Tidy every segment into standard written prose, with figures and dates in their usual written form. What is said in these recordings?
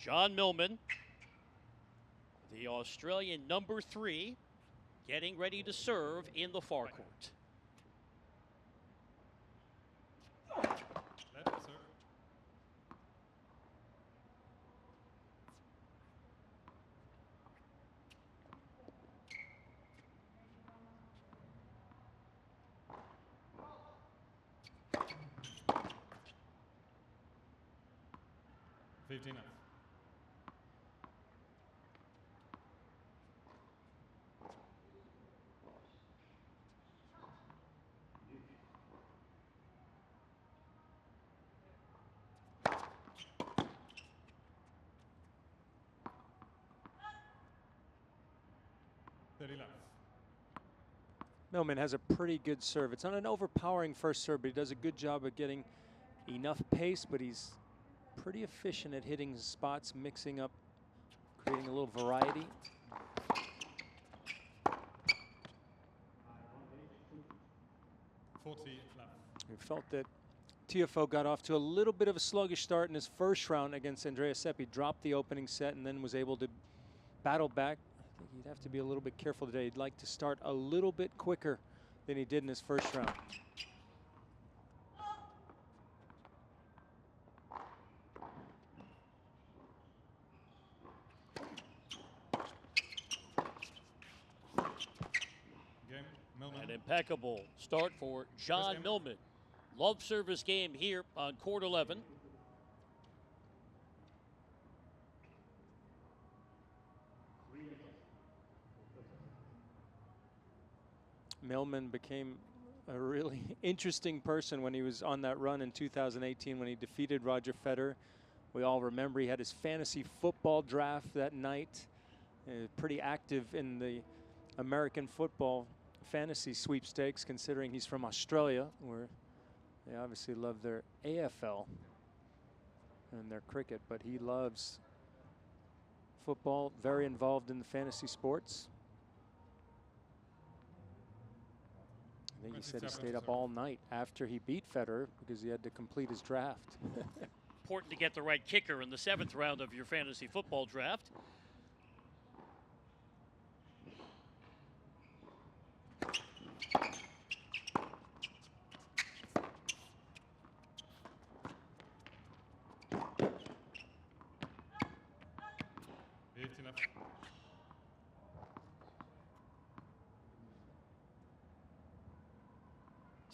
John Millman, the Australian #3, getting ready to serve in the far court. Left serve. Enough. Millman has a pretty good serve. It's not an overpowering first serve, but he does a good job of getting enough pace, but he's pretty efficient at hitting his spots, mixing up, creating a little variety. We felt that Tiafoe got off to a little bit of a sluggish start in his first round against Andrea Seppi, dropped the opening set and then was able to battle back. I think he'd have to be a little bit careful today. He'd like to start a little bit quicker than he did in his first round. An impeccable start for John Millman. Love service game here on court 11. Millman became a really interesting person when he was on that run in 2018 when he defeated Roger Federer. We all remember he had his fantasy football draft that night. Pretty active in the American football fantasy sweepstakes, considering he's from Australia, where they obviously love their AFL and their cricket, but he loves football, very involved in the fantasy sports. I think he said he stayed up all night after he beat Federer because he had to complete his draft. Important to get the right kicker in the 7th round of your fantasy football draft.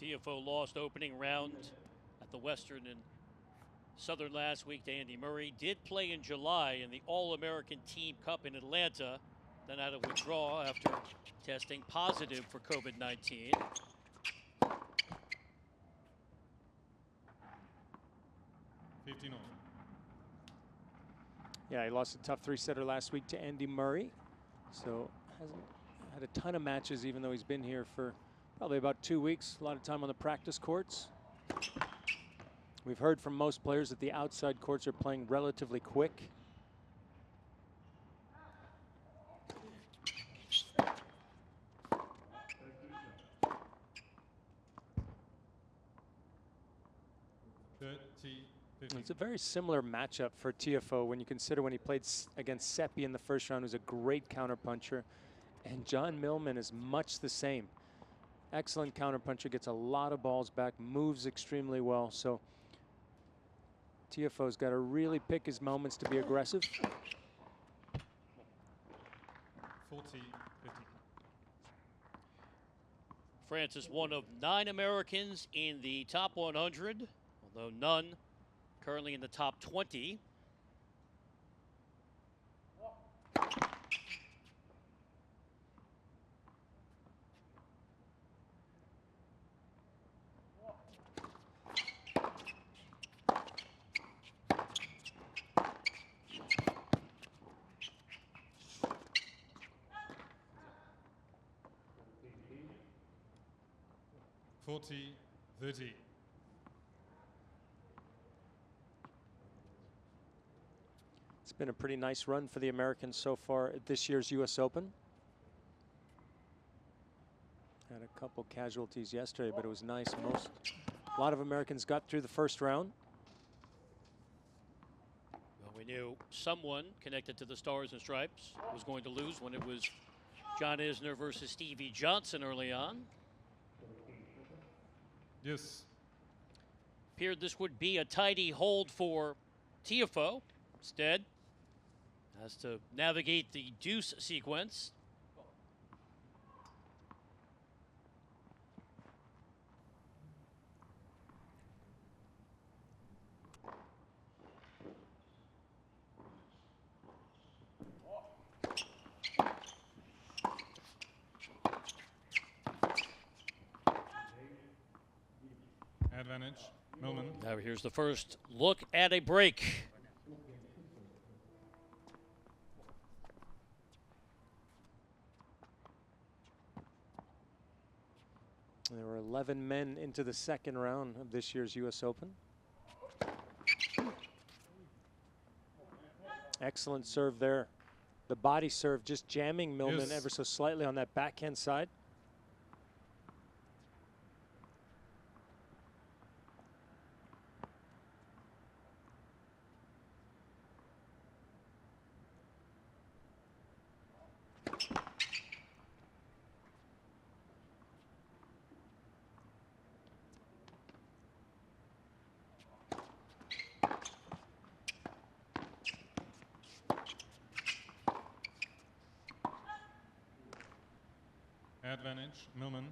Tiafoe lost opening round at the Western and Southern last week to Andy Murray. Did play in July in the All-American Team Cup in Atlanta, then had to withdraw after testing positive for COVID-19. Yeah, he lost a tough 3-setter last week to Andy Murray, so hasn't had a ton of matches even though he's been here for probably about 2 weeks, a lot of time on the practice courts. We've heard from most players that the outside courts are playing relatively quick. It's a very similar matchup for Tiafoe when you consider when he played against Seppi in the first round, who's a great counterpuncher, and John Millman is much the same. Excellent counterpuncher, gets a lot of balls back, moves extremely well. So Tiafoe's got to really pick his moments to be aggressive. 40-50. France is one of 9 Americans in the top 100, although none currently in the top 20. $40-30. It's been a pretty nice run for the Americans so far at this year's US Open. Had a couple casualties yesterday, but it was nice. A lot of Americans got through the first round. Well, we knew someone connected to the Stars and Stripes was going to lose when it was John Isner versus Stevie Johnson early on. Yes. Appeared this would be a tidy hold for Tiafoe. Instead, has to navigate the deuce sequence. Advantage, Millman. Now here's the first look at a break. There were 11 men into the second round of this year's U.S. Open. Excellent serve there. The body serve just jamming Millman ever so slightly on that backhand side. Advantage, Millman.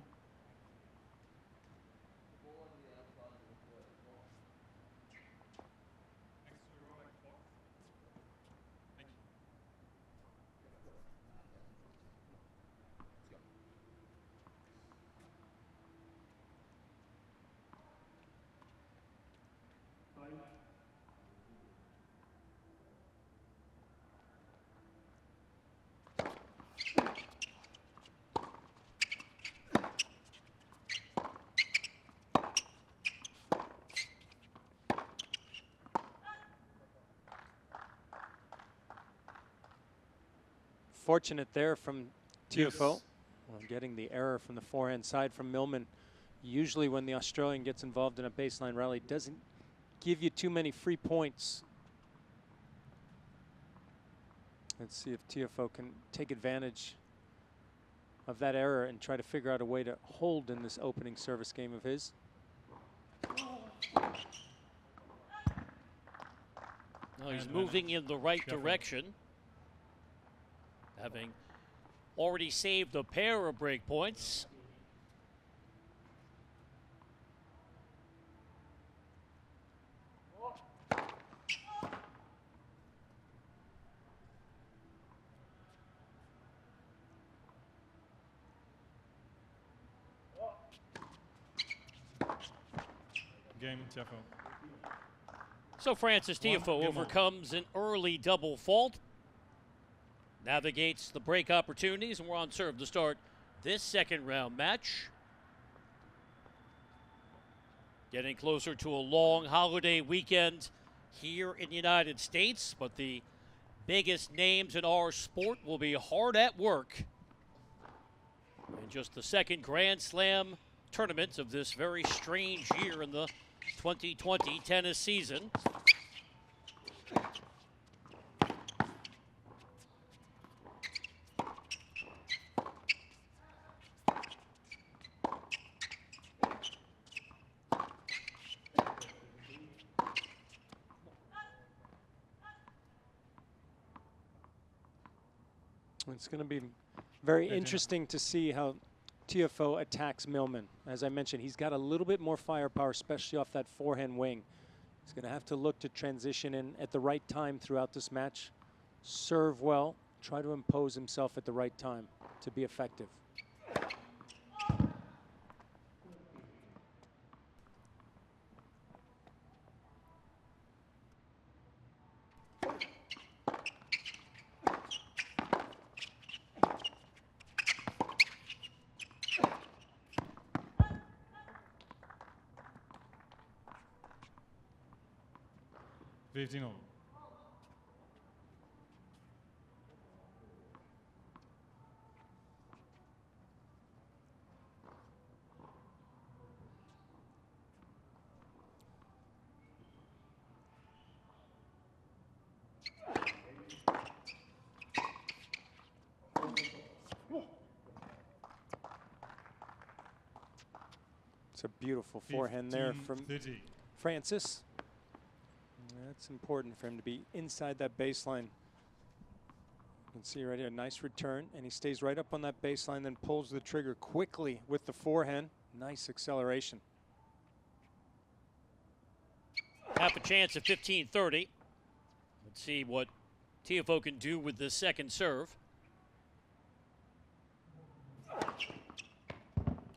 Fortunate there from Tiafoe. Well, getting the error from the forehand side from Millman. Usually when the Australian gets involved in a baseline rally, doesn't give you too many free points. Let's see if Tiafoe can take advantage of that error and try to figure out a way to hold in this opening service game of his. Well, he's moving in the right direction, having already saved a pair of break points. Game, Tiafoe. So Francis Tiafoe overcomes an early double fault, navigates the break opportunities, and we're on serve to start this second round match. Getting closer to a long holiday weekend here in the United States, but the biggest names in our sport will be hard at work in just the second Grand Slam tournament of this very strange year in the 2020 tennis season. It's going to be very interesting to see how Tiafoe attacks Millman. As I mentioned, he's got a little bit more firepower, especially off that forehand wing. He's going to have to look to transition in at the right time throughout this match. Serve well, try to impose himself at the right time to be effective. All. It's a beautiful forehand there from 30. Francis. That's important for him to be inside that baseline. You can see right here, nice return, and he stays right up on that baseline, then pulls the trigger quickly with the forehand. Nice acceleration. Half a chance at 15-30. Let's see what Tiafoe can do with the second serve.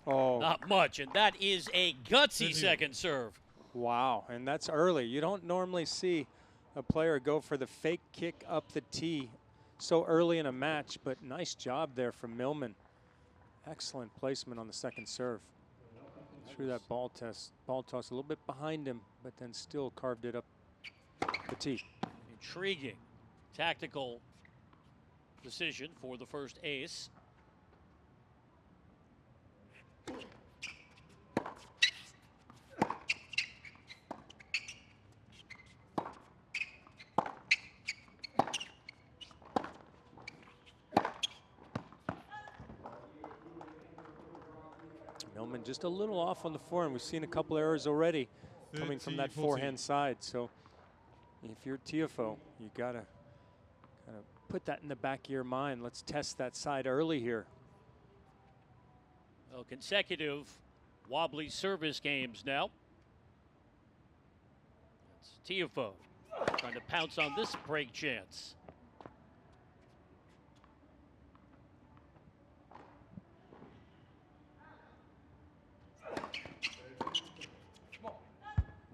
Oh, Not much, and that is a gutsy 30. second serve. wow, and that's early. You don't normally see a player go for the fake kick up the tee so early in a match, but nice job there from Millman. Excellent placement on the second serve. Threw that ball toss a little bit behind him, but then still carved it up the tee. Intriguing tactical decision for the first ace. Millman just a little off on the forehand. We've seen a couple errors already coming from that 30-40. forehand side. So if you're Tiafoe, you gotta kind of put that in the back of your mind. Let's test that side early here. Well, consecutive wobbly service games now. It's Tiafoe trying to pounce on this break chance.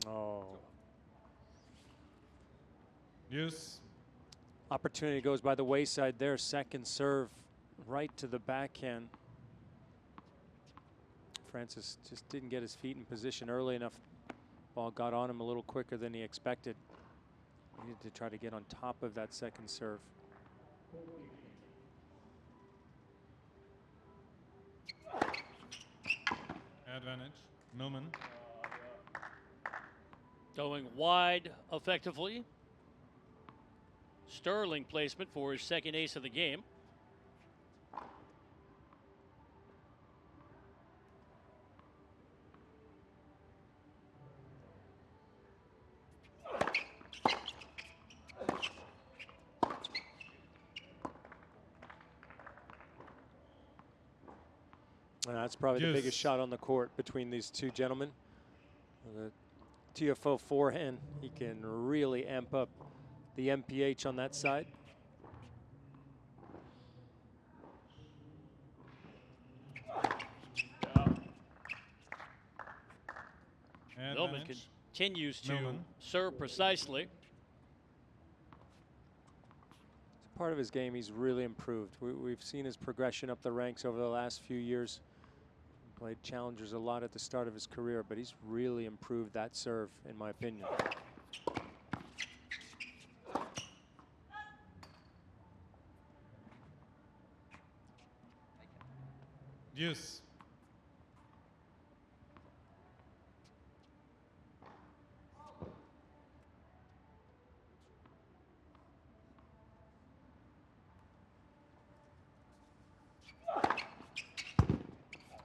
Oh. Use. Opportunity goes by the wayside there. Second serve right to the backhand. Francis just didn't get his feet in position early enough. Ball got on him a little quicker than he expected. He needed to try to get on top of that second serve. Advantage. Millman. Going wide effectively. Sterling placement for his second ace of the game. And that's probably the biggest shot on the court between these two gentlemen. The Tiafoe forehand, he can really amp up the MPH on that side. Millman continues to Millman. serve precisely. Part of his game, he's really improved. We've seen his progression up the ranks over the last few years. Played challengers a lot at the start of his career, but he's really improved that serve, in my opinion. Use.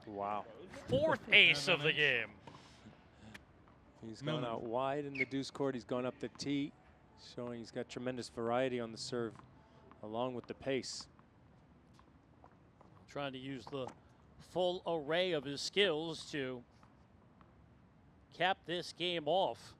Wow. Fourth ace of the game. He's gone out wide in the deuce court. He's gone up the tee, showing he's got tremendous variety on the serve, along with the pace. Trying to use the full array of his skills to cap this game off.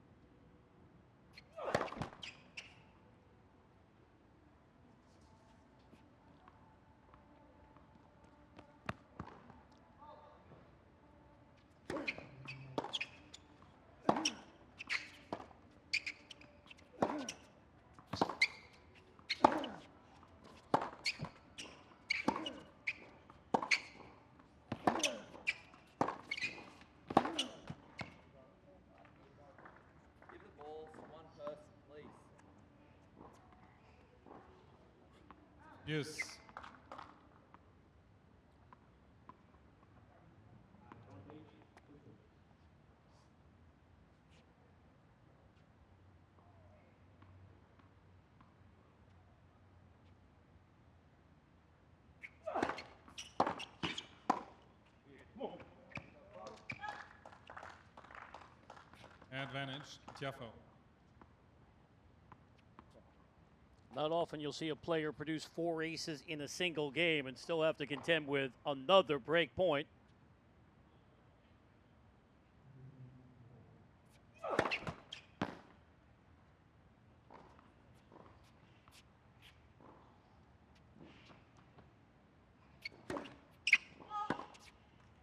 Use. Advantage, Tiafoe. Not often you'll see a player produce 4 aces in a single game and still have to contend with another break point.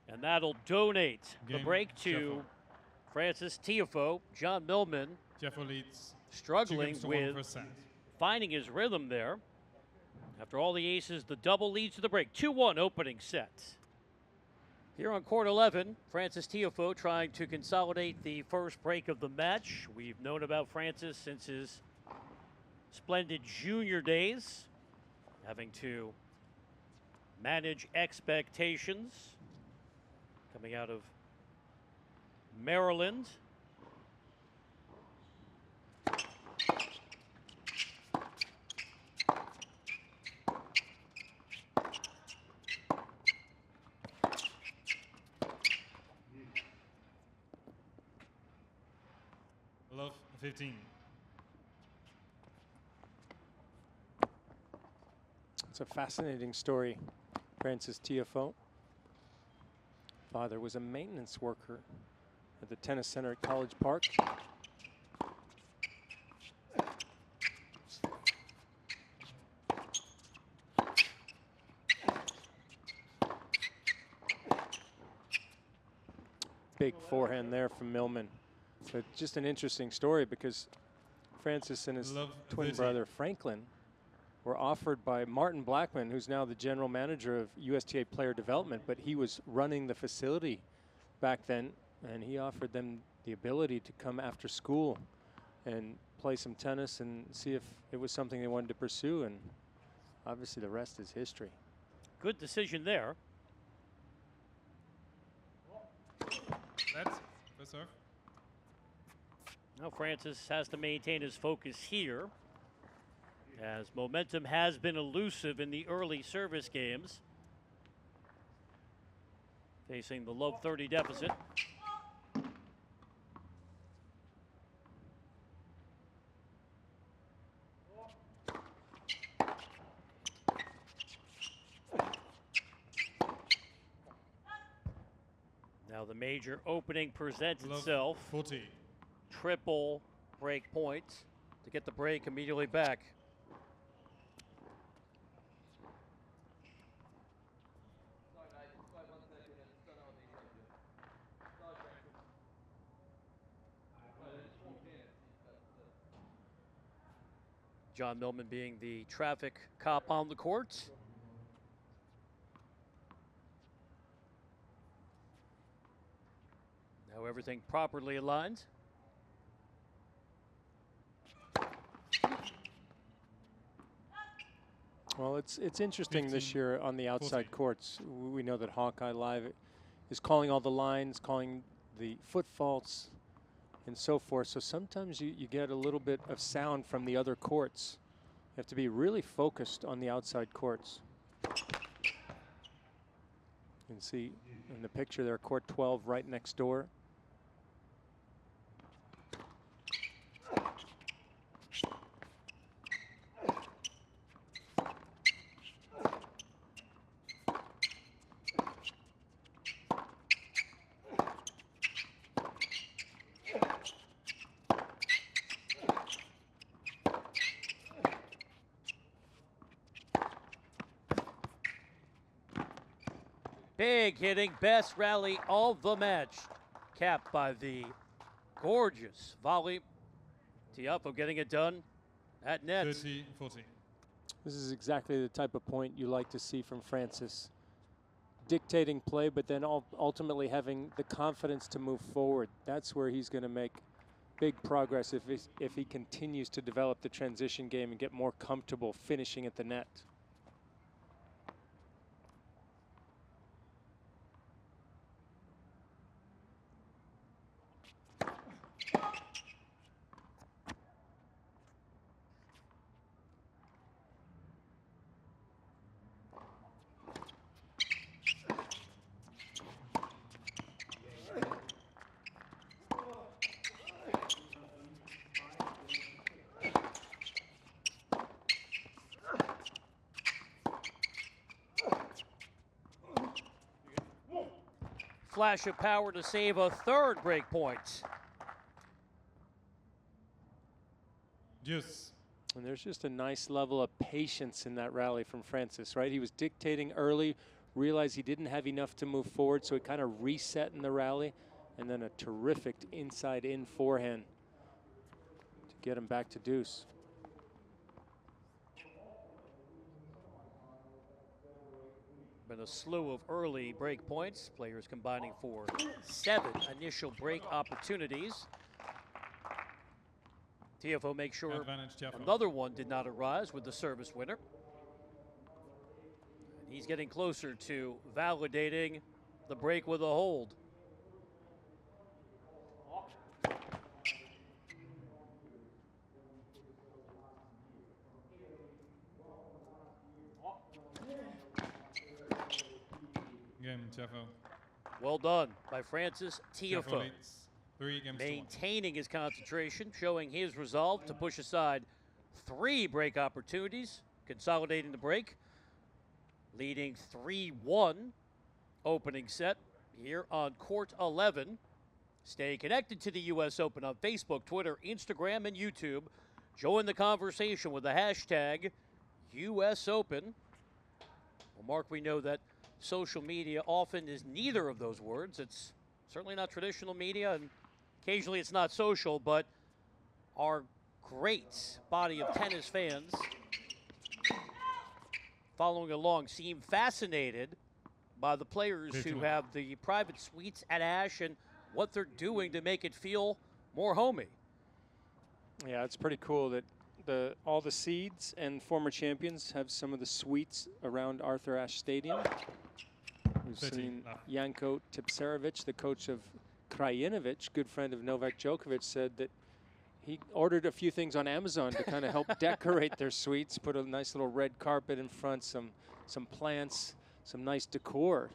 And that'll donate the break to Tiafoe. Frances Tiafoe. John Millman Tiafoe leads struggling 2-1 with first set. finding his rhythm there. After all the aces, the double leads to the break. 2-1 opening set. Here on court 11, Frances Tiafoe trying to consolidate the first break of the match. We've known about Francis since his splendid junior days, having to manage expectations coming out of Maryland. Love 15. It's a fascinating story. Frances Tiafoe. Father was a maintenance worker at the tennis center at College Park. Big forehand there from Millman. But just an interesting story because Francis and his twin brother Franklin were offered by Martin Blackman, who's now the general manager of USTA player development, but he was running the facility back then, and he offered them the ability to come after school and play some tennis and see if it was something they wanted to pursue, and obviously the rest is history. Good decision there. Let's first serve. Now Francis has to maintain his focus here, as momentum has been elusive in the early service games. Facing the low 30 deficit. Now the major opening presents itself. 40. Triple break points to get the break immediately back. John Millman being the traffic cop on the court. Now everything properly aligned. Well, it's interesting this year on the outside courts. We know that Hawkeye Live is calling all the lines, calling the foot faults, and so forth. So sometimes you get a little bit of sound from the other courts. You have to be really focused on the outside courts. You can see in the picture there, court 12 right next door. Big hitting, best rally of the match. Capped by the gorgeous volley. Tiafoe getting it done at net. 30-40. This is exactly the type of point you like to see from Francis. Dictating play, but then ultimately having the confidence to move forward. That's where he's going to make big progress if he continues to develop the transition game and get more comfortable finishing at the net. flash of power to save a third break point. Deuce. And there's just a nice level of patience in that rally from Francis, right? He was dictating early, realized he didn't have enough to move forward, so he kind of reset in the rally, and then a terrific inside-in forehand to get him back to deuce. Been a slew of early break points, players combining for 7 initial break opportunities. Tiafoe makes sure Advantage, Tiafoe. another one did not arise with the service winner. He's getting closer to validating the break with a hold. Game, Tiafoe. Well done by Francis Tiafoe. leads 3 games to 1. Maintaining his concentration, showing his resolve to push aside 3 break opportunities, consolidating the break, leading 3-1 opening set here on court 11. Stay connected to the U.S. Open on Facebook, Twitter, Instagram, and YouTube. Join the conversation with the hashtag US Open. Well, Mark, we know that social media often is neither of those words. It's certainly not traditional media, and occasionally it's not social, but our great body of tennis fans following along seem fascinated by the players who have the private suites at Ash and what they're doing to make it feel more homey. Yeah, it's pretty cool that all the seeds and former champions have some of the suites around Arthur Ashe Stadium. We've seen Janko Tipsarevic, the coach of Krajinovic, good friend of Novak Djokovic, said that he ordered a few things on Amazon to kind of help decorate their suites, put a nice little red carpet in front, some plants, some nice decor.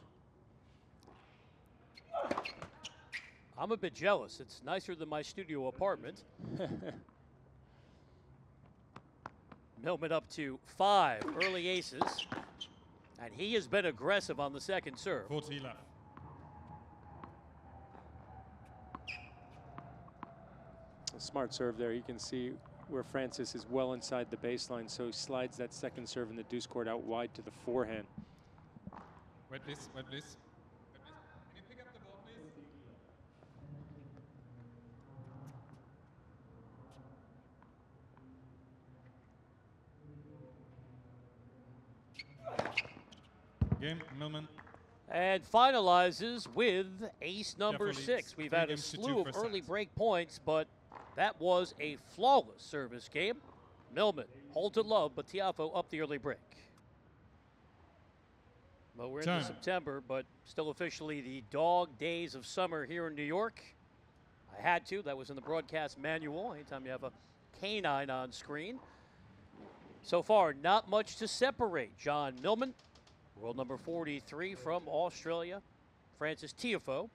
I'm a bit jealous. It's nicer than my studio apartment. Millman up to 5 early aces, and he has been aggressive on the second serve. 40 left. A smart serve there. You can see where Francis is well inside the baseline, so he slides that second serve in the deuce court out wide to the forehand. Wait, please. Wait, please. Can you pick up the ball, please? Game, Millman. And finalizes with ace number Tiafoe 6. leads We've 3 had a games to 2 slew of first early set. break points, but that was a flawless service game. Millman, hold to love, but Tiafoe up the early break. Well, we're into September, but still officially the dog days of summer here in New York. I had to. That was in the broadcast manual. Anytime you have a canine on screen. So far, not much to separate John Millman, world number 43 from Australia. Francis Tiafoe,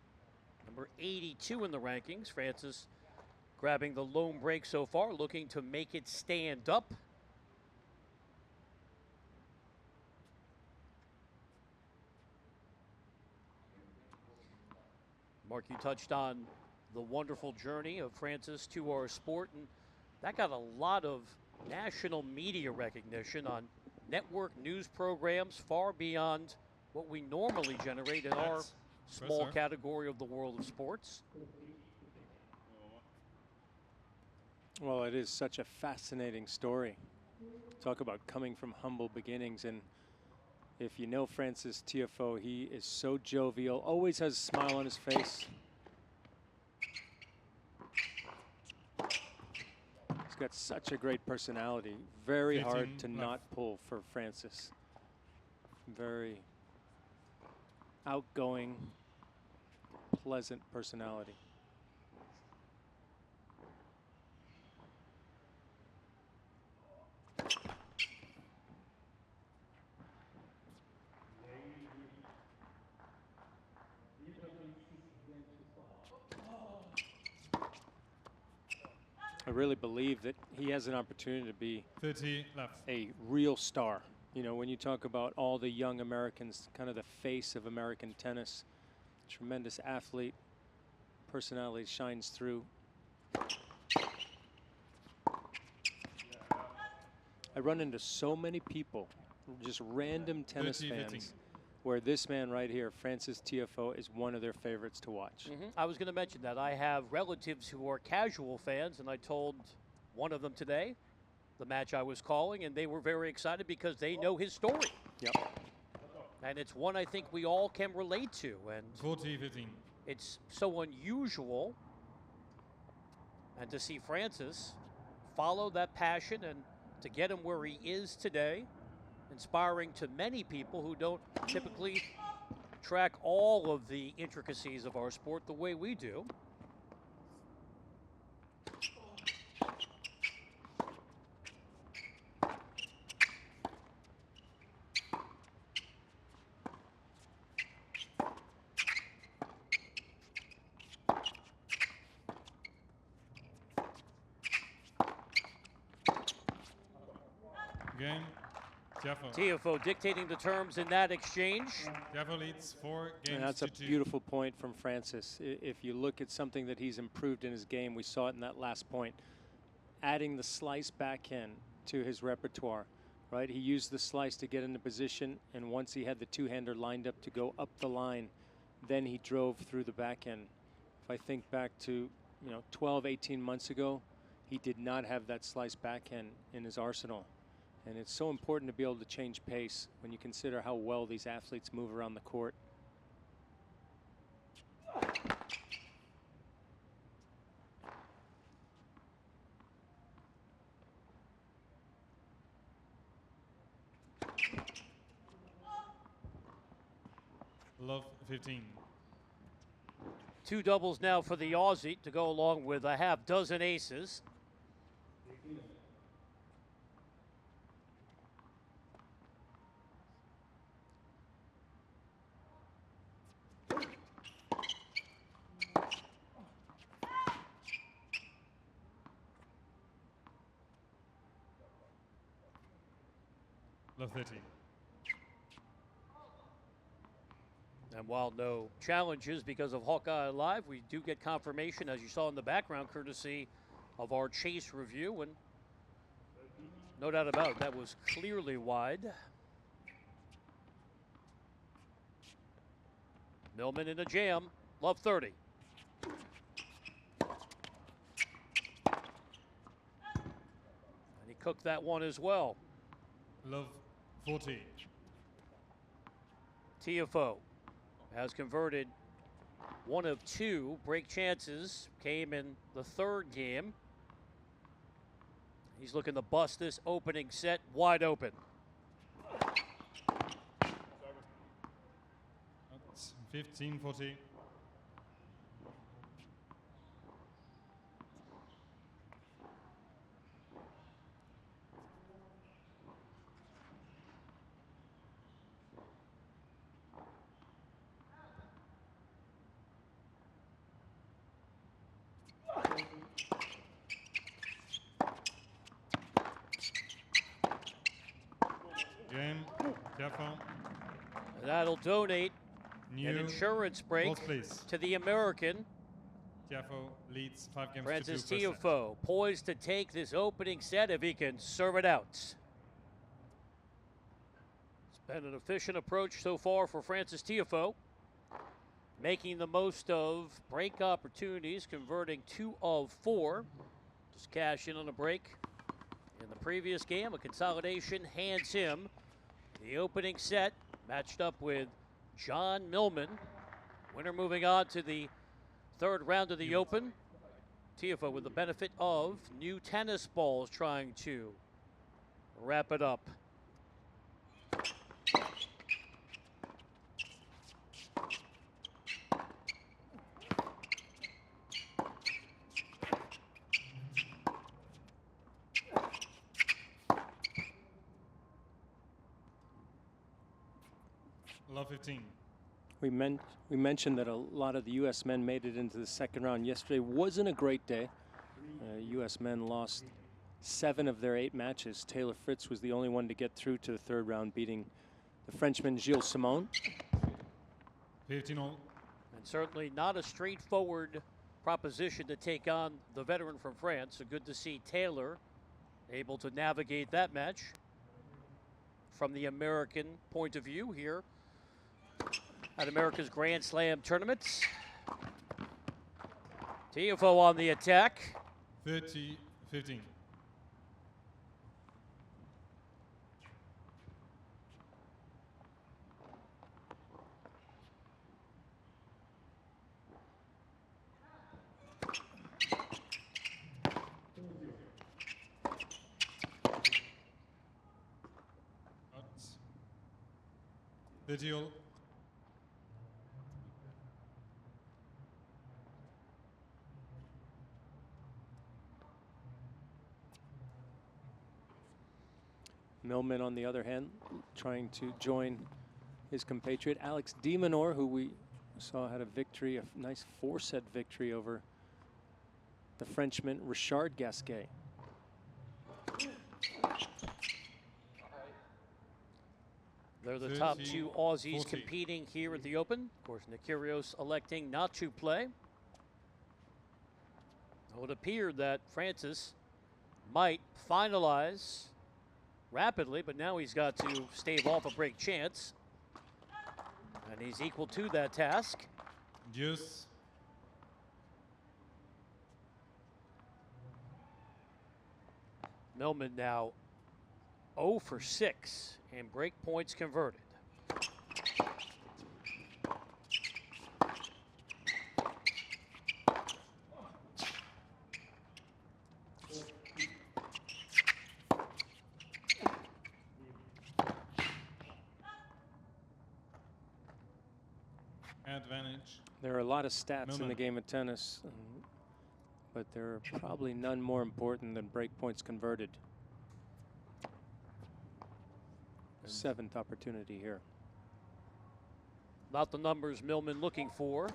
number 82 in the rankings. Francis grabbing the lone break so far, looking to make it stand up. Mark, you touched on the wonderful journey of Francis to our sport, and that got a lot of national media recognition on network news programs far beyond what we normally generate in our small category of the world of sports. Well, it is such a fascinating story. Talk about coming from humble beginnings, and if you know Francis Tiafoe, he is so jovial, always has a smile on his face. He's got such a great personality. Very hard to not pull for Francis. Very outgoing, pleasant personality. I really believe that he has an opportunity to be 30 left. a real star. You know, when you talk about all the young Americans, kind of the face of American tennis, Tremendous athlete. Personality shines through. I run into so many people, just random tennis fans, where this man right here, Frances Tiafoe, is one of their favorites to watch. I was going to mention that. I have relatives who are casual fans, and I told one of them today the match I was calling, and they were very excited because they know his story. Yep. And it's one I think we all can relate to. And 40-15. It's so unusual. And to see Frances follow that passion and to get him where he is today, inspiring to many people who don't typically track all of the intricacies of our sport the way we do. Game. Tiafoe. Tiafoe dictating the terms in that exchange. Tiafoe leads 4 games And that's a to 2. beautiful point from Frances. If you look at something that he's improved in his game, we saw it in that last point. Adding the slice backhand to his repertoire, right? He used the slice to get into position, and once he had the two-hander lined up to go up the line, then he drove through the backhand. If I think back to 12, 18 months ago, he did not have that slice backhand in his arsenal. And it's so important to be able to change pace when you consider how well these athletes move around the court. Love 15. 2 doubles now for the Aussie to go along with a half dozen aces. Love 30. And while no challenges because of Hawkeye Live, we do get confirmation, as you saw in the background, courtesy of our chase review. And no doubt about it, that was clearly wide. Millman in a jam. Love 30. And he cooked that one as well. Love 40. Tiafoe has converted 1 of 2 break chances, came in the 3rd game. He's looking to bust this opening set wide open. That's 15-40. Game. Tiafoe. That'll donate New an insurance break balls, please. to the American. Tiafoe leads 5 games Frances to 2 Tiafoe poised to take this opening set if he can serve it out. It's been an efficient approach so far for Frances Tiafoe, making the most of break opportunities, converting 2 of 4. Just cash in on a break. In the previous game, a consolidation hands him the opening set, matched up with John Millman. Winner moving on to the 3rd round of the Open. Tiafoe with the benefit of new tennis balls, trying to wrap it up. Love 15. We mentioned that a lot of the U.S. men made it into the 2nd round. Yesterday wasn't a great day. U.S. men lost 7 of their 8 matches. Taylor Fritz was the only one to get through to the 3rd round, beating the Frenchman Gilles Simon. 15 all. And certainly not a straightforward proposition to take on the veteran from France. So good to see Taylor able to navigate that match from the American point of view here at America's Grand Slam tournaments. Tiafoe on the attack. 30-15. Daniil. Millman, on the other hand, trying to join his compatriot Alex de Minaur, who we saw had a victory, a nice 4-set victory over the Frenchman Richard Gasquet. They're the top 2 Aussies 40. competing here at the Open. Of course, Nick Kyrgios electing not to play. It would appear that Francis might finalize rapidly, but now he's got to stave off a break chance. And he's equal to that task. Deuce. Millman now 0 for 6 and break points converted. Advantage. There are a lot of stats in Millman. the game of tennis, but there are probably none more important than break points converted. 7th opportunity here. Not the numbers Millman looking for.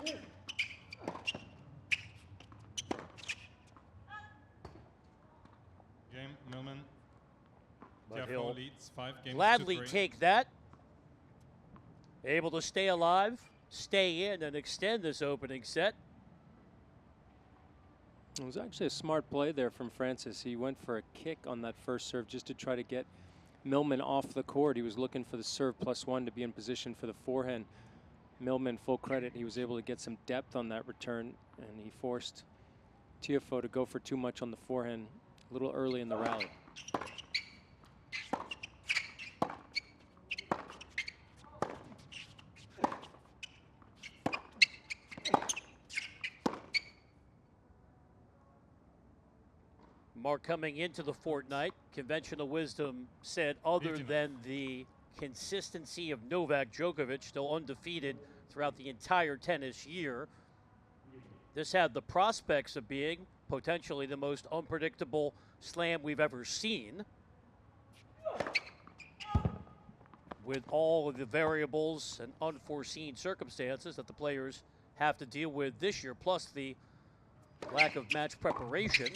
Game, Millman. But Tiafoe he'll leads 5 games gladly to 3. take that. Able to stay alive, stay in, and extend this opening set. It was actually a smart play there from Francis. He went for a kick on that first serve just to try to get Millman off the court. He was looking for the serve +1 to be in position for the forehand. Millman, full credit, he was able to get some depth on that return, and he forced Tiafoe to go for too much on the forehand a little early in the rally. Mark, coming into the fortnight, conventional wisdom said other than the consistency of Novak Djokovic, still undefeated throughout the entire tennis year, this had the prospects of being potentially the most unpredictable slam we've ever seen, with all of the variables and unforeseen circumstances that the players have to deal with this year, plus the lack of match preparation.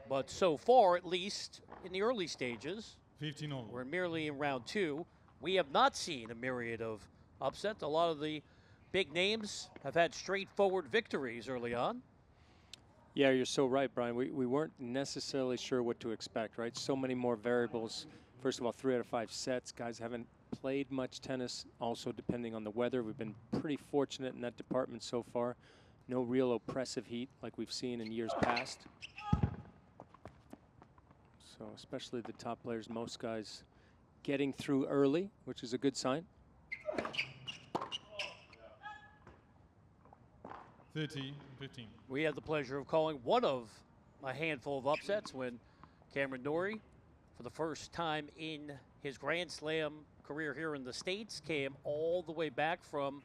But so far, at least in the early stages, 15-all. we're merely in round 2. We have not seen a myriad of upsets. A lot of the big names have had straightforward victories early on. Yeah, you're so right, Brian. We weren't necessarily sure what to expect, right? So many more variables. First of all, 3 out of 5 sets. Guys haven't played much tennis. Also, depending on the weather, we've been pretty fortunate in that department so far. No real oppressive heat like we've seen in years past. So especially the top players, most guys getting through early, which is a good sign. 30-15. We had the pleasure of calling one of a handful of upsets when Cameron Norrie, for the first time in his Grand Slam career here in the States, came all the way back from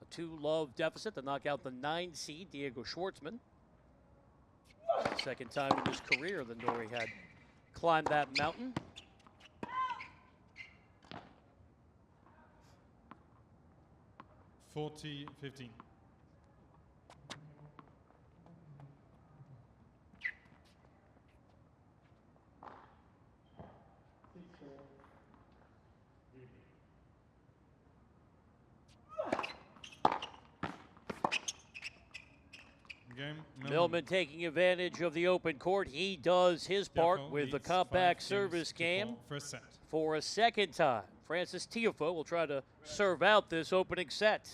a 2-love deficit to knock out the 9 seed Diego Schwartzman. Second time in his career that Norrie had climbed that mountain. $40-15. game. Millman taking advantage of the open court. He does his part Tiafoe with the leads comeback 5 service games to game 4 first set. for a second time. Francis Tiafoe will try to serve out this opening set.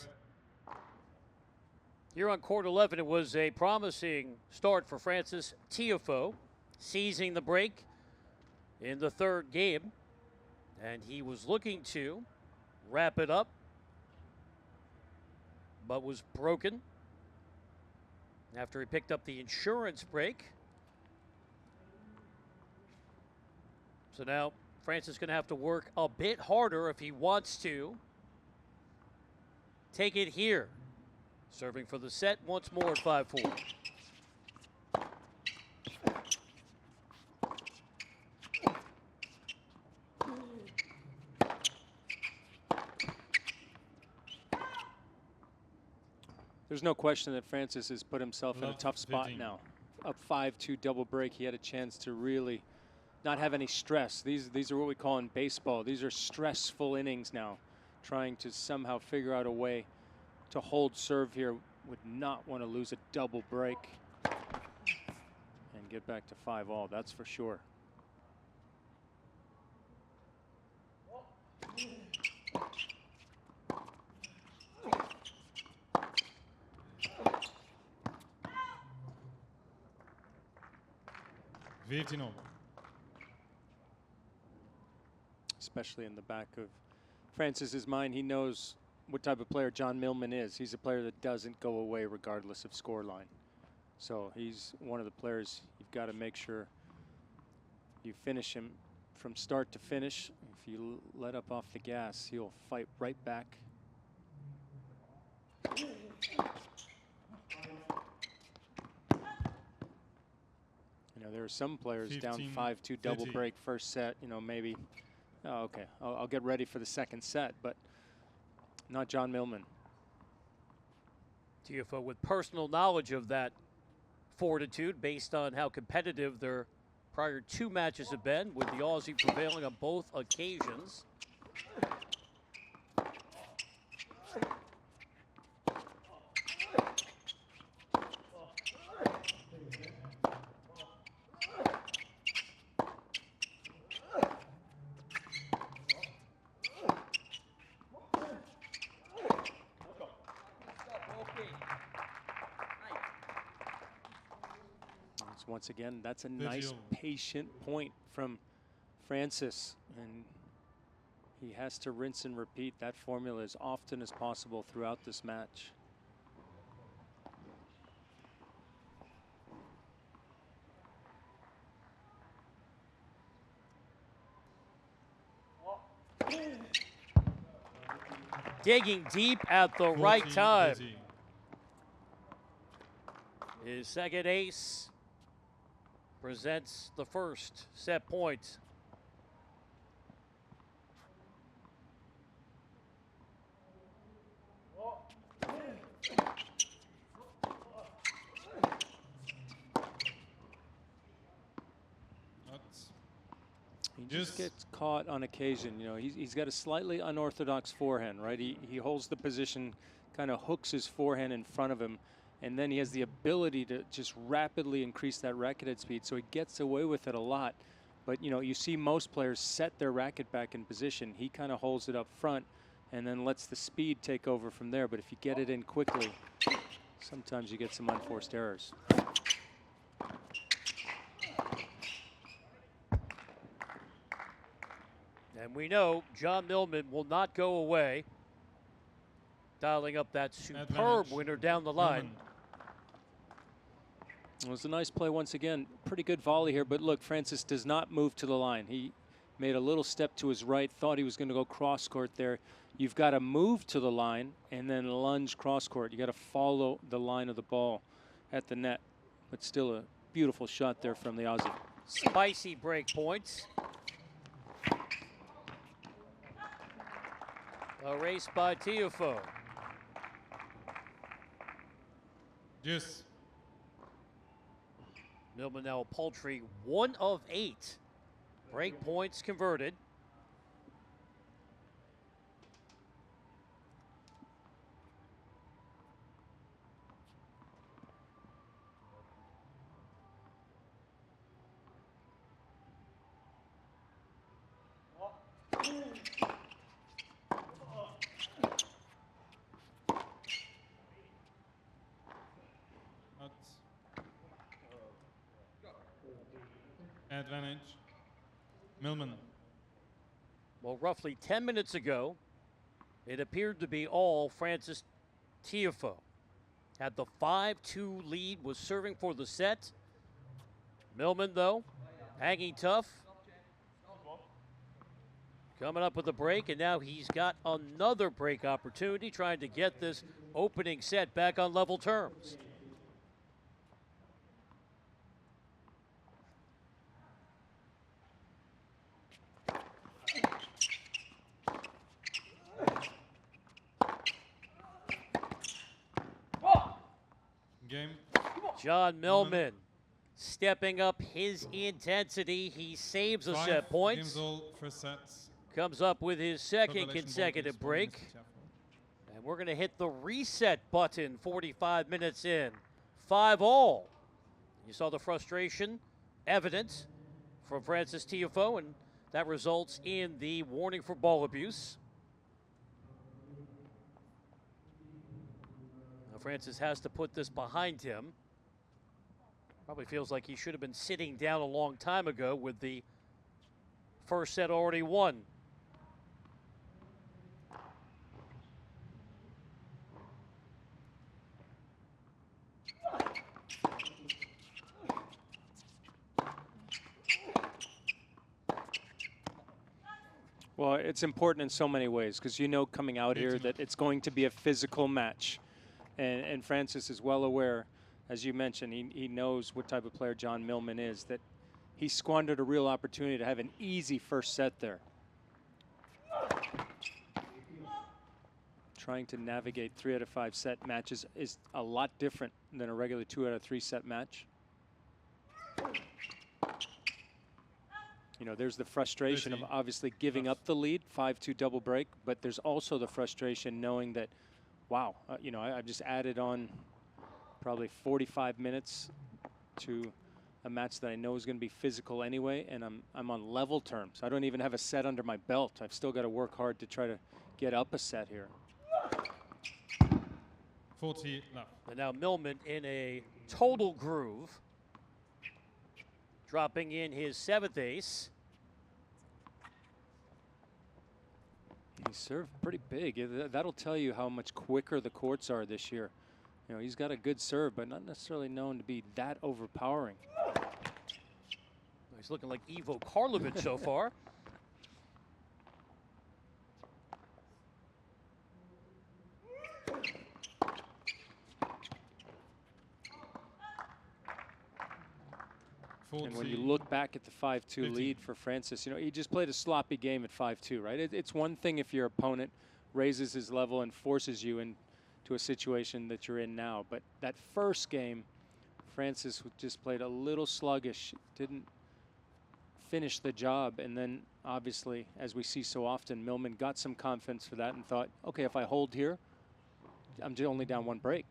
Here on court 11, it was a promising start for Francis Tiafoe, seizing the break in the third game. And he was looking to wrap it up, but was broken after he picked up the insurance break. So now Francis is going to have to work a bit harder if he wants to take it here. Serving for the set once more at 5-4. There's no question that Francis has put himself in a tough spot now. Up 5-2 double break, he had a chance to really not have any stress. These are what we call in baseball. These are stressful innings now. Trying to somehow figure out a way to hold serve here. Would not want to lose a double break and get back to 5-all, that's for sure. Especially in the back of Francis's mind, he knows what type of player John Millman is. He's a player that doesn't go away regardless of scoreline. So he's one of the players you've got to make sure you finish him from start to finish. If you let up off the gas, he'll fight right back. You know, there are some players down 5-2 double break first set, you know, maybe, oh, okay, I'll get ready for the second set, but not John Millman. Tiafoe with personal knowledge of that fortitude based on how competitive their prior 2 matches have been, with the Aussie prevailing on both occasions. Once again, that's a nice patient point from Francis, and he has to rinse and repeat that formula as often as possible throughout this match. Digging deep at the right time. His second ace presents the first set point. He just gets caught on occasion. You know, he's got a slightly unorthodox forehand, right? He holds the position, kind of hooks his forehand in front of him, and then he has the ability to just rapidly increase that racket head speed, so he gets away with it a lot. But, you know, you see most players set their racket back in position. He kind of holds it up front and then lets the speed take over from there. But if you get it in quickly, sometimes you get some unforced errors. And we know John Millman will not go away, dialing up that superb winner down the line. It was a nice play once again. Pretty good volley here, but look, Francis does not move to the line. He made a little step to his right, thought he was going to go cross court there. You've got to move to the line and then lunge cross court. You got to follow the line of the ball at the net. But still a beautiful shot there from the Aussie. Spicy break points. A race by Tiafoe. Yes. Millman now a paltry 1 of 8. Break points converted. Out. Advantage. Millman. Well, roughly 10 minutes ago, it appeared to be all Francis Tiafoe. Had the 5-2 lead, was serving for the set. Millman, though, hanging tough. Coming up with a break, and now he's got another break opportunity, trying to get this opening set back on level terms. Game. John Millman stepping up his intensity. He saves a 5 set point. games all for sets. Comes up with his second Revelation consecutive ball games break. for Mr. Tiafoe. And we're going to hit the reset button 45 minutes in. 5-all. You saw the frustration evident from Francis Tiafoe, and that results in the warning for ball abuse. Now Francis has to put this behind him. Probably feels like he should have been sitting down a long time ago with the first set already won. Well, it's important in so many ways because you know coming out here that it's going to be a physical match. And Francis is well aware, as you mentioned, he knows what type of player John Millman is, that he squandered a real opportunity to have an easy first set there. Trying to navigate 3 out of 5 set matches is a lot different than a regular 2 out of 3 set match. You know, there's the frustration of obviously giving up the lead, 5-2 double break, but there's also the frustration knowing that, wow, you know, I've just added on probably 45 minutes to a match that I know is going to be physical anyway, and I'm on level terms. I don't even have a set under my belt. I've still got to work hard to try to get up a set here. 40 left. And now Millman in a total groove, dropping in his 7th ace. He served pretty big. That'll tell you how much quicker the courts are this year. You know, he's got a good serve, but not necessarily known to be that overpowering. He's looking like Ivo Karlovic so far. And when you look back at the 5-2 lead for Francis, you know, he just played a sloppy game at 5-2, right? It's one thing if your opponent raises his level and forces you into a situation that you're in now. But that first game, Francis just played a little sluggish, didn't finish the job. And then, obviously, as we see so often, Millman got some confidence for that and thought, okay, if I hold here, I'm only down 1 break.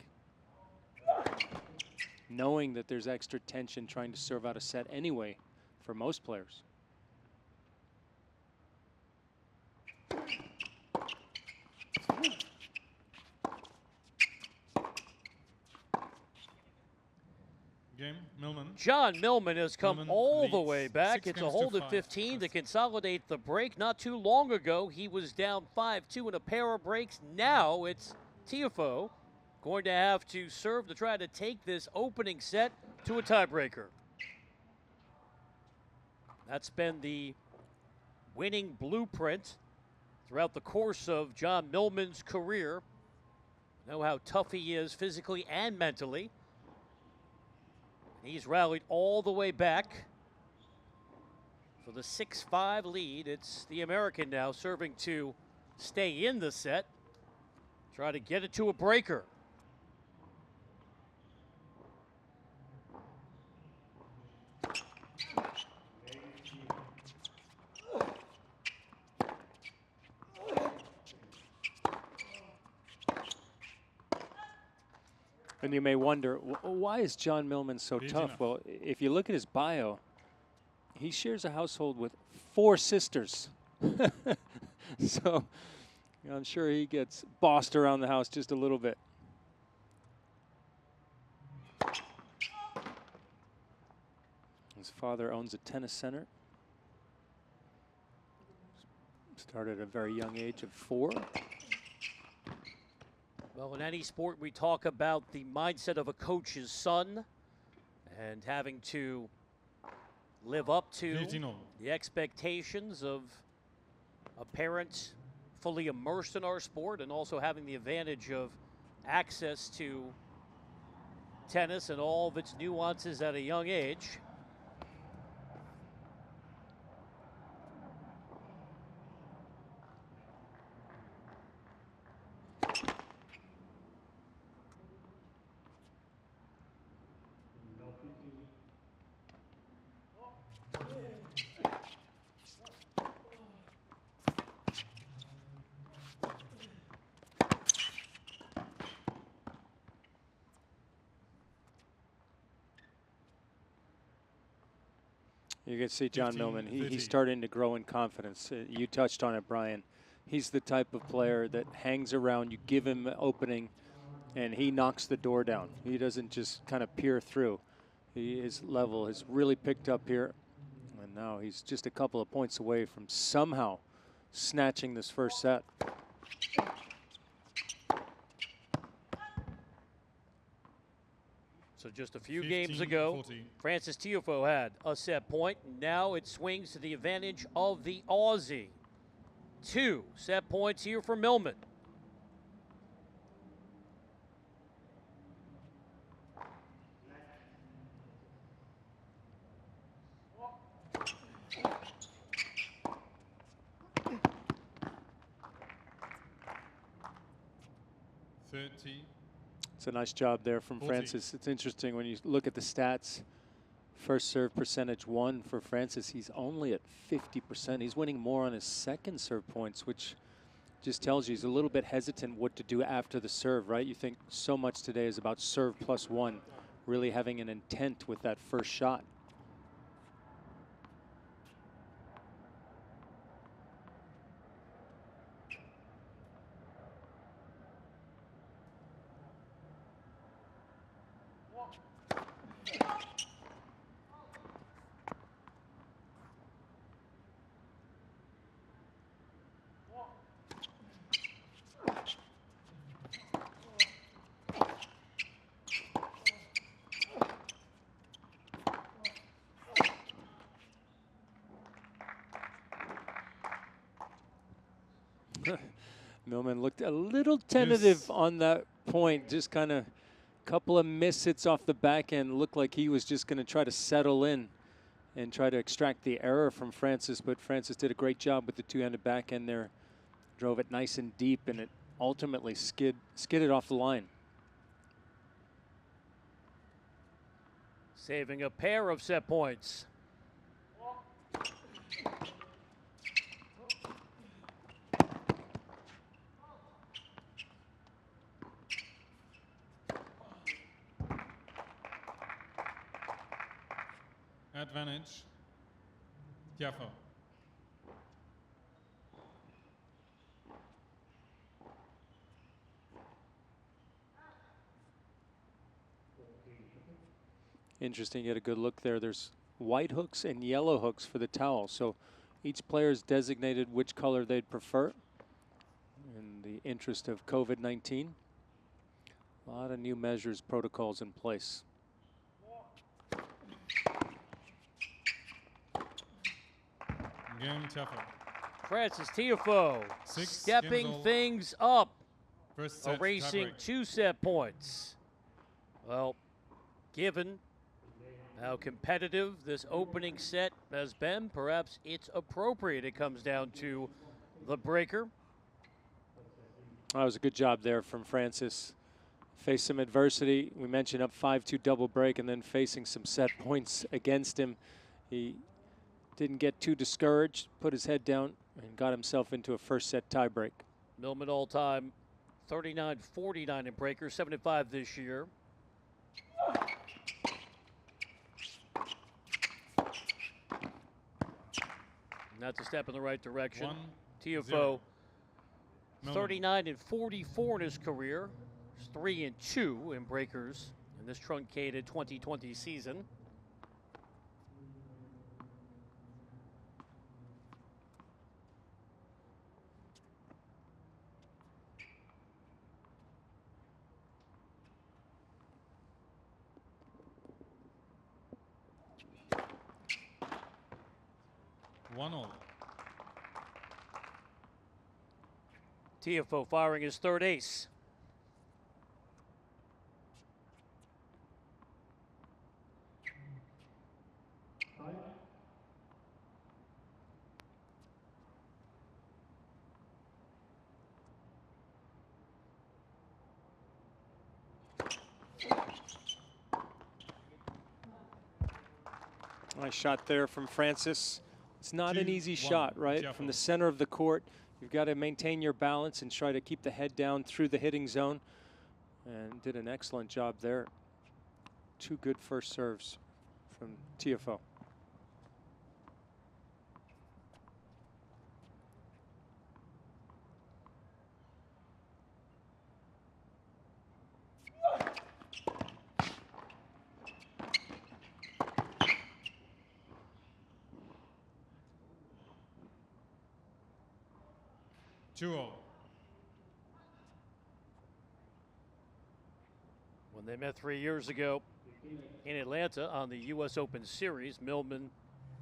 Knowing that there's extra tension trying to serve out a set anyway for most players. Game, Millman. John Millman has come Millman all the leads way back. 6 It's a games hold to at 5. 15 to consolidate the break. Not too long ago, he was down 5-2 in a pair of breaks. Now it's Tiafoe going to have to serve to try to take this opening set to a tiebreaker. That's been the winning blueprint throughout the course of John Millman's career. Know how tough he is physically and mentally. He's rallied all the way back for the 6-5 lead. It's the American now serving to stay in the set, try to get it to a breaker. And you may wonder, why is John Millman so tough? Well, if you look at his bio, he shares a household with 4 sisters. So I'm sure he gets bossed around the house just a little bit. His father owns a tennis center. Started at a very young age of 4. Well, in any sport, we talk about the mindset of a coach's son and having to live up to the expectations of a parent fully immersed in our sport and also having the advantage of access to tennis and all of its nuances at a young age. You can see John Millman, he's starting to grow in confidence. You touched on it, Brian. He's the type of player that hangs around, you give him an opening, and he knocks the door down. He doesn't just kind of peer through. His level has really picked up here, and now he's just a couple of points away from somehow snatching this first set. So just a few games ago, Frances Tiafoe had a set point. Now it swings to the advantage of the Aussie. 2 set points here for Millman. It's a nice job there from Frances. It's interesting when you look at the stats. First serve percentage 1 for Frances. He's only at 50%. He's winning more on his second serve points, which just tells you he's a little bit hesitant what to do after the serve, right? You think so much today is about serve plus 1, really having an intent with that first shot. Millman looked a little tentative on that point, just kind of a couple of miss hits off the back end. Looked like he was just going to try to settle in and try to extract the error from Frances, but Frances did a great job with the two-handed backhand there. Drove it nice and deep, and it ultimately skidded off the line. Saving a pair of set points. Advantage, Tiafoe. Interesting, you get a good look there. There's white hooks and yellow hooks for the towel, so each player's designated which color they'd prefer in the interest of COVID-19. A lot of new measures, protocols in place. Game Tiafoe. Frances Tiafoe stepping things up, erasing 2 set points. Well, given how competitive this opening set has been, perhaps it's appropriate it comes down to the breaker. That was a good job there from Frances. Faced some adversity. We mentioned up 5-2 double break and then facing some set points against him. He didn't get too discouraged, put his head down, and got himself into a first set tiebreak. Millman all-time 39-49 in breaker, 75 this year. And that's a step in the right direction. Tiafoe, Millman. 39 and 44 in his career. He's 3 and 2 in breakers in this truncated 2020 season. One all. Tiafoe firing his third ace. Nice shot there from Francis. It's not an 2-1, easy shot, right? Tiafoe. From the center of the court. You've got to maintain your balance and try to keep the head down through the hitting zone. And did an excellent job there. 2 good first serves from Tiafoe. When they met 3 years ago in Atlanta on the US Open Series, Millman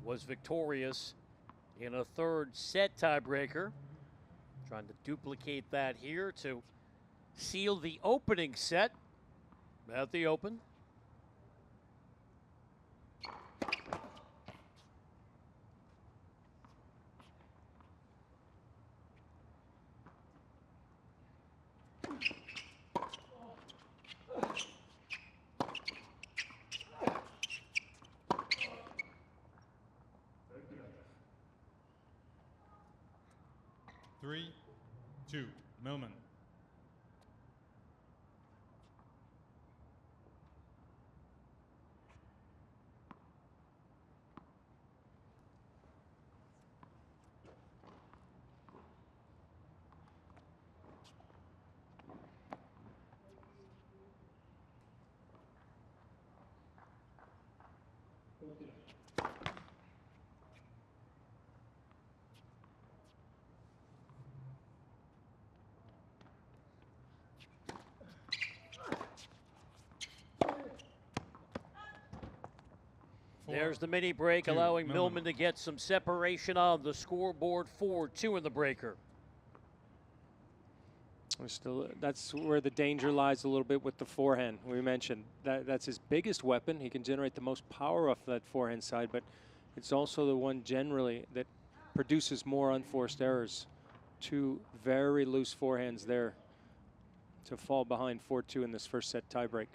was victorious in a third set tiebreaker. Trying to duplicate that here to seal the opening set at the Open. Three, two, Millman. There's the mini break, allowing Millman to get some separation on the scoreboard. 4-2 in the breaker. That's where the danger lies a little bit with the forehand. We mentioned that's his biggest weapon. He can generate the most power off that forehand side, but it's also the one generally that produces more unforced errors. 2 very loose forehands there to fall behind 4-2 in this first set tiebreak.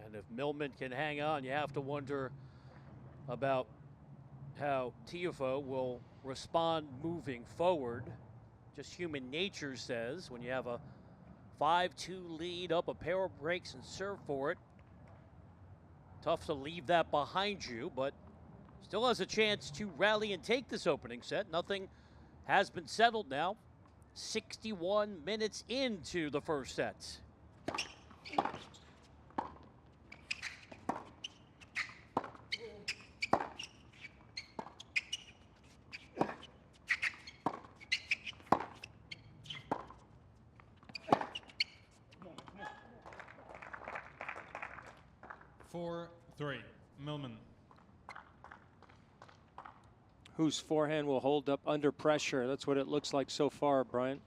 And if Millman can hang on, you have to wonder about how Tiafoe will respond moving forward. Just human nature says when you have a 5-2 lead up a pair of breaks and serve for it, tough to leave that behind you, but still has a chance to rally and take this opening set. Nothing has been settled now. 61 minutes into the first set. Four, three, Millman. Whose forehand will hold up under pressure? That's what it looks like so far, Brian.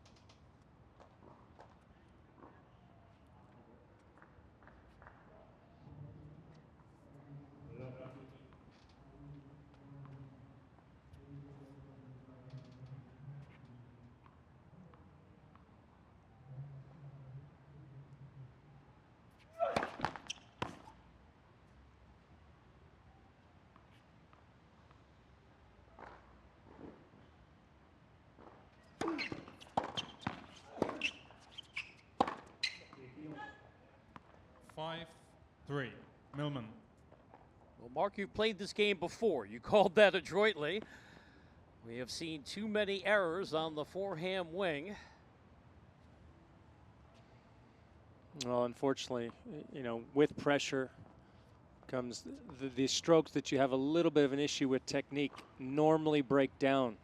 3. Millman. Well, Mark, you've played this game before. You called that adroitly. We have seen too many errors on the forehand wing. Well, unfortunately, you know, with pressure comes the strokes that you have a little bit of an issue with technique normally break down.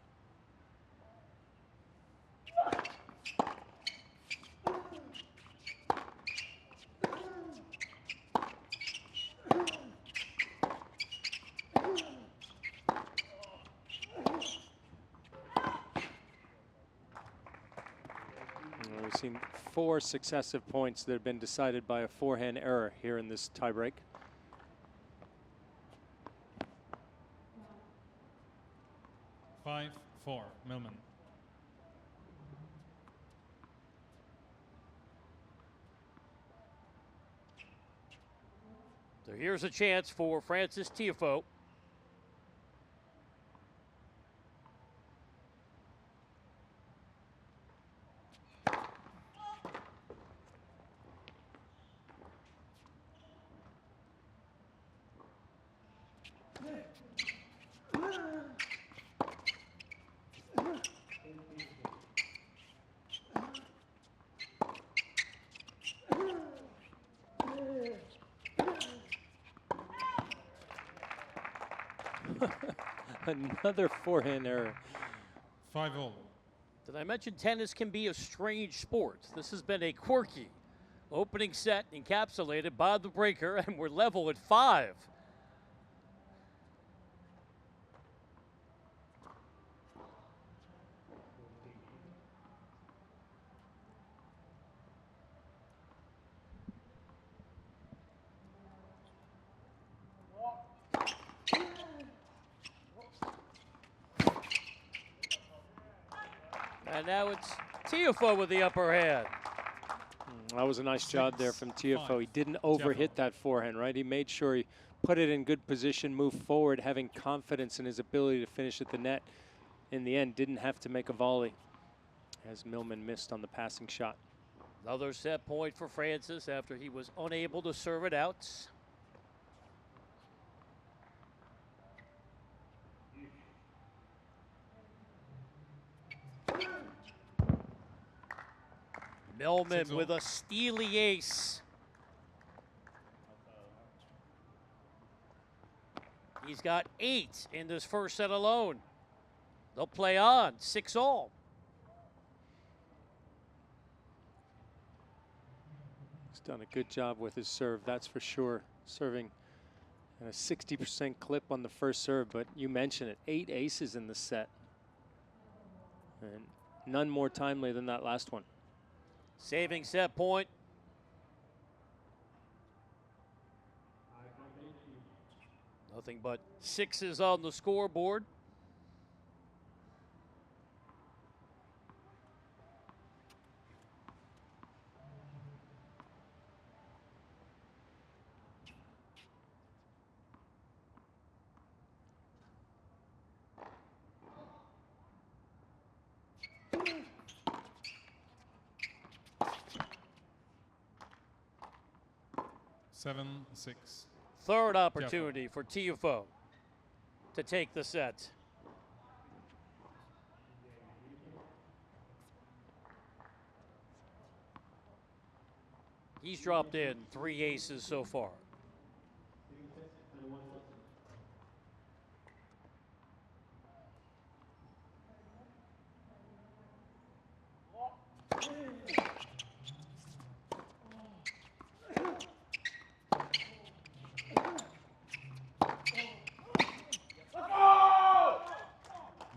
We've seen 4 successive points that have been decided by a forehand error here in this tiebreak. Five, 4. Millman. So here's a chance for Frances Tiafoe. Another forehand error. 5-all. Did I mention tennis can be a strange sport? This has been a quirky opening set encapsulated by the breaker, and we're level at 5. And now it's Tiafoe with the upper hand. That was a nice job there from Tiafoe. He didn't overhit Tiafoe. that forehand, right? He made sure he put it in good position, moved forward, having confidence in his ability to finish at the net. In the end, didn't have to make a volley, as Millman missed on the passing shot. Another set point for Francis after he was unable to serve it out. Millman 6-all. with a steely ace. He's got 8 in this first set alone. They'll play on, 6-all. He's done a good job with his serve, that's for sure. Serving at a 60% clip on the first serve, but you mentioned it, 8 aces in the set. And none more timely than that last one. Saving set point. Nothing but 6s on the scoreboard. Seven, 6. Third opportunity for Tiafoe to take the set. He's dropped in 3 aces so far.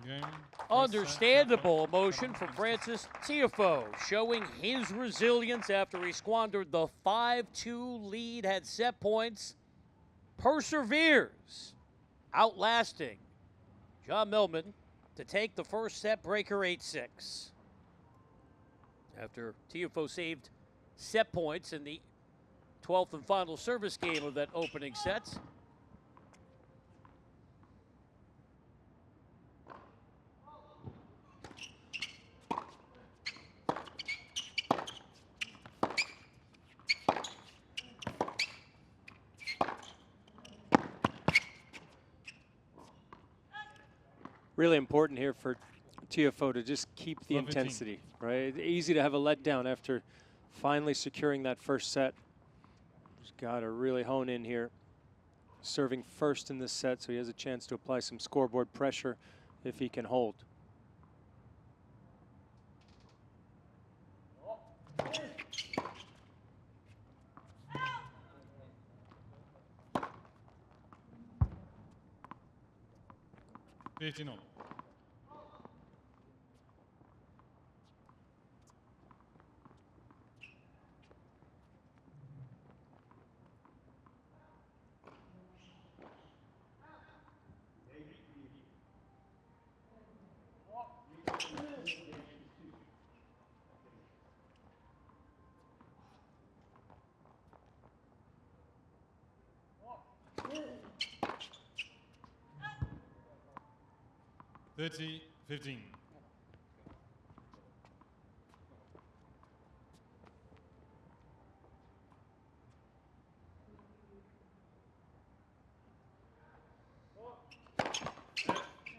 Game. Understandable emotion from Frances Tiafoe, showing his resilience after he squandered the 5-2 lead, had set points, perseveres, outlasting John Millman to take the first set breaker 8-6. After Tiafoe saved set points in the 12th and final service game of that opening set. really important here for Tiafoe to just keep the Love 15. intensity, right? Easy to have a letdown after finally securing that first set. He's got to really hone in here. Serving first in this set, so he has a chance to apply some scoreboard pressure if he can hold. No. 30-15.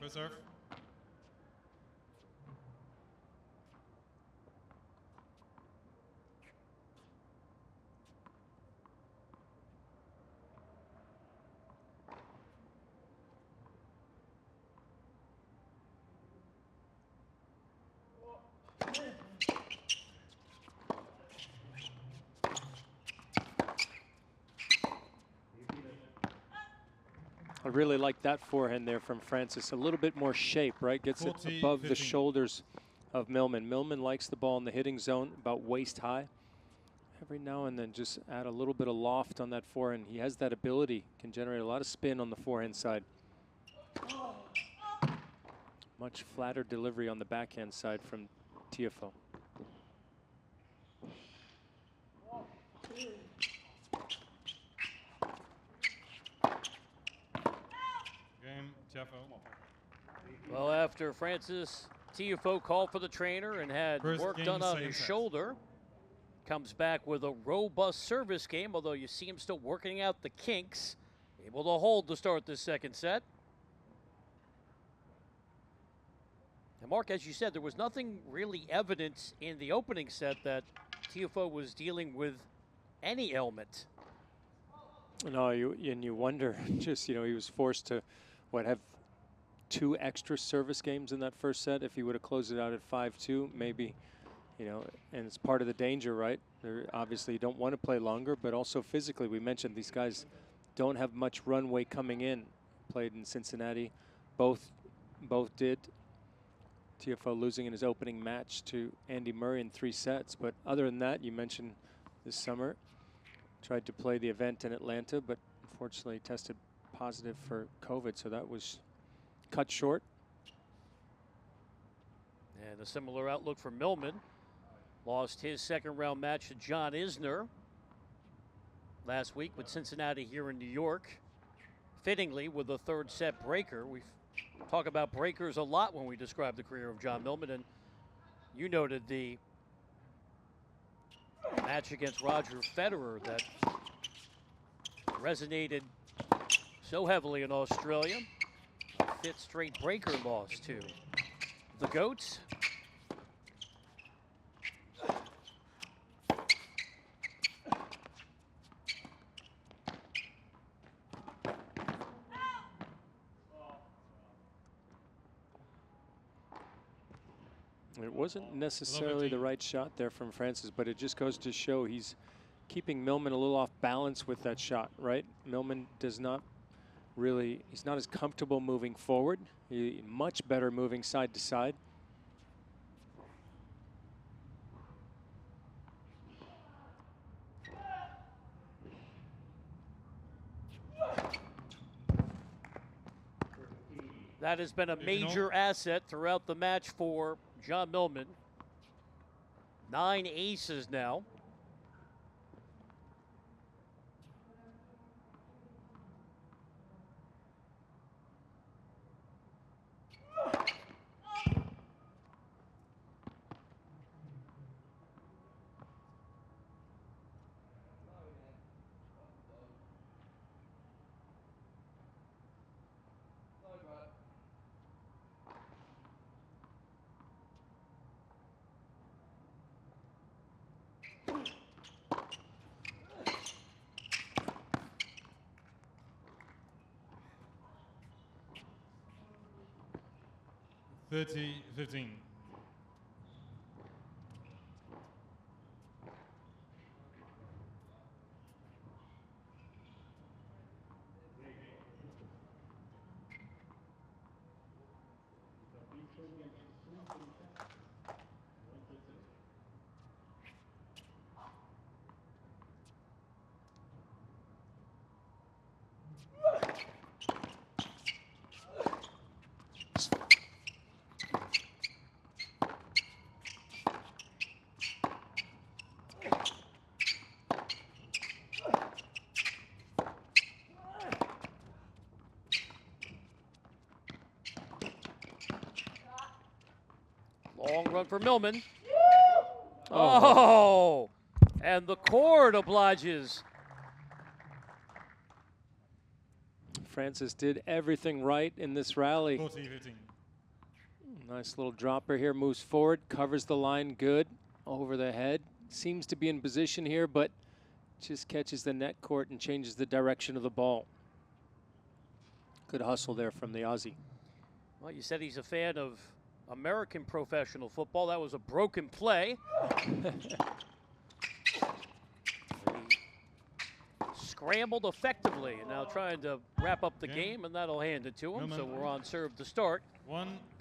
First serve. I really like that forehand there from Francis. A little bit more shape, right? Gets it above the shoulders of Millman. Millman likes the ball in the hitting zone, about waist high. Every now and then just add a little bit of loft on that forehand. He has that ability, can generate a lot of spin on the forehand side. Much flatter delivery on the backhand side from Tiafoe. Game, Tiafoe. Well, after Francis Tiafoe called for the trainer and had work done on his shoulder, comes back with a robust service game, although you see him still working out the kinks. Able to hold to start this second set. And Mark, as you said, there was nothing really evident in the opening set that Tiafoe was dealing with any ailment. No, you wonder, just, he was forced to, have 2 extra service games in that first set. If he would have closed it out at 5-2, maybe, and it's part of the danger, right? Obviously, you don't want to play longer, but also physically, we mentioned these guys don't have much runway coming in. Played in Cincinnati, both did. Tiafoe losing in his opening match to Andy Murray in 3 sets, but other than that, you mentioned this summer, tried to play the event in Atlanta, but unfortunately tested positive for COVID, so that was cut short. And a similar outlook for Millman. Lost his second round match to John Isner last week with Cincinnati here in New York. Fittingly with a 3rd set breaker. We've talked about breakers a lot when we describe the career of John Millman, and you noted the match against Roger Federer that resonated so heavily in Australia. A 5th straight breaker loss to the Goats. It wasn't necessarily the right shot there from Francis, but it just goes to show he's keeping Millman a little off balance with that shot, right? Millman does not really, he's not as comfortable moving forward. He's much better moving side to side. That has been a major asset throughout the match for John Millman. 9 aces now. 30-15. Long run for Millman. Oh, and the cord obliges. Francis did everything right in this rally. 40-15. Nice little dropper here, moves forward, covers the line good, over the head. Seems to be in position here, but just catches the net court and changes the direction of the ball. Good hustle there from the Aussie. Well, you said he's a fan of American professional football. That was a broken play. Scrambled effectively, and now trying to wrap up the game, and that'll hand it to him. So we're on serve to start.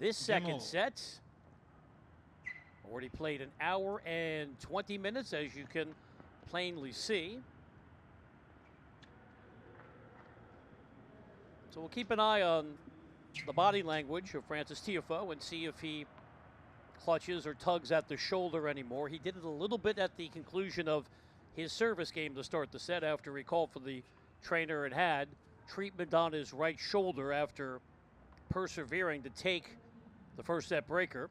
This second set. Already played an hour and 20 minutes, as you can plainly see. So we'll keep an eye on the body language of Francis Tiafoe and see if he clutches or tugs at the shoulder anymore. He did it a little bit at the conclusion of his service game to start the set after he called for the trainer and had treatment on his right shoulder after persevering to take the first set breaker.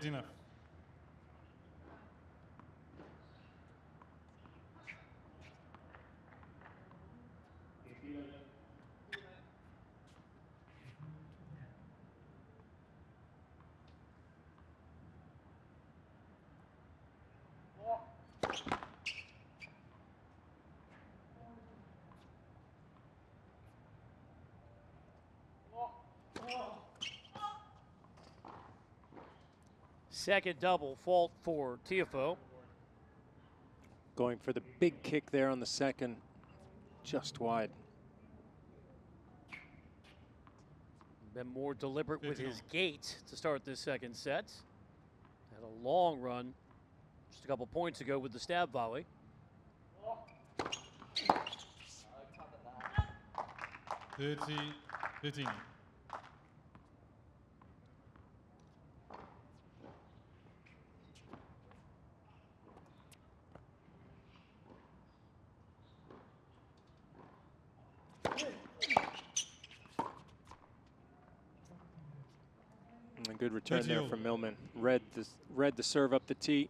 Enough. Second double fault for Tiafoe. Going for the big kick there on the second, just wide. Been more deliberate with his gait to start this second set. Had a long run just a couple points ago with the stab volley. 30-15. A good return there from Millman. Read the serve up the tee.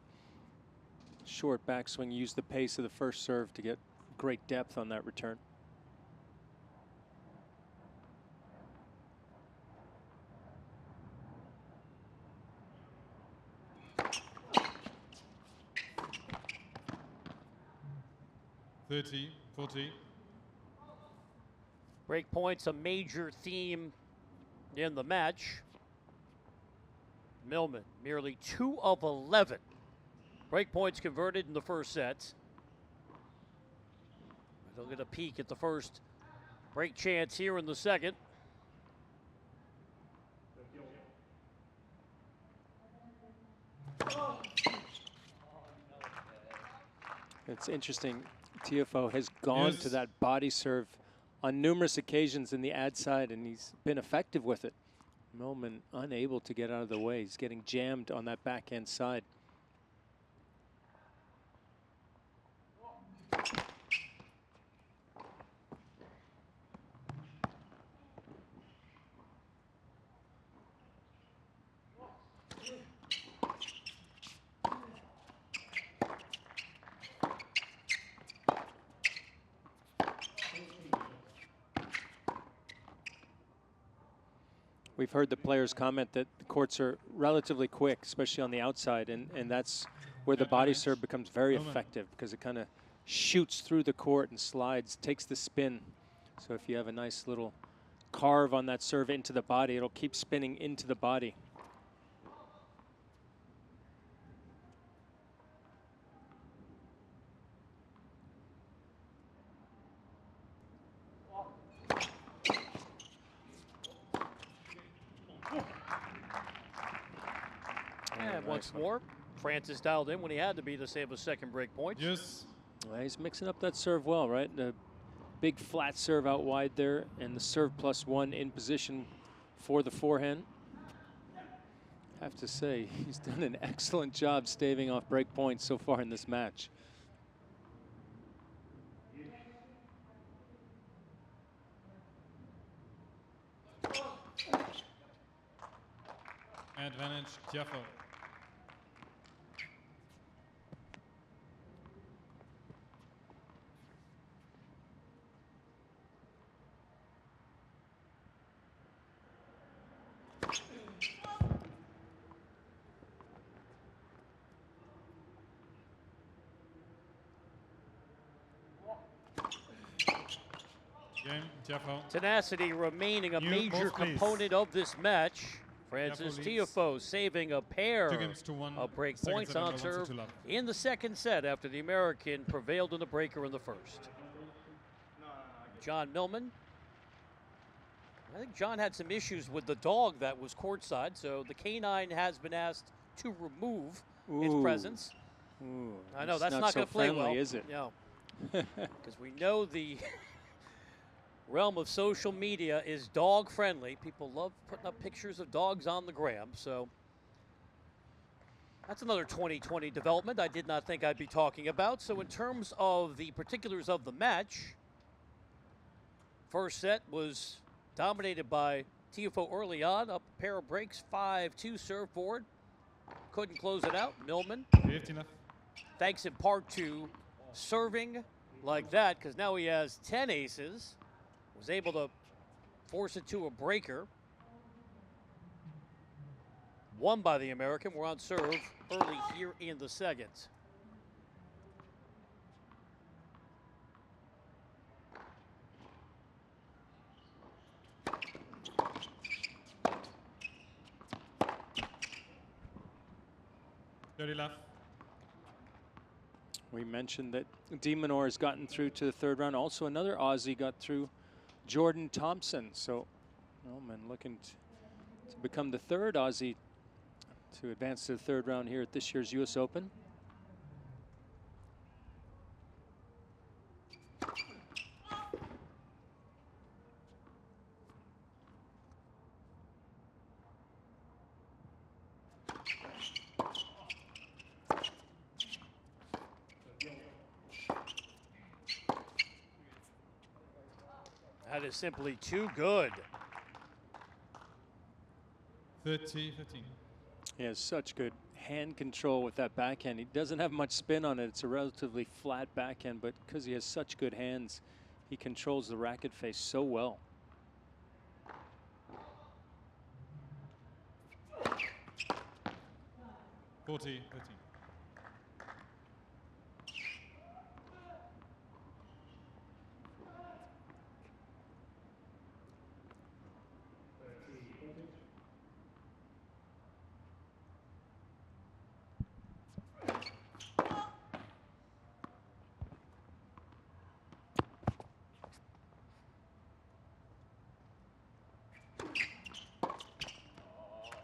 Short backswing, used the pace of the first serve to get great depth on that return. (30-40). Break points, a major theme in the match. Millman, merely 2 of 11. Break points converted in the first set. They'll get a peek at the first break chance here in the second. It's interesting. Tiafoe has gone to that body serve on numerous occasions in the ad side, and he's been effective with it. Millman unable to get out of the way. He's getting jammed on that backhand side. we've heard the players comment that the courts are relatively quick, especially on the outside, and that's where the body serve becomes very effective because it kind of shoots through the court and slides, takes the spin. So if you have a nice little carve on that serve into the body, it'll keep spinning into the body. And once more, Francis dialed in when he had to be to save a second break point. Yes. Well, he's mixing up that serve well, right? The big flat serve out wide there, and the serve +1 in position for the forehand. I have to say, he's done an excellent job staving off break points so far in this match. Advantage, Tiafoe. Game, Tiafoe. Tenacity remaining a major component of this match. Francis Tiafoe saving a pair of break points on serve in the second set after the American prevailed in the breaker in the first. John Millman. I think John had some issues with the dog that was courtside, so the canine has been asked to remove its presence. I know that's not going to play well, is it? No, because we know the realm of social media is dog friendly. People love putting up pictures of dogs on the gram, so that's another 2020 development I did not think I'd be talking about. So in terms of the particulars of the match, first set was dominated by Tiafoe early on, up a pair of breaks, 5-2 serve forward. Couldn't close it out. Millman, thanks in part to serving like that, because now he has 10 aces, was able to force it to a breaker. Won by the American. We're on serve early here in the second. Dirty left. We mentioned that De Minaur has gotten through to the third round. Also, another Aussie got through, Jordan Thompson. So, Millman looking to become the third Aussie to advance to the third round here at this year's U.S. Open. That is simply too good. 30-15. He has such good hand control with that backhand. He doesn't have much spin on it. It's a relatively flat backhand, but because he has such good hands, he controls the racket face so well. $40-13.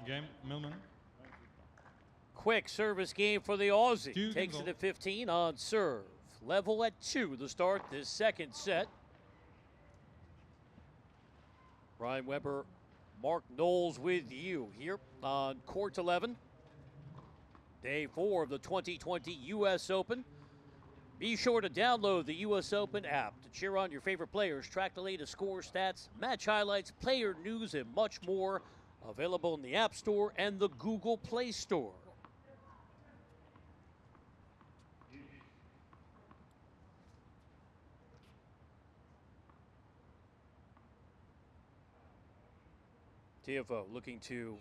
Game, Millman. Quick service game for the Aussie. Takes it at 15 on serve. Level at 2 to start this second set. Brian Weber, Mark Knowles with you here on court 11. Day 4 of the 2020 U.S. Open. Be sure to download the U.S. Open app to cheer on your favorite players, track the latest score, stats, match highlights, player news, and much more. Available in the App Store and the Google Play Store. Tiafoe looking to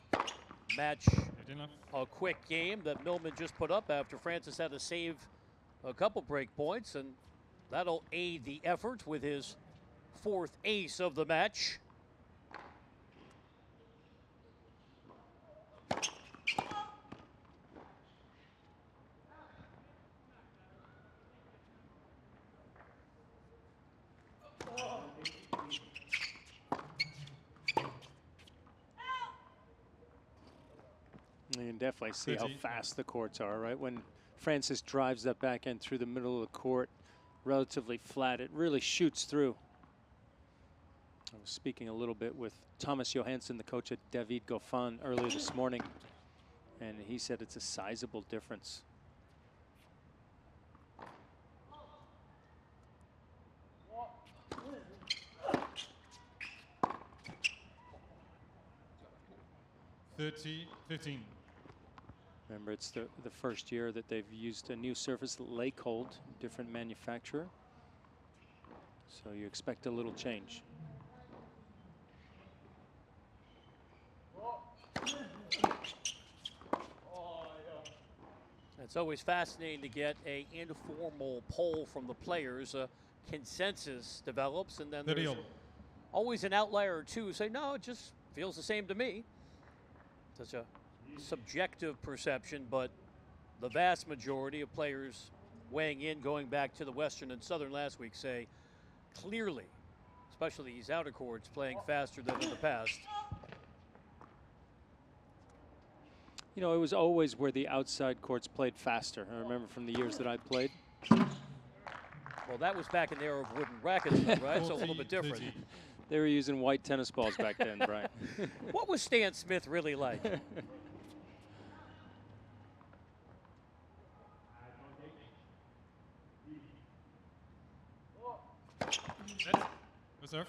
match Good enough. a quick game that Millman just put up after Francis had to save a couple break points, and that'll aid the effort with his 4th ace of the match. You can definitely see how 30. fast the courts are, right? When Francis drives that backhand through the middle of the court, relatively flat, it really shoots through. I was speaking a little bit with Thomas Johansson, the coach at David Goffin, earlier this morning, and he said it's a sizable difference. $30-15. Remember, it's the first year that they've used a new surface, lake hold, different manufacturer. So you expect a little change. It's always fascinating to get an informal poll from the players. A consensus develops, and then there's always an outlier or two who say, no, it just feels the same to me. Such a subjective perception, but the vast majority of players weighing in, going back to the Western and Southern last week, say clearly, especially these outer courts, playing faster than in the past. You know, it was always where the outside courts played faster. I remember from the years that I played. Well, that was back in the era of wooden rackets, right? So a little bit different. They were using white tennis balls back then, Brian. What was Stan Smith really like? Reserve.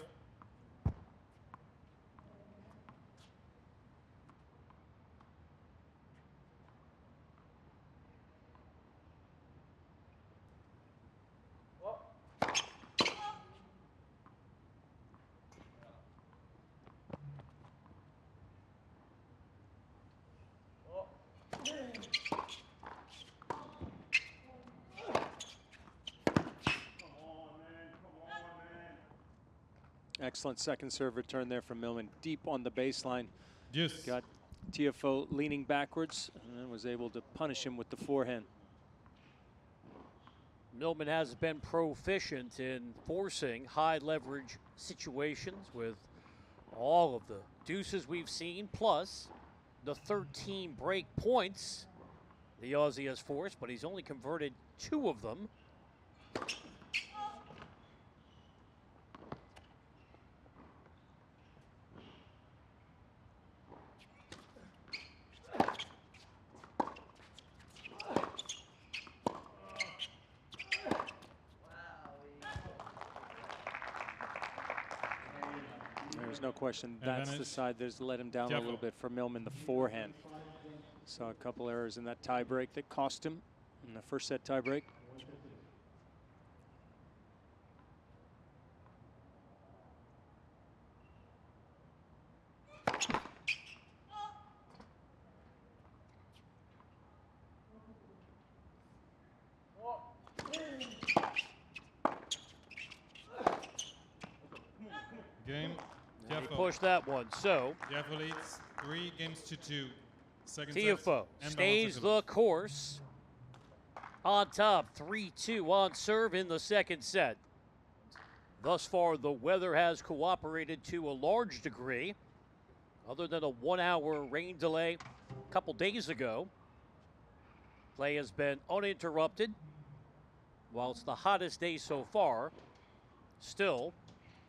Excellent second serve return there from Millman, deep on the baseline. Yes. Got Tiafoe leaning backwards and then was able to punish him with the forehand. Millman has been proficient in forcing high leverage situations with all of the deuces we've seen, plus the 13 break points the Aussie has forced, but he's only converted 2 of them. There's no question that's the side that's let him down a little bit for Millman, the forehand. Saw a couple errors in that tie break that cost him in the first set tie break. Game. He pushed that one, so Tiafoe leads 3-2. Second Tiafoe stays the course on top, 3-2 on serve in the second set. Thus far, the weather has cooperated to a large degree, other than a 1-hour rain delay a couple days ago. Play has been uninterrupted. While it's the hottest day so far, still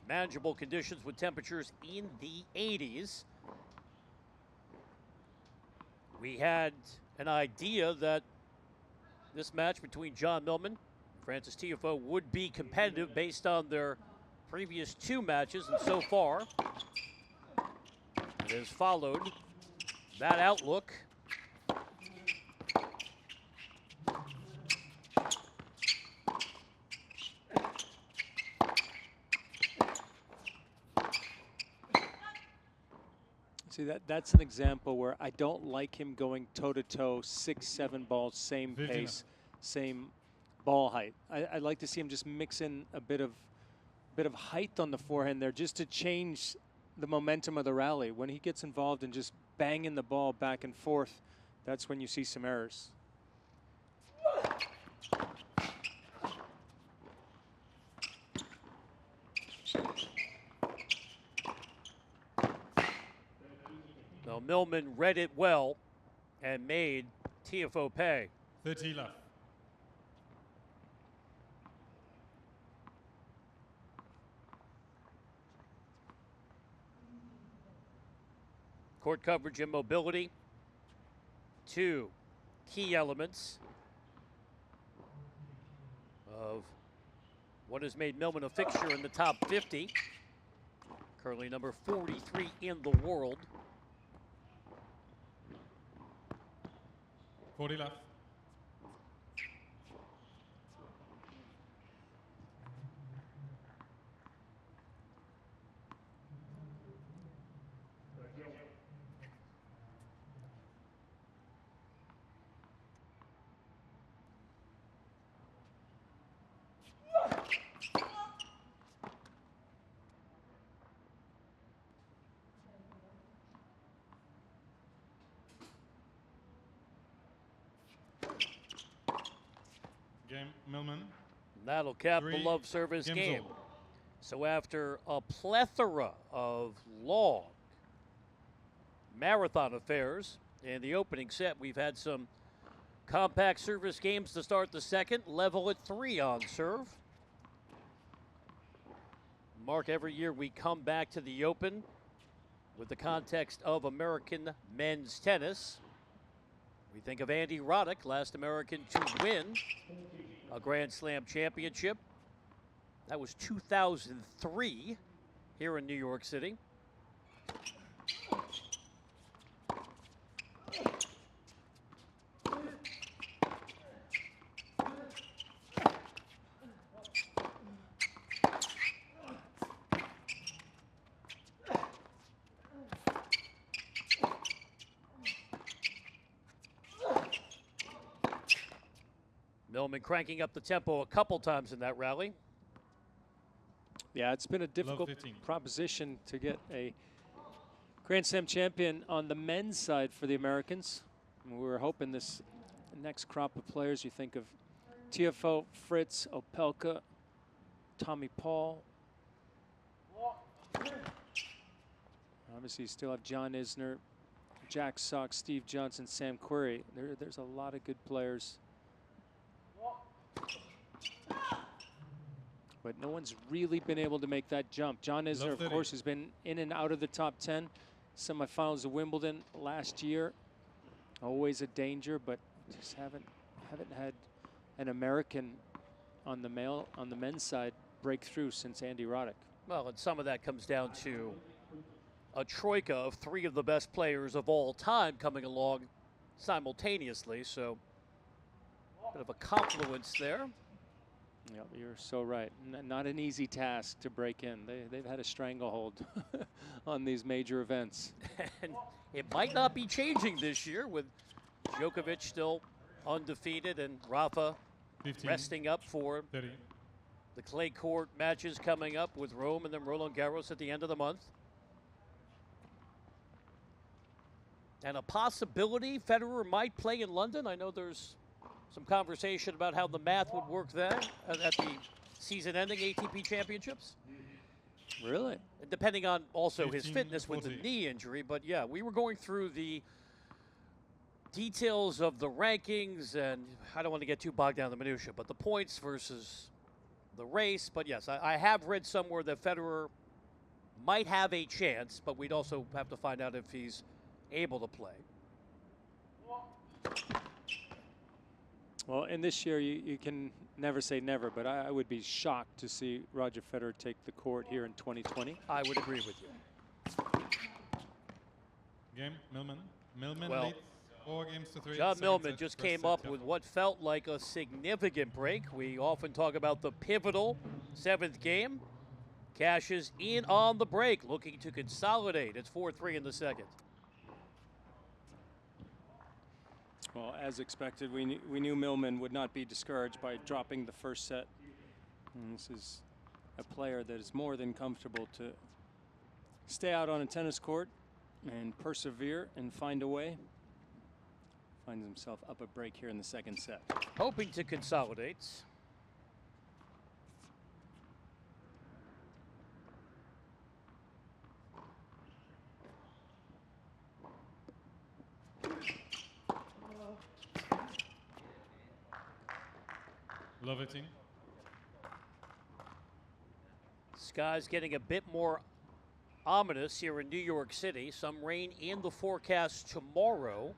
manageable conditions with temperatures in the 80s. We had an idea that this match between John Millman and Francis Tiafoe would be competitive based on their previous 2 matches, and so far it has followed that outlook. See, that's an example where I don't like him going toe-to-toe, 6-7 balls, same 15 pace, same ball height. I'd like to see him just mix in a bit of height on the forehand there just to change the momentum of the rally. When he gets involved in just banging the ball back and forth, that's when you see some errors. Now Millman read it well and made Tiafoe pay. 30 left. Court coverage and mobility, two key elements of what has made Millman a fixture in the top 50. Currently number 43 in the world. 40 left. Game, Millman. That'll cap the 3 love service games game. over. So after a plethora of long marathon affairs in the opening set, we've had some compact service games to start the second, level at 3 on serve. Mark, every year we come back to the Open with the context of American men's tennis. We think of Andy Roddick, last American to win a Grand Slam championship. That was 2003 here in New York City. Millman cranking up the tempo a couple times in that rally. Yeah, it's been a difficult proposition to get a Grand Slam champion on the men's side for the Americans. And we were hoping this next crop of players, you think of Tiafoe, Fritz, Opelka, Tommy Paul. Obviously, you still have John Isner, Jack Sock, Steve Johnson, Sam Querrey. There's a lot of good players. But no one's really been able to make that jump. John Isner, of course, has been in and out of the top 10. Semifinals of Wimbledon last year. Always a danger, but just haven't had an American on the men's side break through since Andy Roddick. Well, and some of that comes down to a troika of 3 of the best players of all time coming along simultaneously. So a bit of a confluence there. Yep, you're so right. Not an easy task to break in. They've had a stranglehold on these major events. And it might not be changing this year with Djokovic still undefeated and Rafa 15, resting up for 30. the clay court matches coming up with Rome and then Roland Garros at the end of the month. And a possibility Federer might play in London. I know there's some conversation about how the math would work there at the season-ending ATP Championships. Really? And depending on also 15, his fitness with 40. the knee injury. But yeah, we were going through the details of the rankings, and I don't want to get too bogged down in the minutia, but the points versus the race. But yes, I have read somewhere that Federer might have a chance, but we'd also have to find out if he's able to play. Well, in this year, you can never say never, but I would be shocked to see Roger Federer take the court here in 2020. I would agree with you. Game, Millman. Millman Well, leads 4 games to 3. John Second Millman set, just first came set, up with what felt like a significant break. We often talk about the pivotal 7th game. cashes in on the break, looking to consolidate. It's 4-3 in the second. Well, as expected, we knew Millman would not be discouraged by dropping the first set. And this is a player that is more than comfortable to stay out on a tennis court and persevere and find a way. Finds himself up a break here in the second set. Hoping to consolidate. Love it, team. Sky's getting a bit more ominous here in New York City. Some rain in the forecast tomorrow.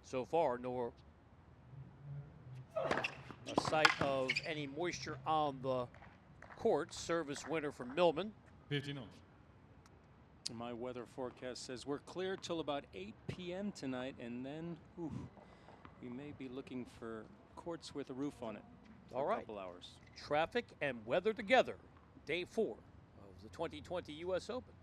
So far, nor a sight of any moisture on the court. Service winner for Millman. 15 on. My weather forecast says we're clear till about 8 p.m. tonight, and then we may be looking for courts with a roof on it for All a right. couple hours. Traffic and weather together. Day 4 of the 2020 U.S. Open.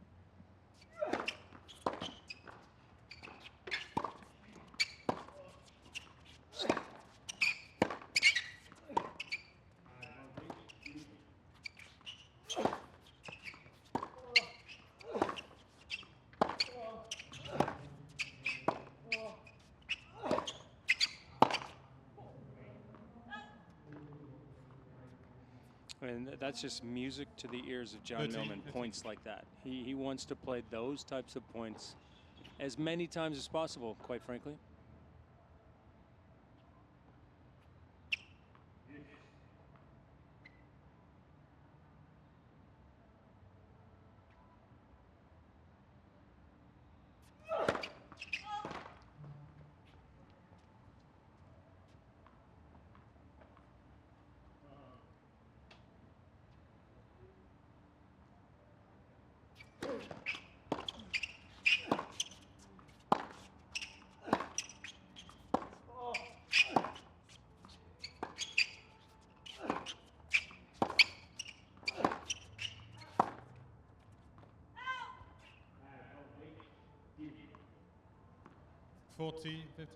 And that's just music to the ears of John 13, Millman, 13. points like that. He wants to play those types of points as many times as possible, quite frankly. Forty, 15.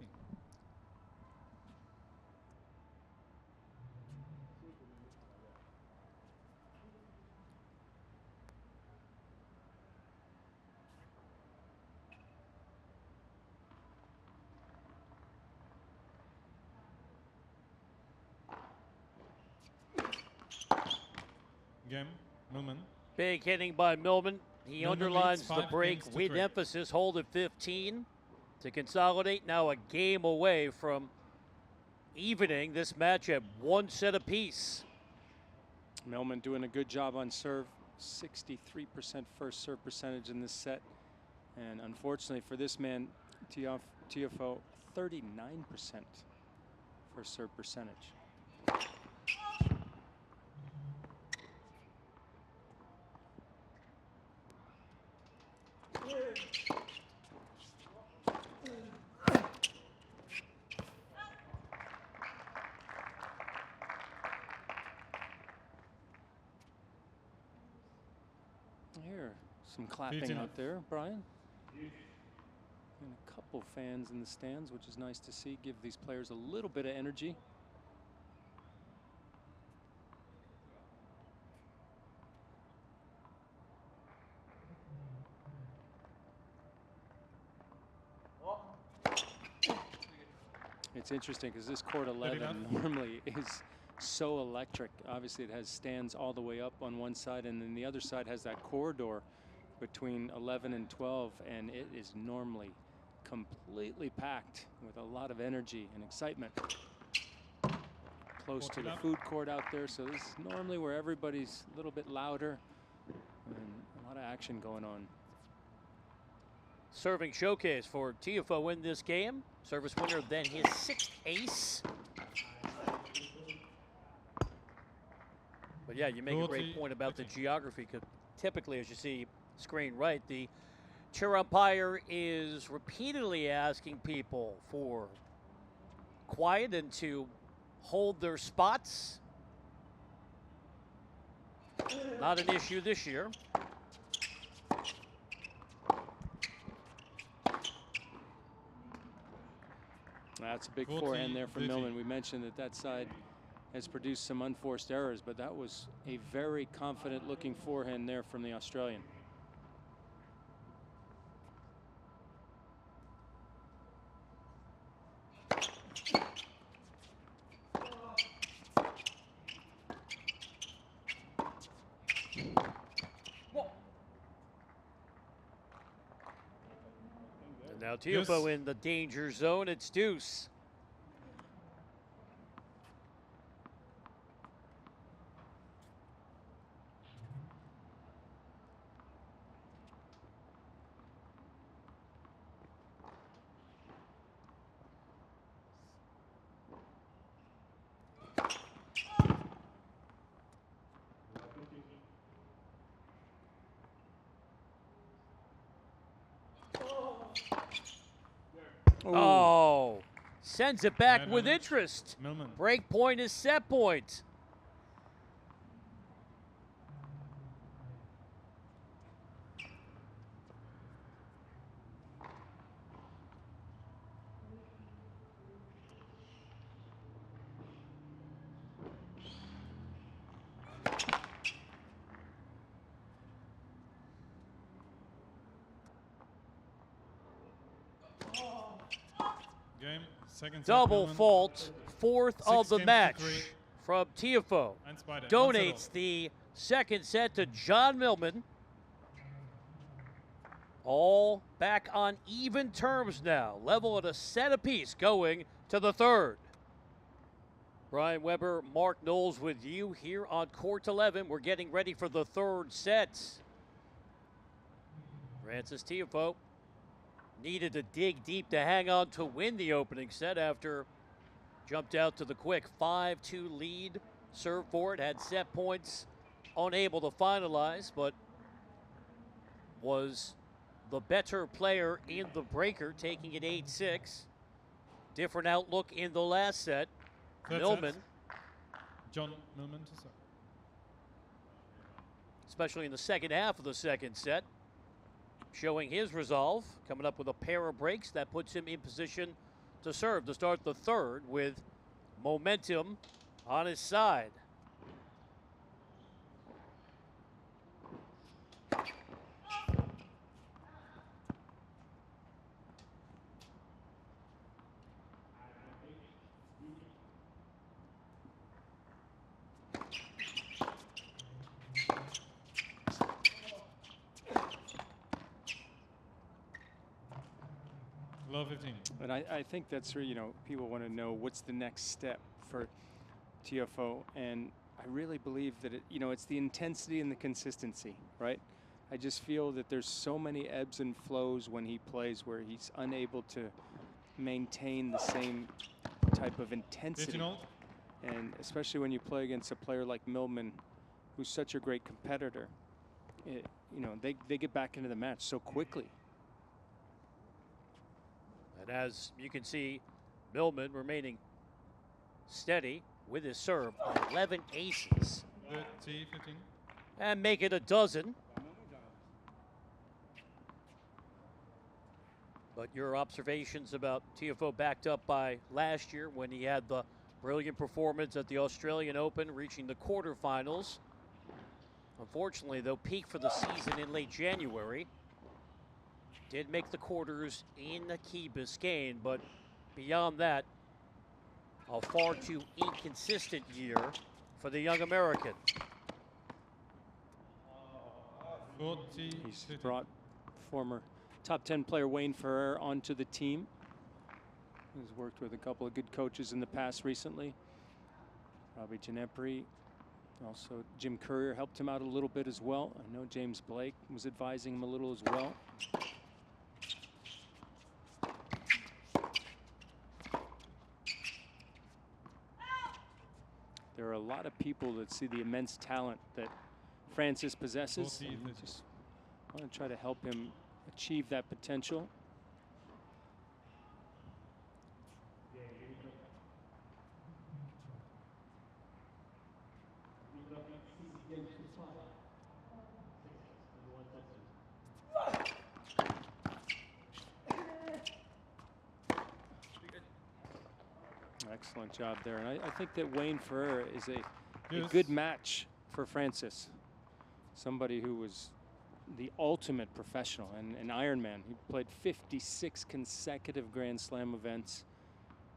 Game, Millman. Big hitting by Millman. He Millman underlines leads the 5 break games to with 3. emphasis. Hold at 15 to consolidate. Now a game away from evening this match at 1 set apiece. Millman doing a good job on serve. 63% first serve percentage in this set. And unfortunately for this man, Tiafoe, 39% first serve percentage. Here, some clapping 15 out there, Brian. And a couple fans in the stands, which is nice to see. Give these players a little bit of energy. It's interesting because this court 11 normally is so electric. Obviously, it has stands all the way up on one side, and then the other side has that corridor between 11 and 12, and it is normally completely packed with a lot of energy and excitement. Close to the food court out there, so this is normally where everybody's a little bit louder and a lot of action going on. Serving showcase for Tiafoe in this game. Service winner, then his 6th ace. But yeah, you make a great point about the geography, because typically, as you see screen right, the chair umpire is repeatedly asking people for quiet and to hold their spots. Not an issue this year. That's a big forehand there from Millman. We mentioned that side has produced some unforced errors, but that was a very confident looking forehand there from the Australian. And now Tiafoe in the danger zone. It's deuce. Oh, sends it back with interest. Millman. Break point is set point. Game, second Double set, fault, fourth of the 6 match games to 3. from Tiafoe. Donates the second set to John Millman. All back on even terms now. Level at a set apiece going to the third. Brian Weber, Mark Knowles with you here on Court 11. We're getting ready for the third set. Frances Tiafoe needed to dig deep to hang on to win the opening set after jumped out to the quick 5-2 lead. Served for it, had set points, unable to finalize, but was the better player in the breaker, taking it 8-6. Different outlook in the last set. Millman. John Millman to serve. Especially in the second half of the second set, showing his resolve, coming up with a pair of breaks that puts him in position to serve to start the third with momentum on his side. Low 15. And I think that's where, people want to know what's the next step for Tiafoe. And I really believe that, it's the intensity and the consistency, right? I just feel that there's so many ebbs and flows when he plays where he's unable to maintain the same type of intensity. And especially when you play against a player like Millman, who's such a great competitor, they get back into the match so quickly. And as you can see, Millman remaining steady with his serve. 11 aces. 15. And make it a dozen. But your observations about Tiafoe backed up by last year when he had the brilliant performance at the Australian Open, reaching the quarterfinals. Unfortunately, though, peaked for the season in late January. Did make the quarters in Key Biscayne, but beyond that, a far too inconsistent year for the young American. He's brought former top 10 player Wayne Ferrer onto the team. He's worked with a couple of good coaches in the past recently. Robbie Ginepri, also Jim Courier helped him out a little bit as well. I know James Blake was advising him a little as well. There are a lot of people that see the immense talent that Frances possesses. And just want to try to help him achieve that potential. Excellent job there. And I think that Wayne Ferrer is a Yes. good match for Francis. Somebody who was the ultimate professional and an Ironman. He played 56 consecutive Grand Slam events.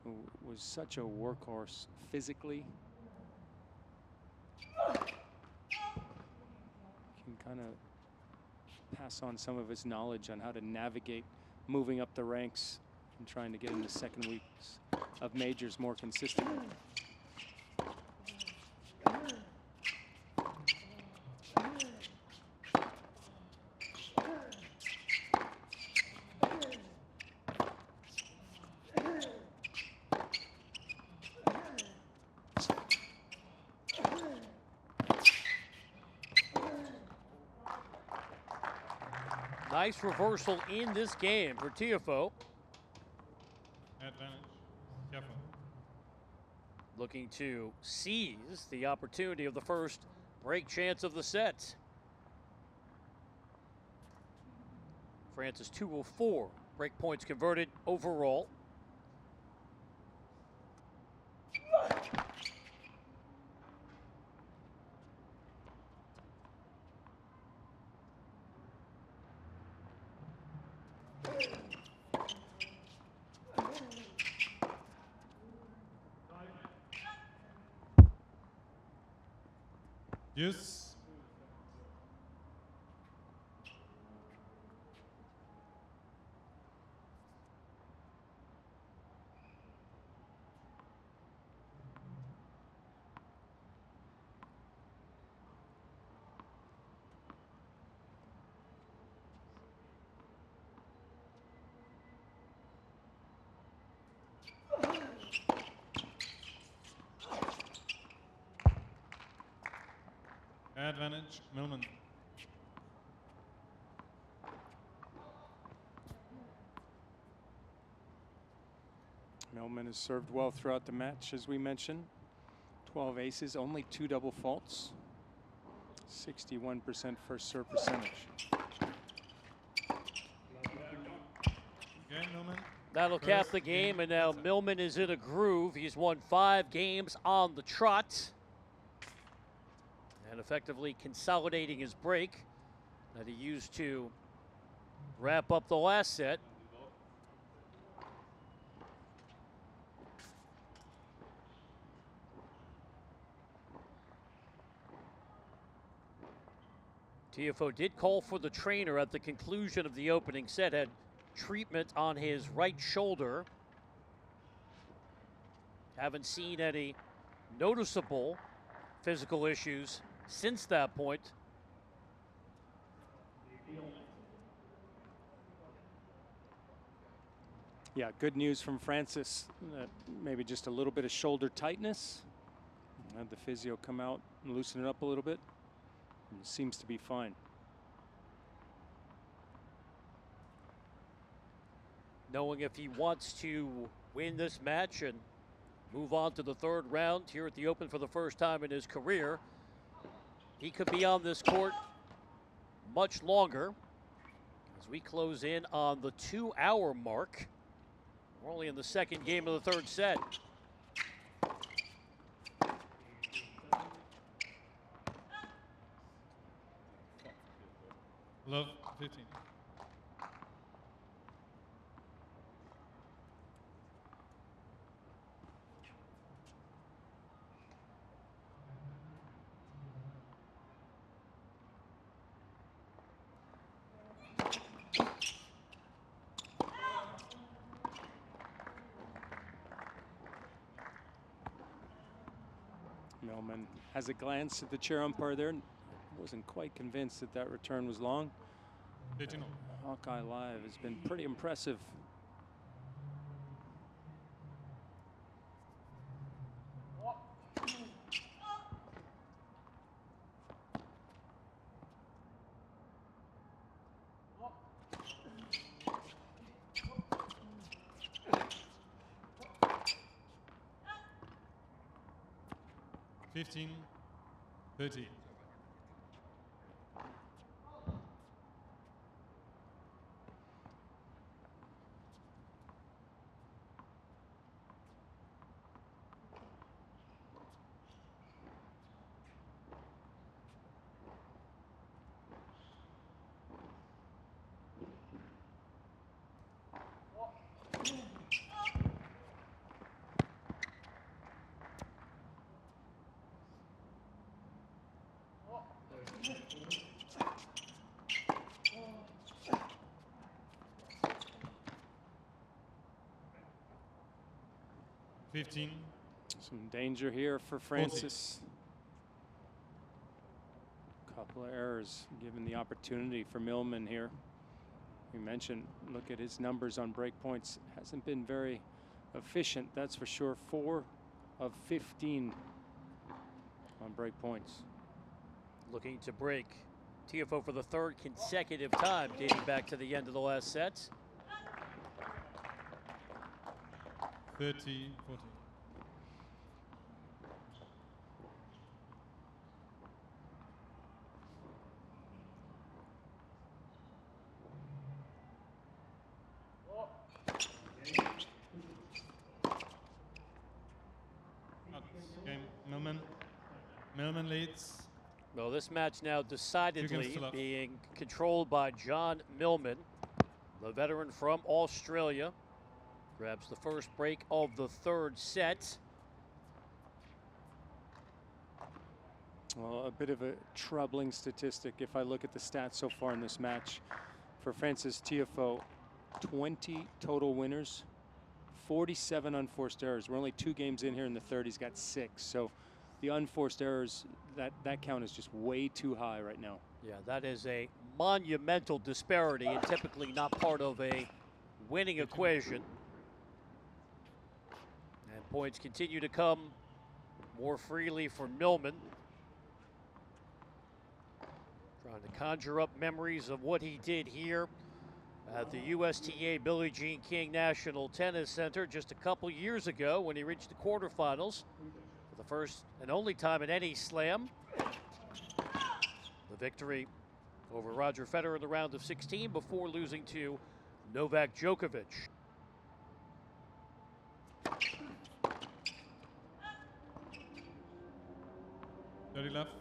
Who was such a workhorse physically. Can kind of pass on some of his knowledge on how to navigate moving up the ranks and trying to get in the second weeks of majors more consistently. Nice reversal in this game for Tiafoe. Advantage. Tiafoe. Looking to seize the opportunity of the first break chance of the set. Francis 2 of 4 break points converted overall. Yes. Advantage. Millman. Millman has served well throughout the match, as we mentioned. 12 aces, only 2 double faults. 61% first serve percentage. Game, Millman. That'll cap the game, and now Millman is in a groove. He's won 5 games on the trot. And effectively consolidating his break that he used to wrap up the last set. Tiafoe did call for the trainer at the conclusion of the opening set, had treatment on his right shoulder. Haven't seen any noticeable physical issues since that point. Yeah, good news from Francis. Maybe just a little bit of shoulder tightness. Had the physio come out and loosen it up a little bit. And it seems to be fine. Knowing if he wants to win this match and move on to the third round here at the Open for the first time in his career, he could be on this court much longer as we close in on the 2-hour mark. We're only in the second game of the third set. Love 15. Millman has a glance at the chair umpire there. Wasn't quite convinced that that return was long. 18. Hawkeye Live has been pretty impressive. $15, 30. 15. Some danger here for Francis. Couple of errors given the opportunity for Millman here. We mentioned, look at his numbers on break points. Hasn't been very efficient, that's for sure. 4 of 15 on break points. Looking to break Tiafoe for the 3rd consecutive time, dating back to the end of the last set. 30, 40. Game, Millman leads. Well, this match now decidedly being controlled by John Millman, the veteran from Australia. Grabs the first break of the 3rd set. Well, a bit of a troubling statistic if I look at the stats so far in this match. For Francis Tiafoe, 20 total winners, 47 unforced errors. We're only 2 games in here in the 3rd. He's got 6. So the unforced errors, that count is just way too high right now. Yeah, that is a monumental disparity and typically not part of a winning equation. And points continue to come more freely for Millman. Trying to conjure up memories of what he did here at the USTA Billie Jean King National Tennis Center just a couple years ago when he reached the quarterfinals for the first and only time in any slam. The victory over Roger Federer in the round of 16 before losing to Novak Djokovic. Dirty left.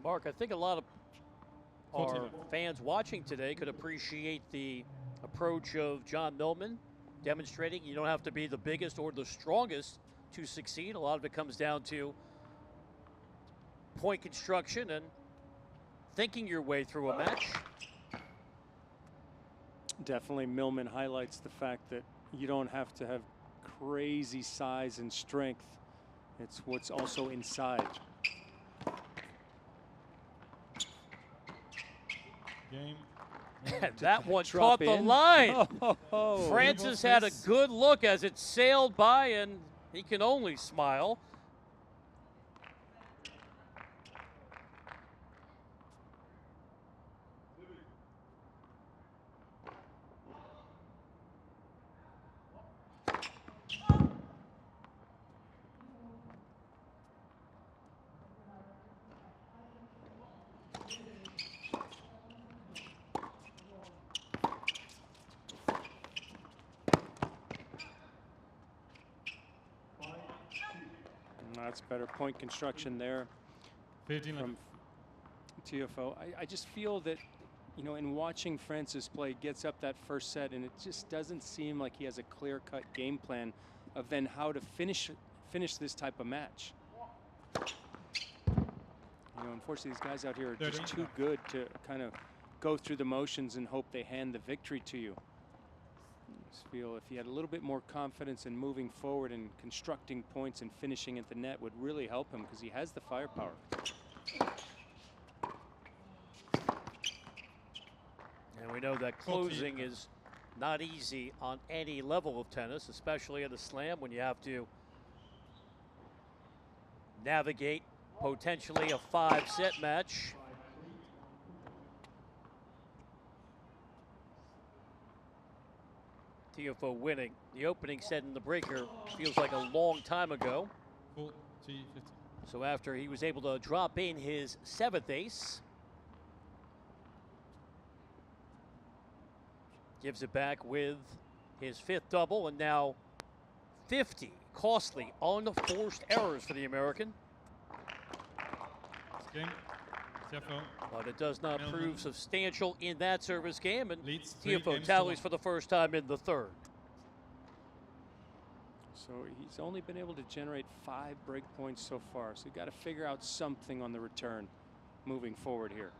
Mark, I think a lot of our fans watching today could appreciate the approach of John Millman, demonstrating you don't have to be the biggest or the strongest to succeed. A lot of it comes down to point construction and thinking your way through a match. Definitely Millman highlights the fact that you don't have to have crazy size and strength. It's what's also inside. Game. And that one caught the line. Francis had a good look as it sailed by, and he can only smile. That's better point construction there from Tiafoe. I just feel that, you know, in watching Francis play, gets up that first set, and it just doesn't seem like he has a clear-cut game plan of then how to finish this type of match. You know, unfortunately, these guys out here are just too good to kind of go through the motions and hope they hand the victory to you. I just feel if he had a little bit more confidence in moving forward and constructing points and finishing at the net would really help him, because he has the firepower. And we know that closing is not easy on any level of tennis, especially at a slam when you have to navigate potentially a 5-set match. Tiafoe winning the opening set in the breaker feels like a long time ago. 40, 50. So after he was able to drop in his 7th ace, gives it back with his 5th double, and now 50 costly, unforced errors for the American. Game. Tiafoe. But it does not Millman prove substantial in that service game, and leads 3 Tiafoe games to tallies 1. for the first time in the third. So he's only been able to generate 5 break points so far. So you got to figure out something on the return moving forward here.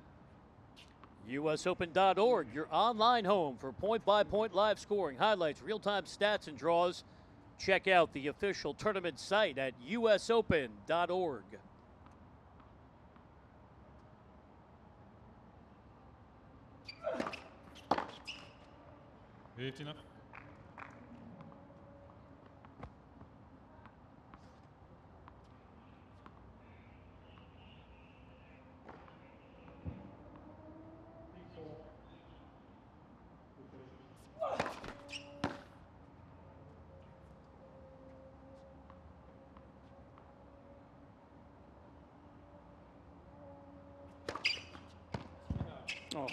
USOpen.org, your online home for point-by-point live scoring, highlights, real-time stats, and draws. Check out the official tournament site at USOpen.org. Enough. Oh.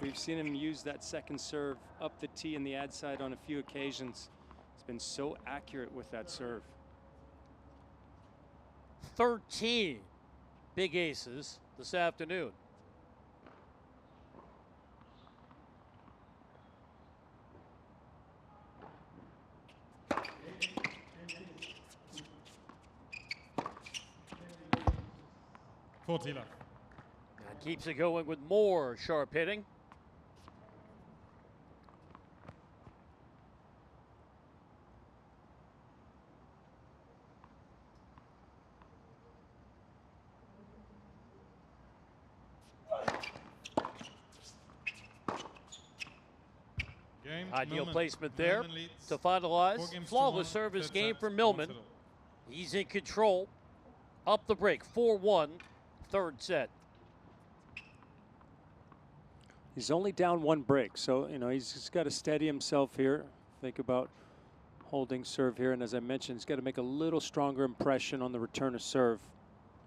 We've seen him use that second serve up the tee and the ad side on a few occasions. He's been so accurate with that serve. 13 big aces this afternoon. Fortila. And keeps it going with more sharp hitting. Ideal Millman. placement there Millman leads to finalize. 4 games to Flawless 1. service Third game set, for Millman. 1-0. He's in control. Up the break, 4-1, third set. He's only down 1 break, so he's just got to steady himself here. Think about holding serve here, and as I mentioned, he's got to make a little stronger impression on the return of serve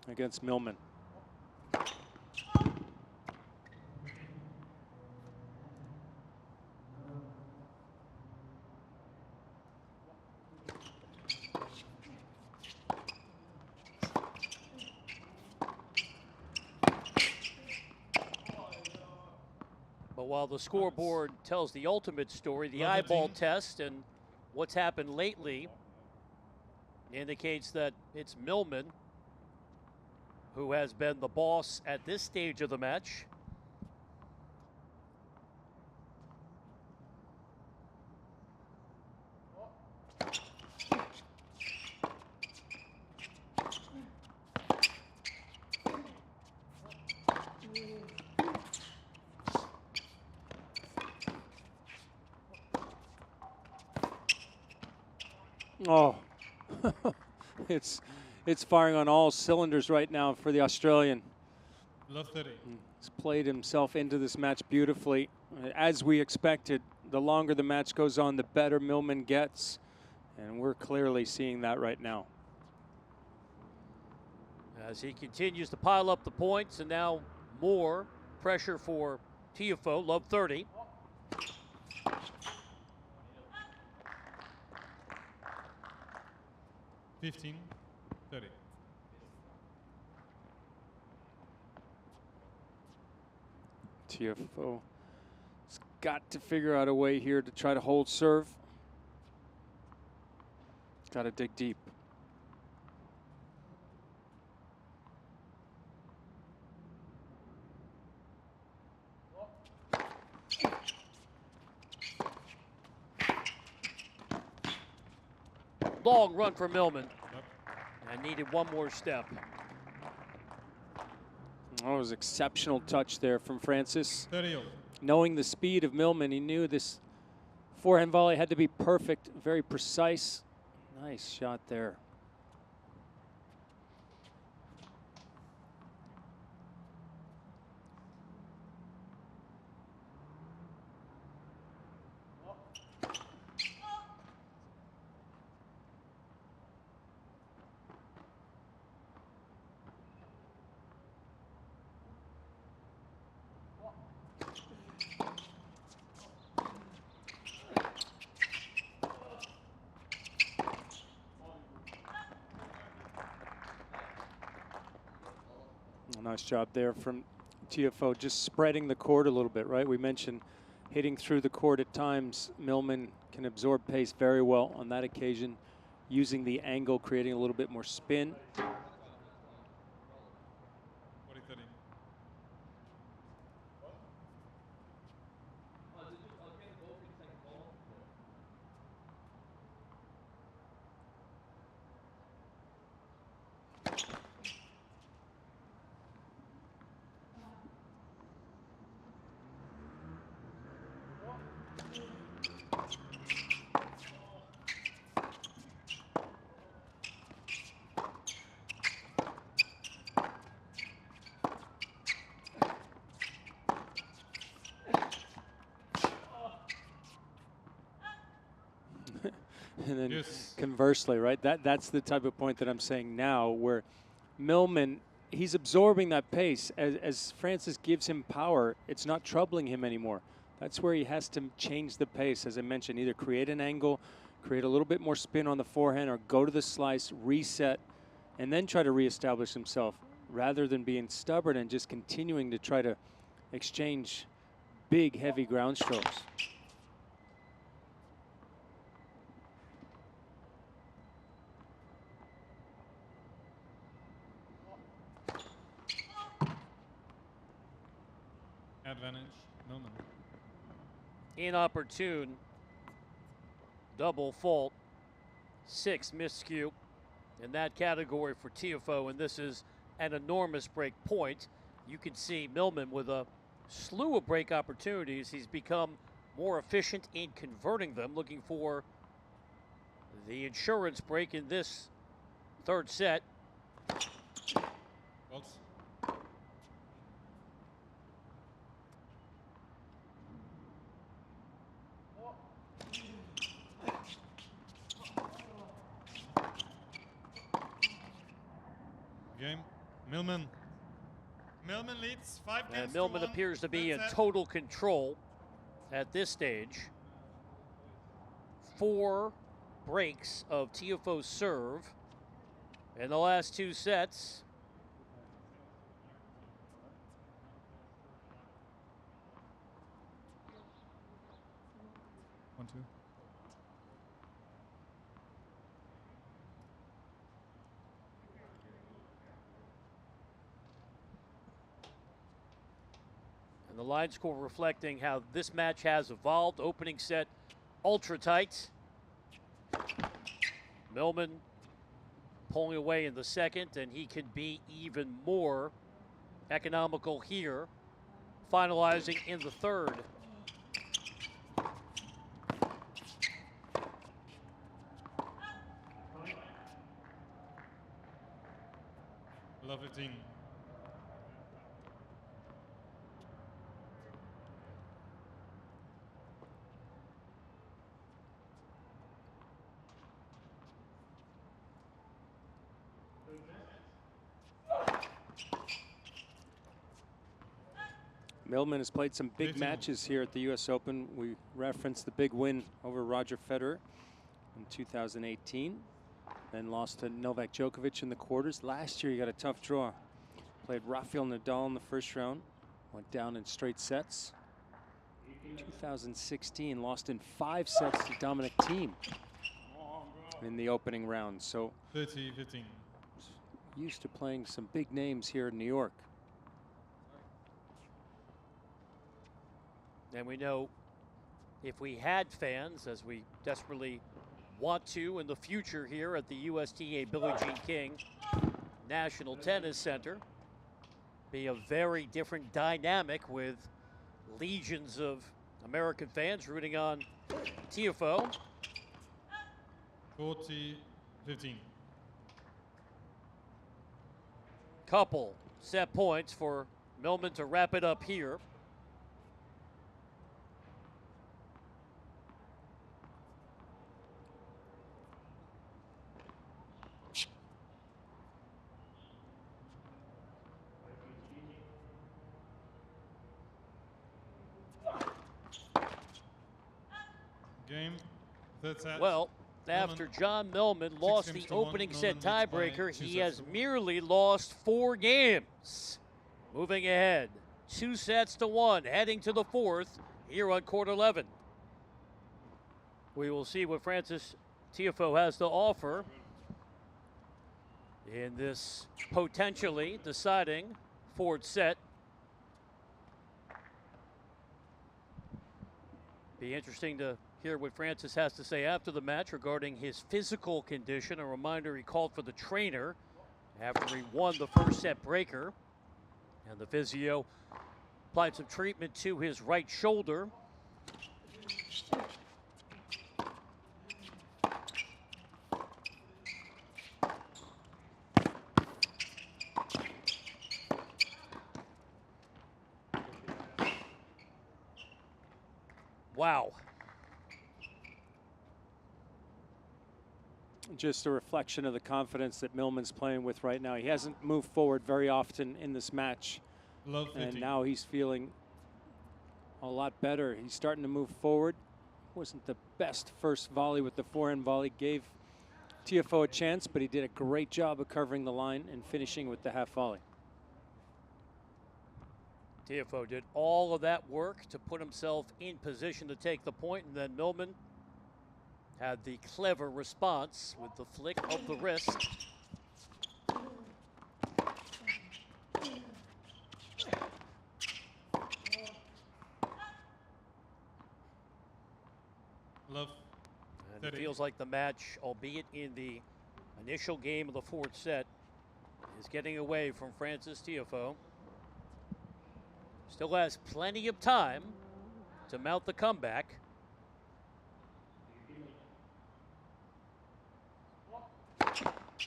against Millman. But while the scoreboard tells the ultimate story, the eyeball test and what's happened lately indicates that it's Millman who has been the boss at this stage of the match. Oh, it's firing on all cylinders right now for the Australian. Love 30. He's played himself into this match beautifully. As we expected, the longer the match goes on, the better Millman gets. And we're clearly seeing that right now. As he continues to pile up the points, and now more pressure for Tiafoe, love 30. $15, $30. Tiafoe has got to figure out a way here to try to hold serve. Got to dig deep. Long run for Millman. Yep. And needed one more step. Oh, it was exceptional touch there from Francis. 30. Knowing the speed of Millman, he knew this forehand volley had to be perfect, very precise. Nice shot there. Nice job there from Tiafoe, just spreading the court a little bit, right? We mentioned hitting through the court at times. Millman can absorb pace very well on that occasion, using the angle, creating a little bit more spin. And then Yes. conversely, right, that's the type of point that I'm saying now, where Millman, he's absorbing that pace. As Francis gives him power, it's not troubling him anymore. That's where he has to change the pace, as I mentioned, either create an angle, create a little bit more spin on the forehand, or go to the slice, reset, and then try to reestablish himself, rather than being stubborn and just continuing to try to exchange big, heavy ground strokes. Advantage, Millman. Inopportune double fault, 6 miscue in that category for Tiafoe, and this is an enormous break point. You can see Millman with a slew of break opportunities. He's become more efficient in converting them, looking for the insurance break in this third set. Bolts. Game. Millman. Millman leads 5 games And Millman to 1. appears to be in That's it. total control at this stage. 4 breaks of Tiafoe's serve in the last 2 sets. One, two. And the line score reflecting how this match has evolved. Opening set, ultra tight. Millman pulling away in the second, and he can be even more economical here, finalizing in the third. Love 15. Millman has played some big 15. matches here at the US Open. We referenced the big win over Roger Federer in 2018. Then lost to Novak Djokovic in the quarters. Last year he got a tough draw. Played Rafael Nadal in the first round. Went down in straight sets. 2016 lost in 5 sets to Dominic Thiem in the opening round. So 30-15. used to playing some big names here in New York. And we know if we had fans, as we desperately want to in the future here at the USTA Billie Jean King National Tennis Center, be a very different dynamic with legions of American fans rooting on Tiafoe. 40-15. Couple set points for Millman to wrap it up here. Game. Third set. Well, after John Millman lost the games to 1, opening set Millman leads by tiebreaker, 2 he sets has to 1. merely lost 4 games. moving ahead. 2-1, heading to the fourth here on court 11. We will see what Frances Tiafoe has to offer in this potentially deciding fourth set. Be interesting to hear what Frances has to say after the match regarding his physical condition. A reminder, he called for the trainer after he won the first set breaker. And the physio applied some treatment to his right shoulder. Wow. Just a reflection of the confidence that Millman's playing with right now. He hasn't moved forward very often in this match. And now he's feeling a lot better. He's starting to move forward. Wasn't the best first volley with the forehand volley. Gave Tiafoe a chance, but he did a great job of covering the line and finishing with the half volley. Tiafoe did all of that work to put himself in position to take the point, and then Millman had the clever response with the flick of the wrist. And it feels like the match, albeit in the initial game of the fourth set, is getting away from Frances Tiafoe. Still has plenty of time to mount the comeback.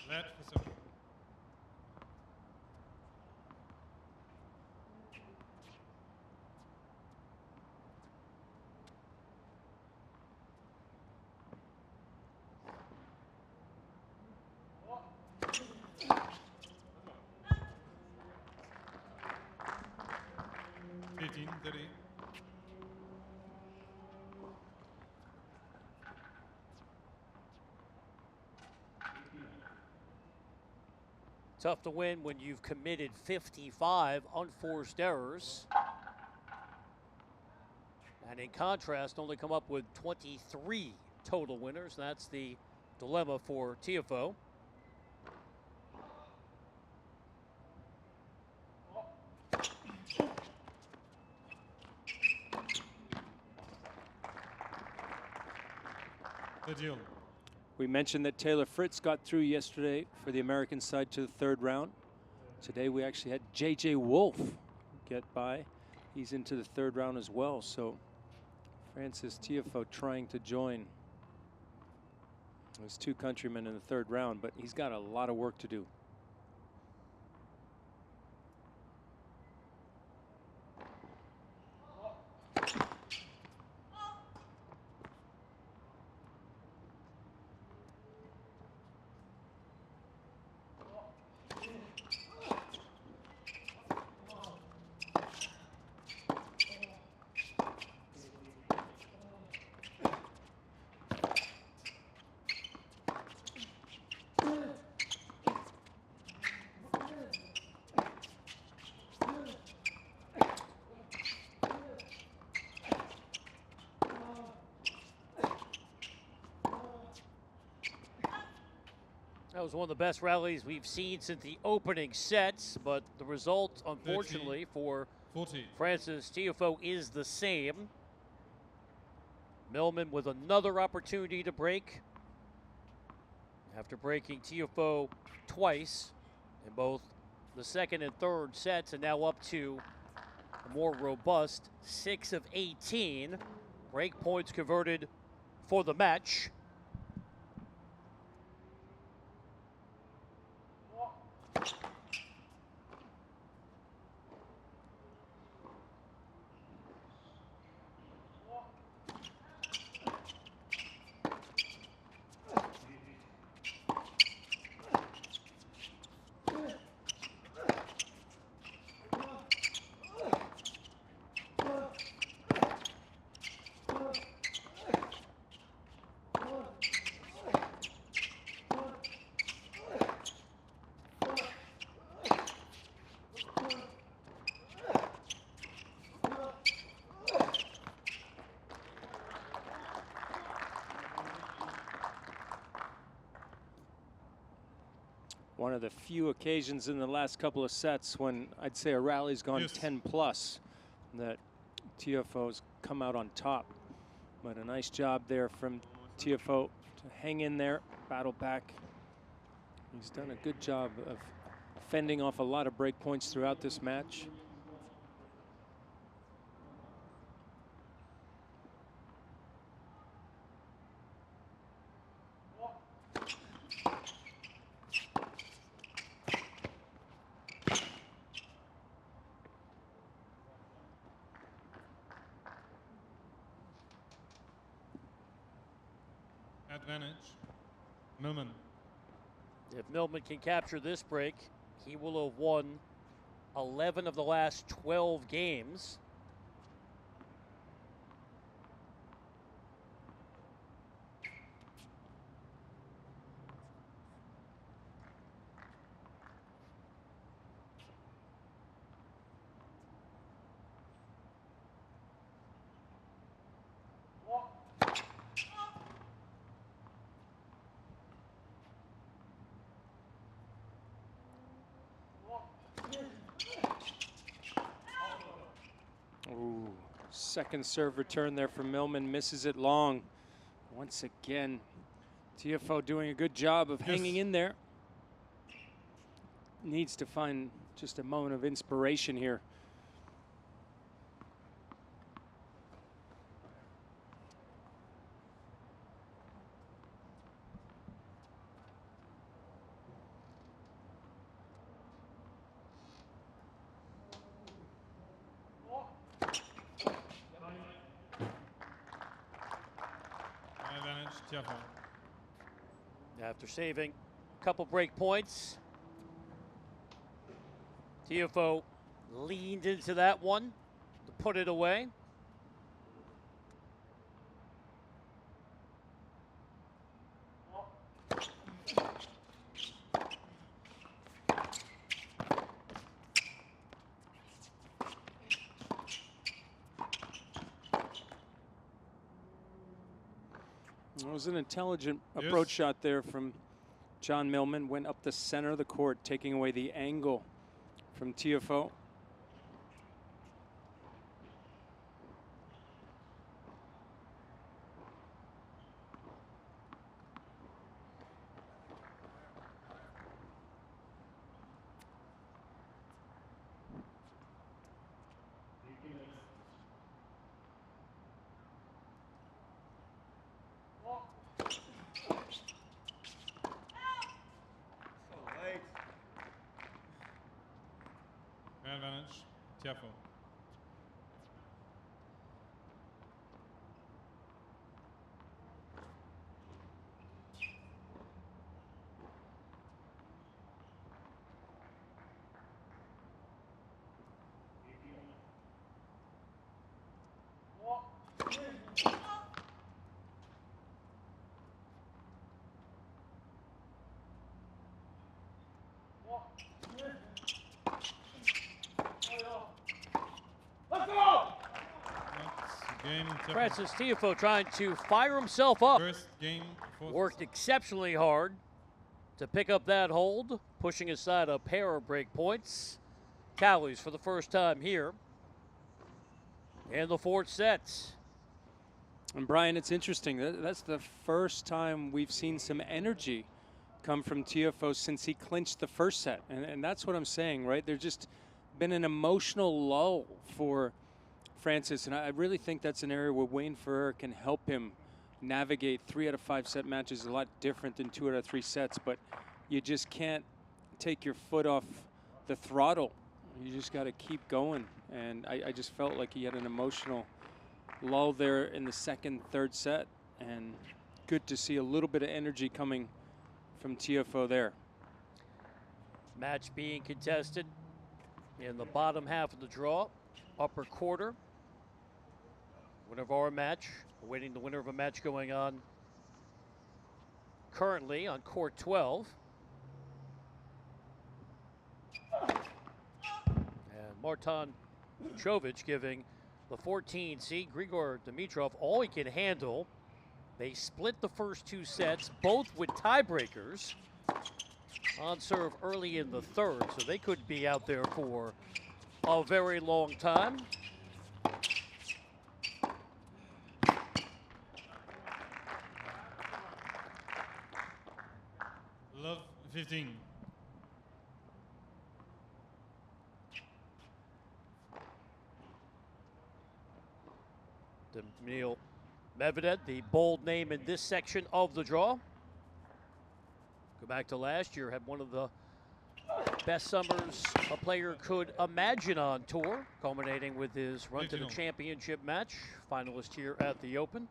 Let for some. Tough to win when you've committed 55 unforced errors. And in contrast, only come up with 23 total winners. That's the dilemma for Tiafoe. Daniil. We mentioned that Taylor Fritz got through yesterday for the American side to the third round. Today we actually had J.J. Wolf get by. He's into the third round as well. So Frances Tiafoe trying to join his two countrymen in the third round, but he's got a lot of work to do. That was one of the best rallies we've seen since the opening sets, but the result, unfortunately, for Frances Tiafoe is the same. Millman with another opportunity to break after breaking Tiafoe twice in both the second and third sets, and now up to a more robust 6 of 18. Break points converted for the match. one of the few occasions in the last couple of sets when I'd say a rally's gone 10 plus that Tiafoe's come out on top. But a nice job there from Tiafoe to hang in there, battle back. He's done a good job of fending off a lot of break points throughout this match. Advantage, Millman. If Millman can capture this break, he will have won 11 of the last 12 games. Ooh, second serve return there from Millman, misses it long. Once again, Tiafoe doing a good job of hanging in there. Needs to find just a moment of inspiration here. Tiafoe. After saving a couple break points, Tiafoe leaned into that one to put it away. It was an intelligent approach shot there from John Millman. Went up the center of the court, taking away the angle from Tiafoe. Advantage, Tiafoe. Francis Tiafoe trying to fire himself up. First game, worked exceptionally hard to pick up that hold, pushing aside a pair of break points. Tallies for the first time here in the fourth set. And Brian, it's interesting. That's the first time we've seen some energy come from Tiafoe since he clinched the first set. And that's what I'm saying, right? There's just been an emotional lull for Francis, and I really think that's an area where Wayne Ferrer can help him navigate 3 out of 5 set matches. A lot different than 2 out of 3 sets, but you just can't take your foot off the throttle. You just got to keep going, and I just felt like he had an emotional lull there in the second, third set, and good to see a little bit of energy coming from Tiafoe there. Match being contested in the bottom half of the draw, upper quarter. Winner of our match, awaiting the winner of a match going on currently on court 12. And Martin Chovich giving the 14 seed Grigor Dimitrov all he can handle. They split the first 2 sets, both with tiebreakers. on serve early in the third, so they could be out there for a very long time. Love 15. Daniil Medvedev, the bold name in this section of the draw. Go back to last year, had one of the best summers a player could imagine on tour, culminating with his run to the championship match, finalist here at the Open.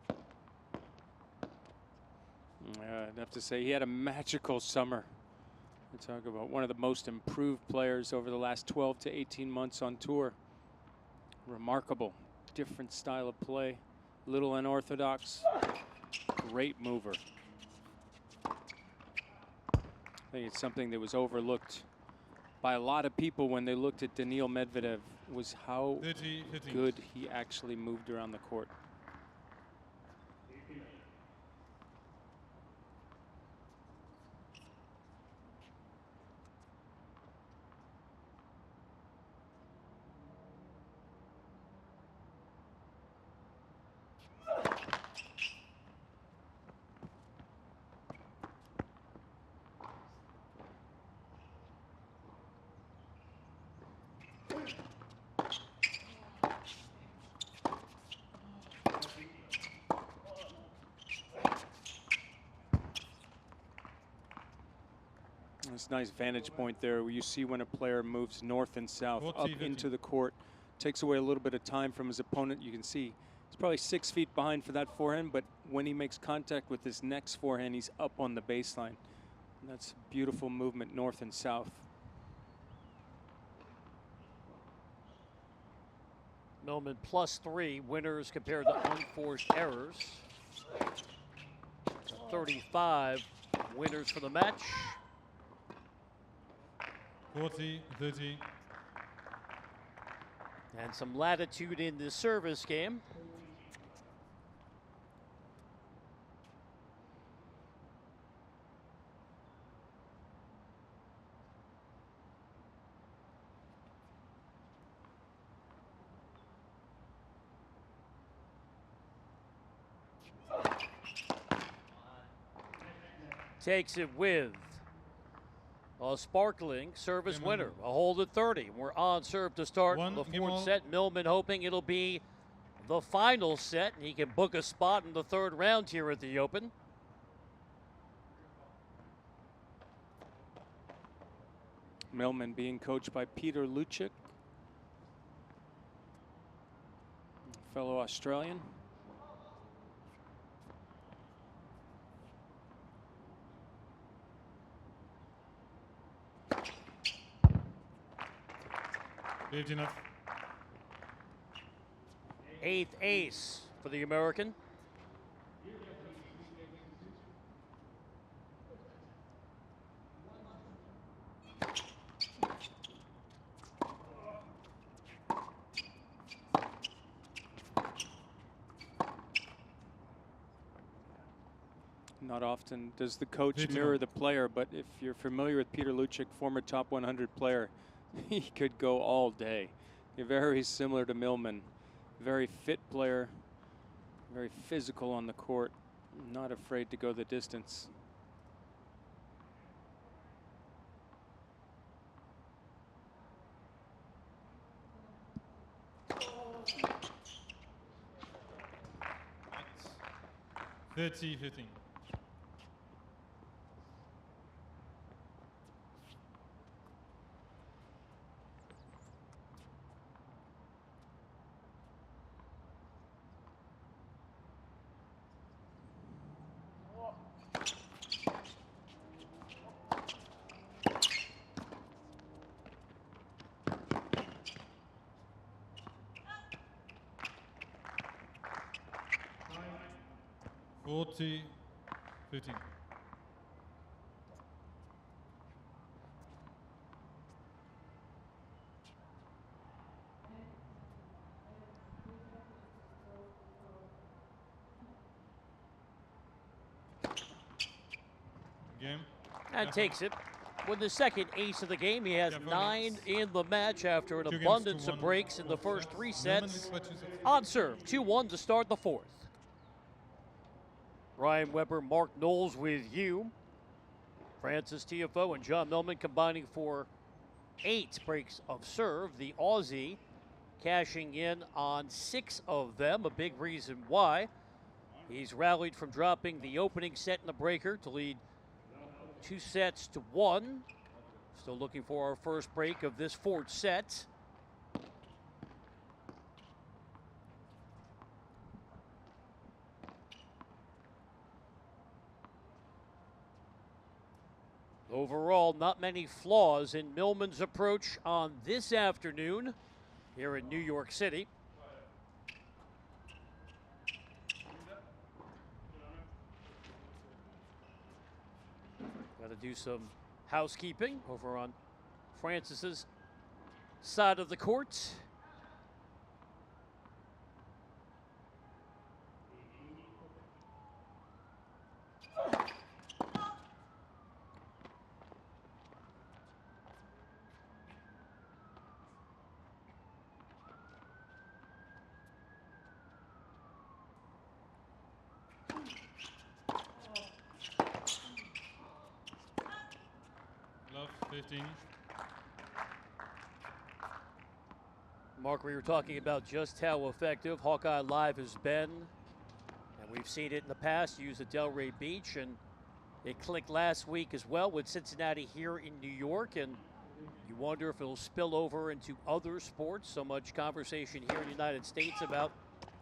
I'd have to say he had a magical summer. We talk about one of the most improved players over the last 12 to 18 months on tour. Remarkable, different style of play, little unorthodox, great mover. I think it's something that was overlooked by a lot of people when they looked at Daniil Medvedev, was how 30, good he actually moved around the court. It's a nice vantage point there where you see when a player moves north and south up into the court, takes away a little bit of time from his opponent. You can see he's probably 6 feet behind for that forehand, but when he makes contact with his next forehand, he's up on the baseline. And that's beautiful movement north and south. Millman +3 winners compared to unforced errors. 35 winners for the match. 40, 30. And some latitude in the service game. Takes it with a sparkling service winner, a hold at 30. We're on serve to start the fourth set. Millman hoping it'll be the final set. He can book a spot in the third round here at the Open. Millman being coached by Peter Lucic, fellow Australian. Enough. 8th ace for the American. Not often does the coach mirror the player, but if you're familiar with Peter Lucic, former top 100 player, he could go all day. You're very similar to Millman. Very fit player, very physical on the court, not afraid to go the distance. It's 30-15. Game. And takes it. with the second ace of the game. He has Tiafoe 9 leads. in the match after an 2 games to abundance of 1 breaks in the for first France. 3 Millman sets. leads by 2 sets. On serve, 2-1 to start the fourth. Ryan Weber, Mark Knowles with you. Francis Tiafoe and John Millman combining for 8 breaks of serve. The Aussie cashing in on 6 of them, a big reason why. He's rallied from dropping the opening set in the breaker to lead 2 sets to 1. Still looking for our first break of this fourth set. Overall, not many flaws in Millman's approach on this afternoon here in New York City. Got to do some housekeeping over on Francis's side of the court. Love 15. Mark, we were talking about just how effective Hawkeye Live has been. And we've seen it in the past, used at Delray Beach, and it clicked last week as well with Cincinnati here in New York. And you wonder if it'll spill over into other sports. So much conversation here in the United States about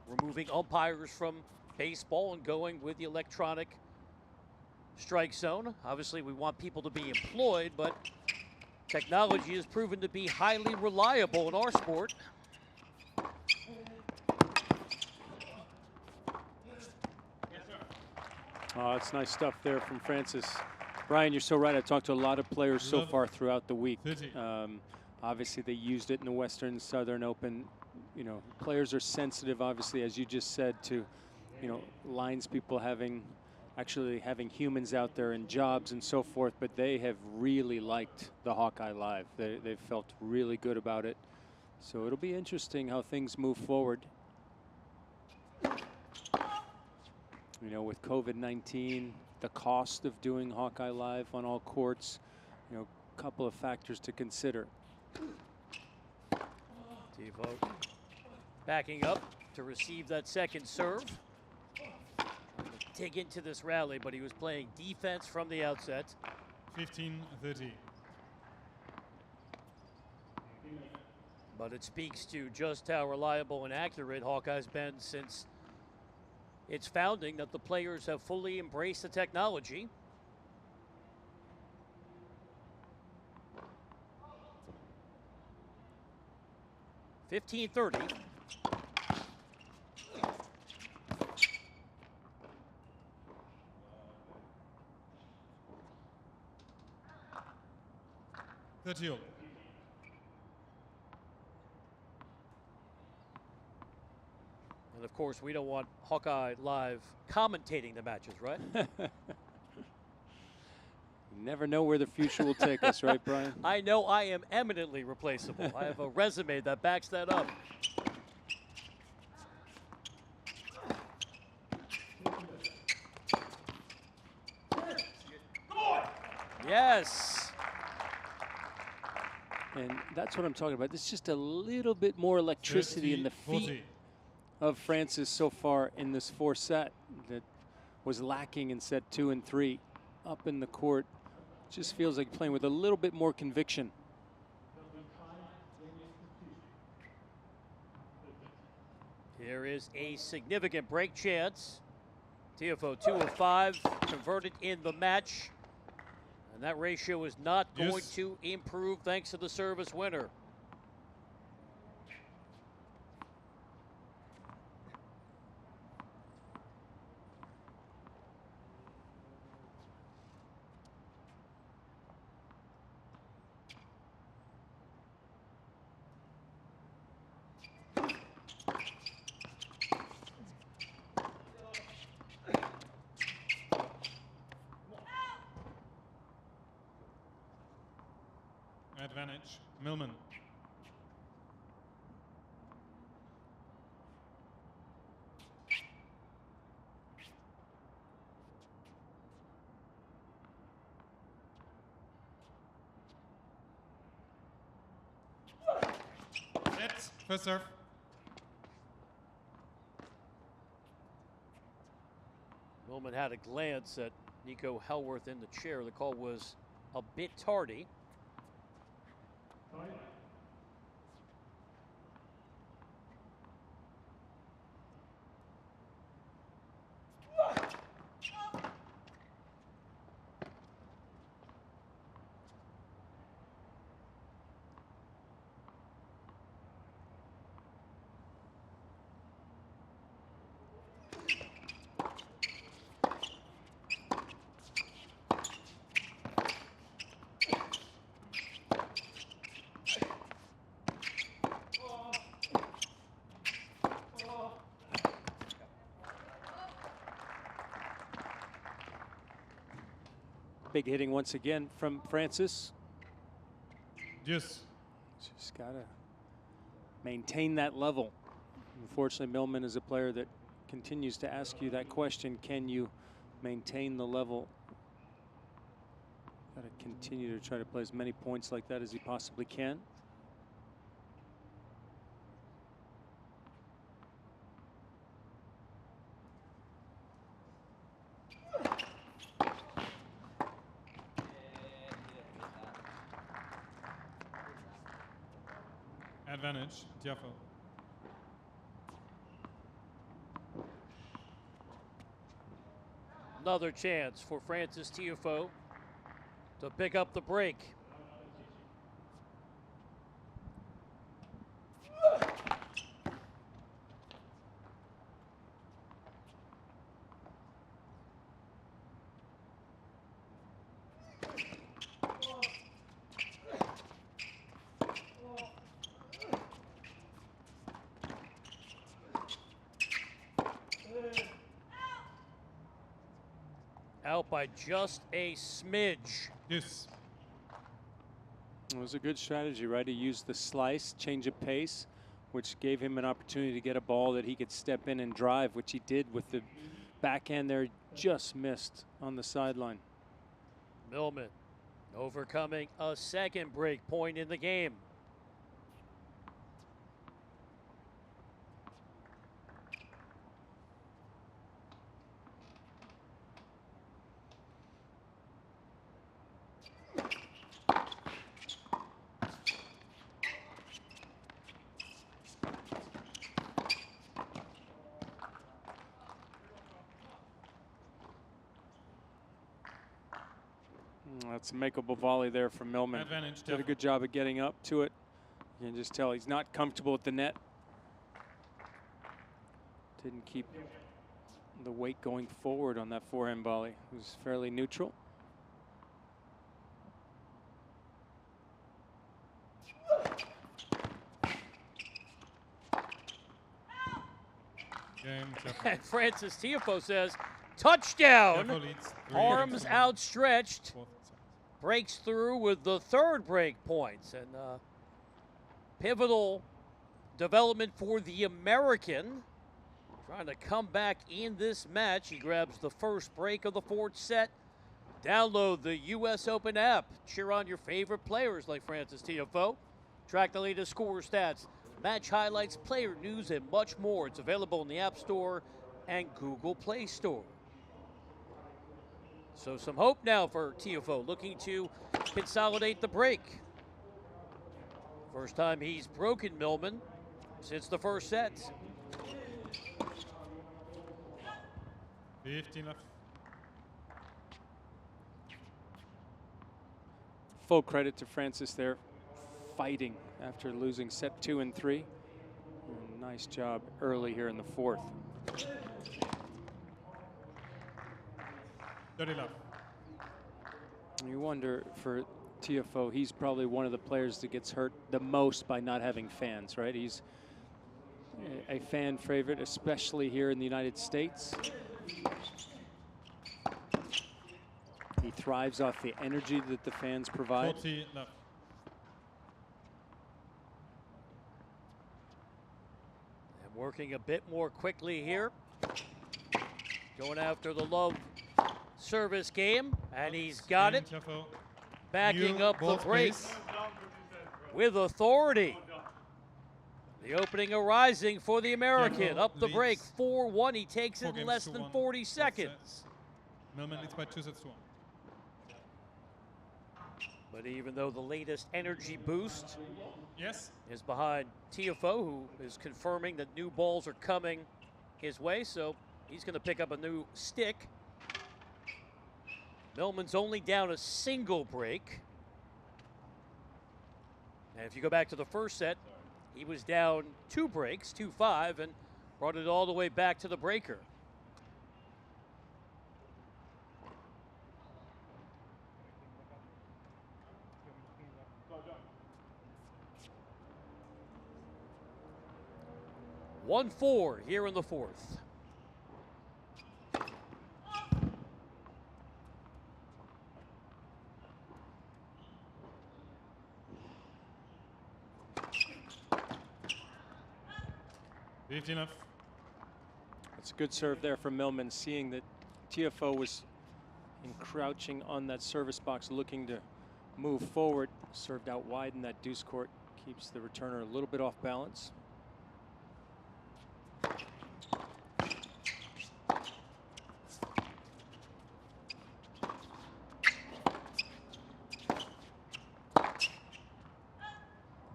removing umpires from baseball and going with the electronic strike zone. Obviously, we want people to be employed, but technology has proven to be highly reliable in our sport. Oh, that's nice stuff there from Francis. Brian, you're so right. I talked to a lot of players so far throughout the week. Obviously, they used it in the Western Southern Open. You know, players are sensitive, obviously, as you just said, to, you know, lines people actually having humans out there and jobs and so forth, but they have really liked the Hawkeye Live. They've felt really good about it. So it'll be interesting how things move forward. You know, with COVID-19, the cost of doing Hawkeye Live on all courts, you know, a couple of factors to consider. Tiafoe backing up to receive that second serve. Dig into this rally, but he was playing defense from the outset. 15-30. But it speaks to just how reliable and accurate Hawkeye's been since its founding, that the players have fully embraced the technology. $15-30. Daniil. And of course, we don't want Hawkeye Live commentating the matches, right? You never know where the future will take us, right, Brian? I know I am eminently replaceable. I have a resume that backs that up. Yes. And that's what I'm talking about. There's just a little bit more electricity in the feet of Francis so far in this fourth set that was lacking in set 2 and 3. Up in the court, just feels like playing with a little bit more conviction. Here is a significant break chance. Tiafoe 2 of 5 converted in the match. And that ratio is not going to improve thanks to the service winner. Millman. Set. First serve. Millman had a glance at Nico Hellworth in the chair. The call was a bit tardy. Big hitting once again from Francis. Yes. Just got to maintain that level. Unfortunately, Millman is a player that continues to ask you that question. Can you maintain the level? Got to continue to try to play as many points like that as he possibly can. Advantage, Tiafoe. Another chance for Francis Tiafoe to pick up the break. Out by just a smidge. Yes. It was a good strategy, right? He used the slice, change of pace, which gave him an opportunity to get a ball that he could step in and drive, which he did with the backhand there, just missed on the sideline. Millman overcoming a second break point in the game. That's a makeable volley there from Millman. Advantage, Did a good job of getting up to it. You can just tell he's not comfortable at the net. Didn't keep the weight going forward on that forehand volley. It was fairly neutral. Game, And Francis Tiafoe says, touchdown! Tiafoe leads 3-2. Arms outstretched. Fourth. Breaks through with the third break points. And pivotal development for the American. Trying to come back in this match. He grabs the first break of the fourth set. Download the US Open app. Cheer on your favorite players like Francis Tiafoe. Track the latest score stats, match highlights, player news, and much more. It's available in the App Store and Google Play Store. So some hope now for Tiafoe, looking to consolidate the break. First time he's broken Millman since the first set. 15 left. Full credit to Francis there, fighting after losing set 2 and 3. And nice job early here in the fourth. 30 left. You wonder for Tiafoe, he's probably one of the players that gets hurt the most by not having fans, right? He's a fan favorite, especially here in the United States. He thrives off the energy that the fans provide. 40 left. working a bit more quickly here. Going after the love service game, and he's got it. Tiafoe. Backing New up the ball break space. with authority. The opening arising for the American. Tiafoe Up the break, leads 4-1. He takes it 4 in games less to than 1. 40 Both seconds. sets. Millman leads by 2 sets to 1. But even though the latest energy boost Yes. is behind Tiafoe, who is confirming that new balls are coming his way, so he's going to pick up a new stick. Millman's only down a single break. And if you go back to the first set, he was down 2 breaks, 2-5, and brought it all the way back to the breaker. One 4 here in the fourth. Enough. It's a good serve there from Millman, seeing that Tiafoe was encroaching on that service box, looking to move forward. Served out wide in that deuce court, keeps the returner a little bit off balance.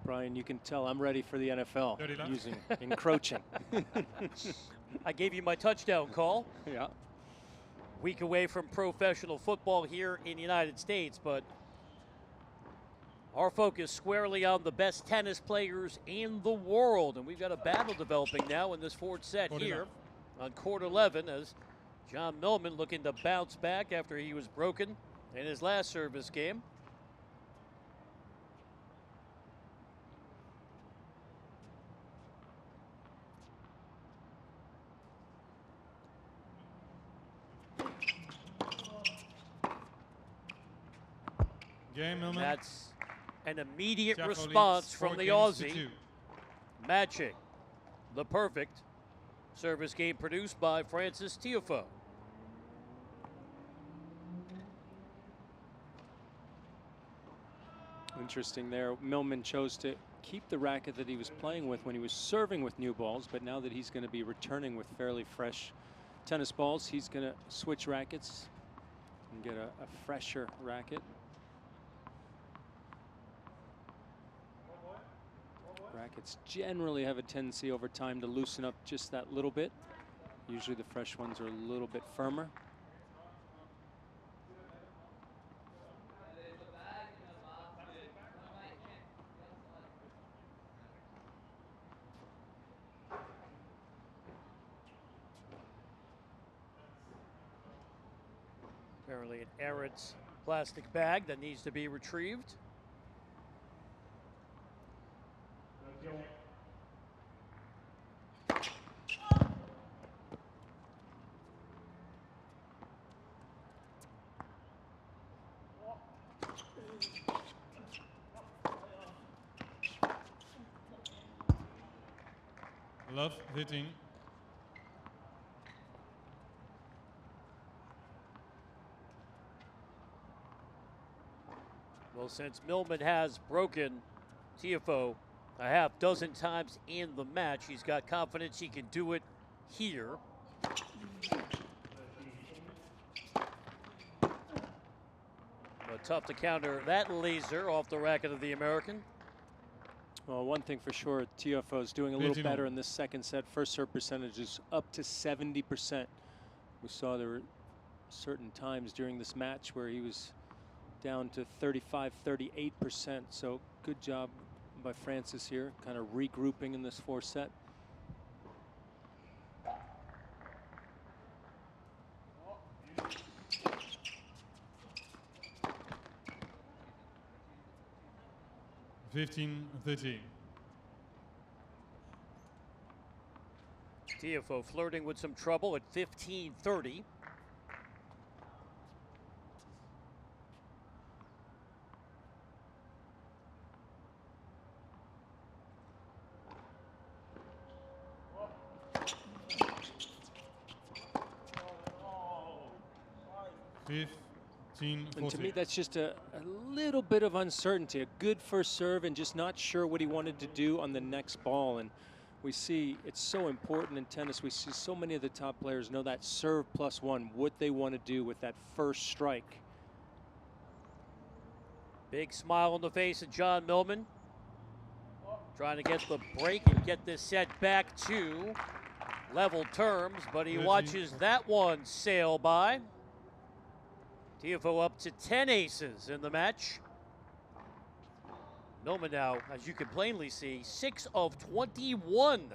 Brian, you can tell I'm ready for the NFL using encroaching. I gave you my touchdown call. Yeah. Week away from professional football here in the United States, but our focus squarely on the best tennis players in the world. And we've got a battle developing now in this fourth set here on court 11 as John Millman looking to bounce back after he was broken in his last service game. Game, Millman. That's an immediate Tiafoe response from 4 the games to Aussie, 2. matching the perfect service game produced by Francis Tiafoe. Interesting there. Millman chose to keep the racket that he was playing with when he was serving with new balls, but now that he's going to be returning with fairly fresh tennis balls, he's going to switch rackets and get a fresher racket. Rackets generally have a tendency over time to loosen up just that little bit. Usually the fresh ones are a little bit firmer. Apparently an errant plastic bag that needs to be retrieved. Love hitting. Well, since Millman has broken Tiafoe a half dozen times in the match, he's got confidence he can do it here. But tough to counter that laser off the racket of the American. Well, one thing for sure, Tiafoe is doing a little better in this second set. First serve percentage is up to 70%. We saw there were certain times during this match where he was down to 35, 38%. So good job by Francis here, kind of regrouping in this fourth set. (15-13). Tiafoe flirting with some trouble at 15-30. 15, And to 40. me, that's just a little bit of uncertainty. A good first serve and just not sure what he wanted to do on the next ball. And we see it's so important in tennis. We see so many of the top players know that serve +1, what they want to do with that first strike. Big smile on the face of John Millman. Trying to get the break and get this set back to level terms, but he watches that one sail by. Tiafoe up to 10 aces in the match. Millman now, as you can plainly see, 6 of 21.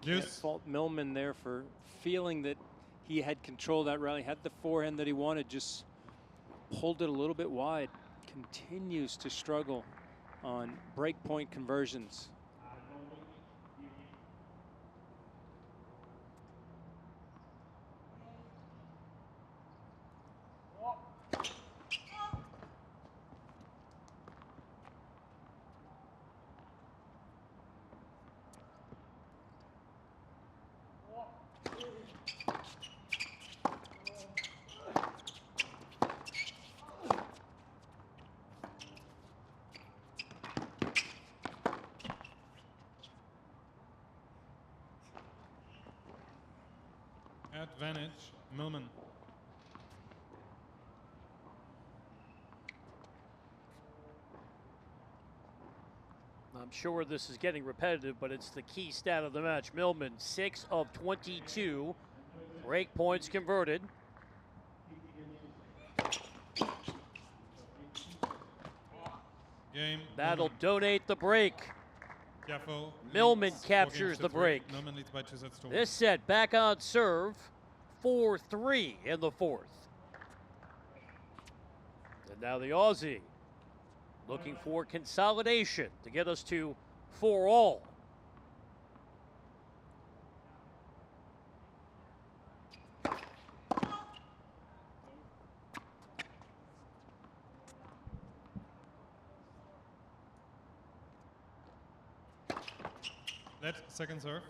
Can't fault Millman there for feeling that he had control of that rally, had the forehand that he wanted, just pulled it a little bit wide. Continues to struggle on break point conversions. Advantage, Millman. I'm sure this is getting repetitive, but it's the key stat of the match. Millman, 6 of 22. Break points converted. Game. That'll donate the break. Tiafoe Millman leads captures 4 games to the 3. break. Millman leads by 2 sets to 1. This set back on serve, 4-3 in the fourth. And now the Aussie looking for consolidation to get us to 4-all. Let second serve.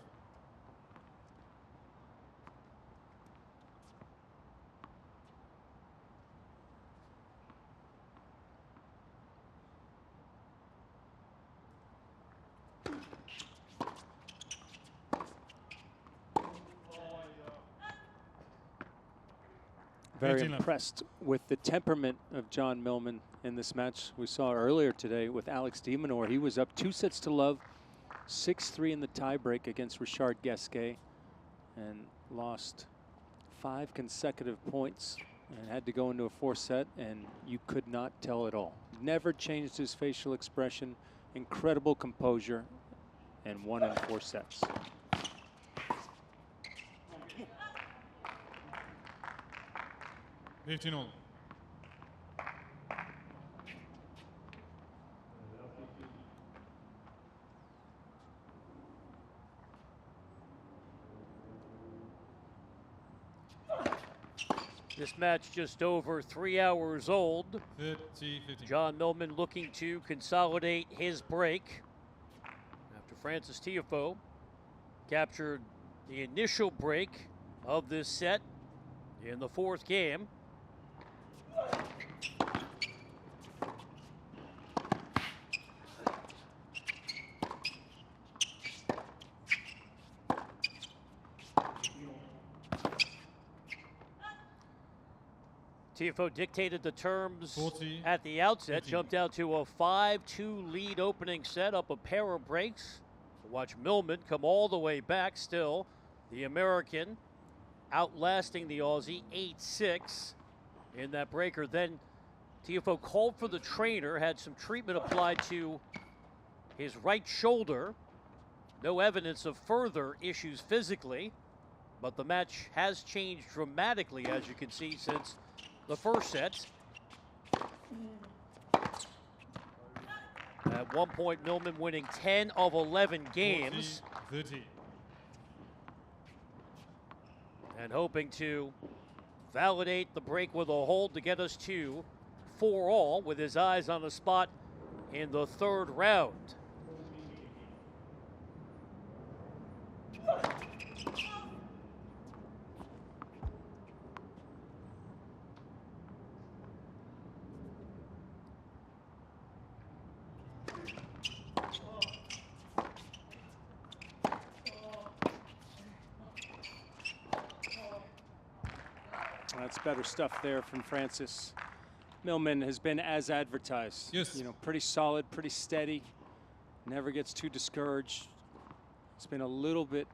Very impressed with the temperament of John Millman in this match. We saw earlier today with Alex de Minaur. He was up 2 sets to love, 6-3 in the tiebreak against Richard Gasquet, and lost 5 consecutive points and had to go into a 4th set, and you could not tell at all. Never changed his facial expression, incredible composure, and won in 4 sets. $15 all. This match just over 3 hours old. 50. John Millman looking to consolidate his break after Frances Tiafoe captured the initial break of this set in the 4th game. Tiafoe dictated the terms 40, at the outset, 15. jumped out to a 5-2 lead opening set, up a pair of breaks. Watch Millman come all the way back still. The American outlasting the Aussie 8-6 in that breaker. Then Tiafoe called for the trainer, had some treatment applied to his right shoulder. No evidence of further issues physically, but the match has changed dramatically, as you can see, since the first set. At one point, Millman winning 10 of 11 games. 40-30. And hoping to validate the break with a hold to get us to 4-all, with his eyes on a spot in the third round. That's better stuff there from Francis. Millman has been as advertised. Yes. You know, pretty solid, pretty steady. Never gets too discouraged. It's been a little bit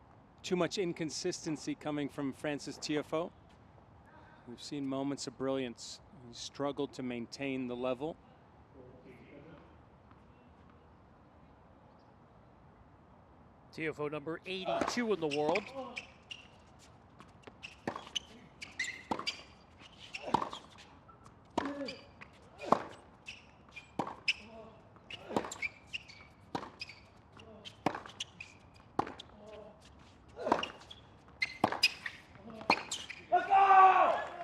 too much inconsistency coming from Francis Tiafoe. We've seen moments of brilliance. He's struggled to maintain the level. Tiafoe number 82 in the world.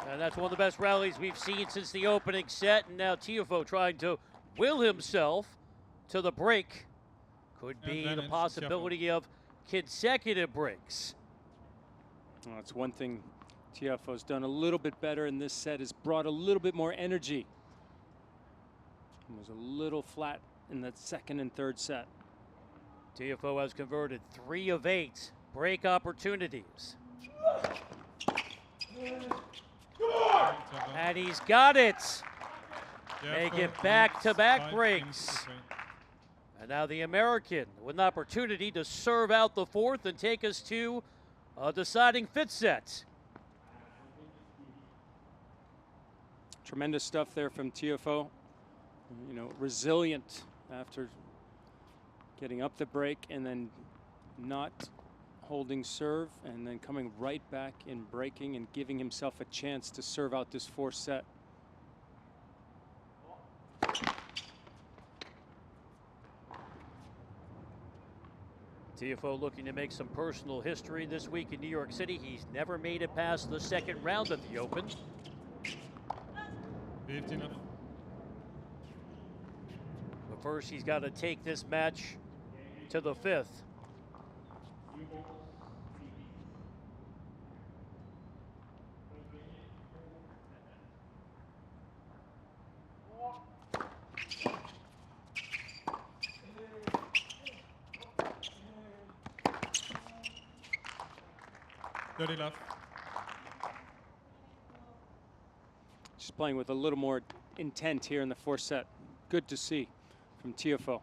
And that's one of the best rallies we've seen since the opening set. And now Tiafoe trying to will himself to the break. Could be the possibility of consecutive breaks. Well, that's one thing Tiafoe's done a little bit better in this set, has brought a little bit more energy. He was a little flat in that second and third set. Tiafoe has converted 3 of 8 break opportunities. And he's got it. Make it back-to-back breaks. And now the American with an opportunity to serve out the fourth and take us to a deciding fifth set. Tremendous stuff there from Tiafoe. You know, resilient after getting up the break and then not holding serve, and then coming right back and breaking and giving himself a chance to serve out this fourth set. Tiafoe looking to make some personal history this week in New York City. He's never made it past the second round of the Open. 15 up. But first, he's got to take this match to the fifth. Dirty love. Just playing with a little more intent here in the fourth set. Good to see from Tiafoe.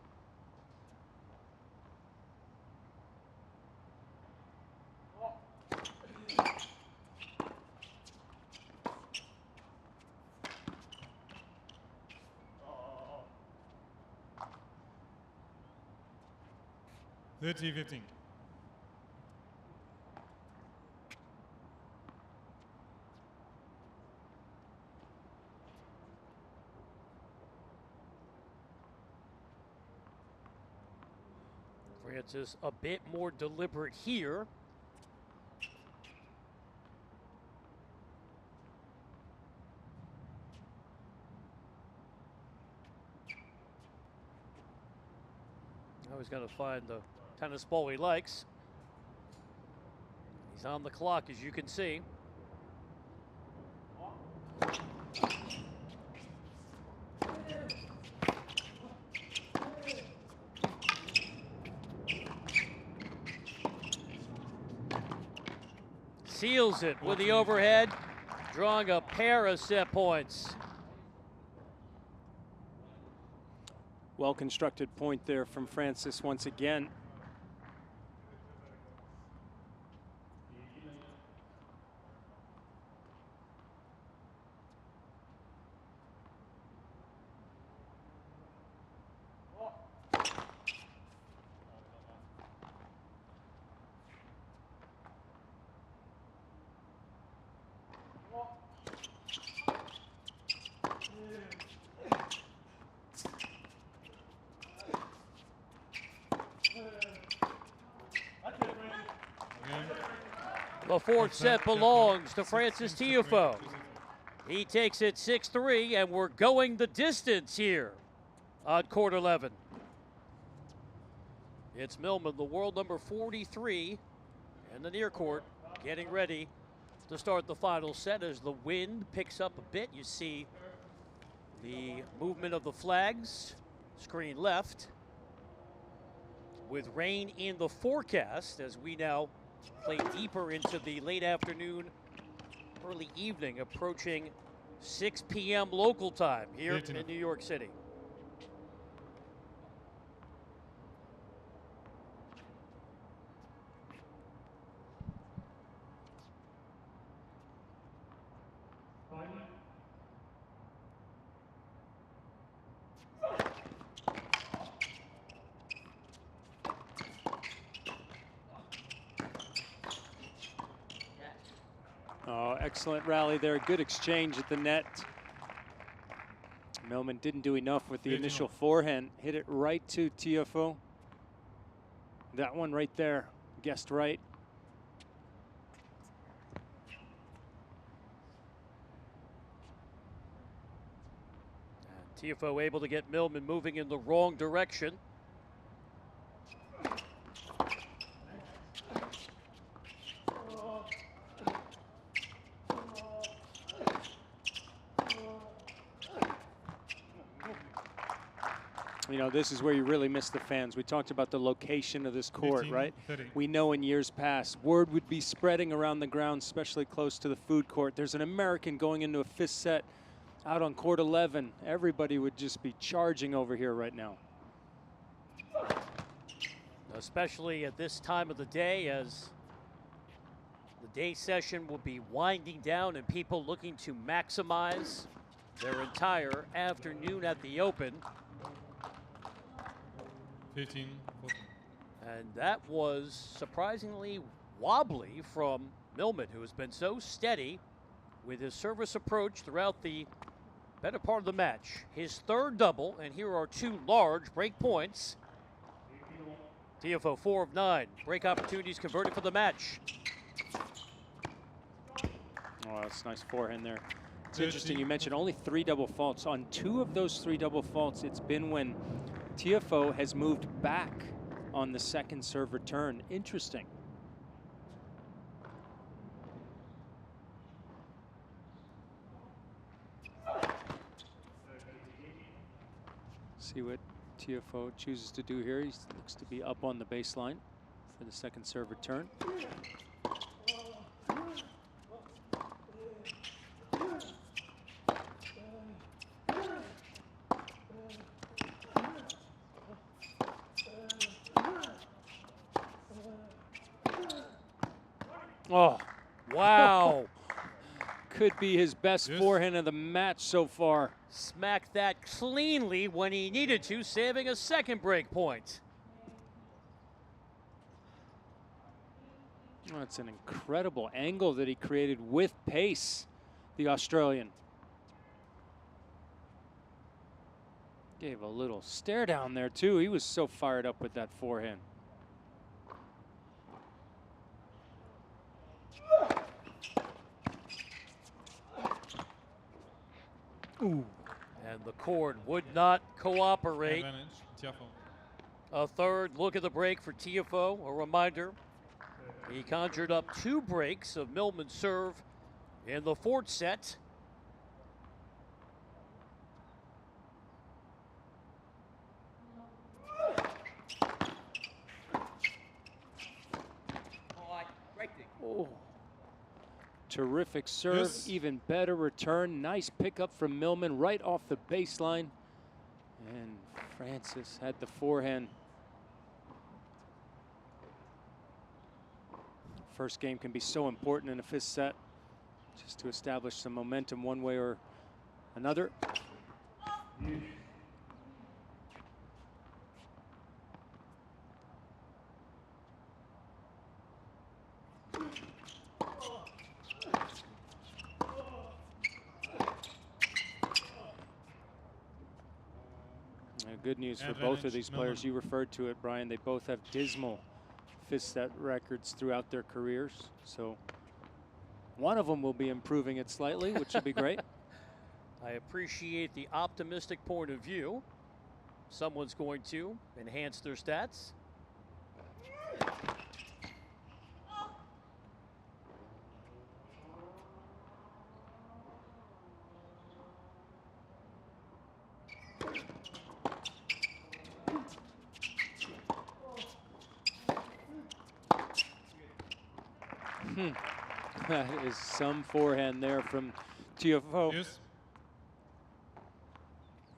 $30-15. Francis a bit more deliberate here. Now he's got to find the tennis ball he likes. He's on the clock, as you can see. Seals it with the overhead, drawing a pair of set points. Well-constructed point there from Francis once again. The fourth set belongs to Francis Tiafoe. He takes it 6-3, and we're going the distance here on court 11. It's Millman, the world number 43, in the near court, getting ready to start the final set. As the wind picks up a bit, you see the movement of the flags, screen left, with rain in the forecast as we now play deeper into the late afternoon, early evening, approaching 6 p.m. local time here in New York City. Oh, excellent rally there. Good exchange at the net. Millman didn't do enough with the initial forehand. Hit it right to Tiafoe. That one right there, guessed right. And Tiafoe able to get Millman moving in the wrong direction. You know, this is where you really miss the fans. We talked about the location of this court, 15, right? 30. We know in years past, word would be spreading around the ground, especially close to the food court. There's an American going into a fifth set out on court 11. Everybody would just be charging over here right now. Especially at this time of the day, as the day session will be winding down and people looking to maximize their entire afternoon at the Open. 15, 14. And that was surprisingly wobbly from Millman, who has been so steady with his service approach throughout the better part of the match. His third double, and here are two large break points. Tiafoe 4 of 9. Break opportunities converted for the match. Oh, that's nice forehand there. It's interesting, you mentioned only 3 double faults. On 2 of those 3 double faults, it's been when Tiafoe has moved back on the second serve return. Interesting. See what Tiafoe chooses to do here. He looks to be up on the baseline for the second serve return. Oh, Wow. could be his best forehand of the match so far. Smacked that cleanly when he needed to, saving a second break point. That's an incredible angle that he created with pace, the Australian. Gave a little stare down there too. He was so fired up with that forehand. Ooh. And the court would not cooperate. Advantage, Tiafoe. A third look at the break for Tiafoe. A reminder, he conjured up 2 breaks of Millman's serve in the fourth set. Oh. Terrific serve, even better return. Nice pickup from Millman right off the baseline. And Francis had the forehand. First game can be so important in a fifth set, just to establish some momentum one way or another. Good news for both of these players. You referred to it, Brian. They both have dismal fifth set records throughout their careers. So One of them will be improving it slightly, which would be great. I appreciate the optimistic point of view. Someone's going to enhance their stats. That is some forehand there from Tiafoe. Yes.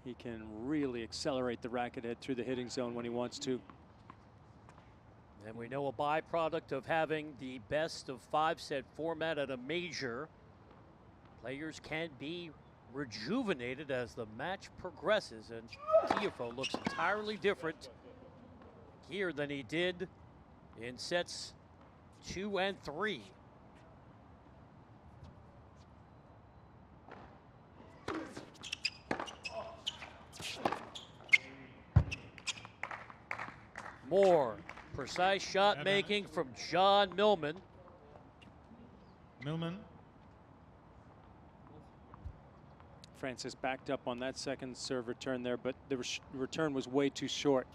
He can really accelerate the racket head through the hitting zone when he wants to. And we know a byproduct of having the best of 5-set format at a major, players can be rejuvenated as the match progresses, and Tiafoe looks entirely different here than he did in sets 2 and 3. More precise shot making from John Millman. Millman. Francis backed up on that second serve return there, but the return was way too short.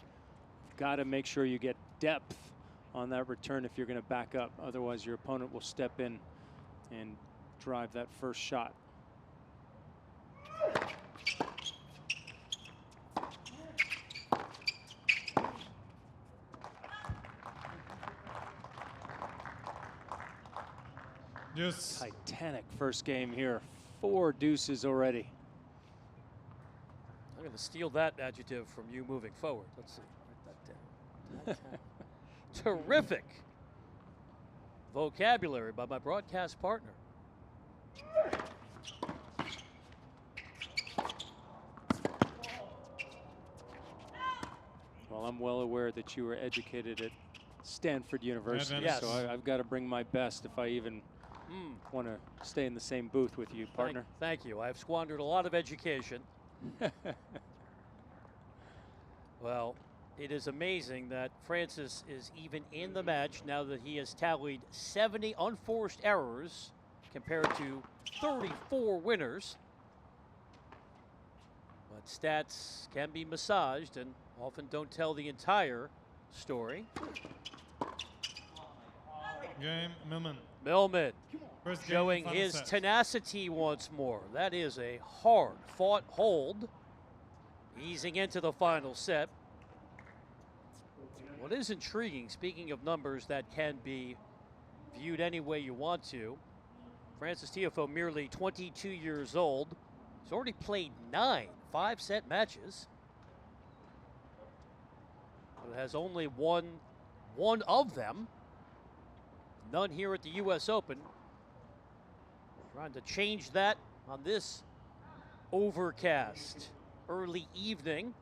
Got to make sure you get depth on that return if you're going to back up. Otherwise, your opponent will step in and drive that first shot. Yes. Titanic first game here. 4 deuces already. I'm going to steal that adjective from you moving forward. Let's see. Write that down. Terrific vocabulary by my broadcast partner. Well, I'm well aware that you were educated at Stanford University, Yes. so I've got to bring my best if I even want to stay in the same booth with you, partner. Thank you. I've squandered a lot of education. Well, it is amazing that Francis is even in the match now that he has tallied 70 unforced errors compared to 34 winners. But stats can be massaged and often don't tell the entire story. Game, Millman. Millman First game, showing final his set. tenacity once more. That is a hard-fought hold. Easing into the final set. What is intriguing, speaking of numbers that can be viewed any way you want to, Francis Tiafoe, merely 22 years old, has already played 9 5-set matches, but has only won one of them. None here at the US Open. Trying to change that on this overcast early evening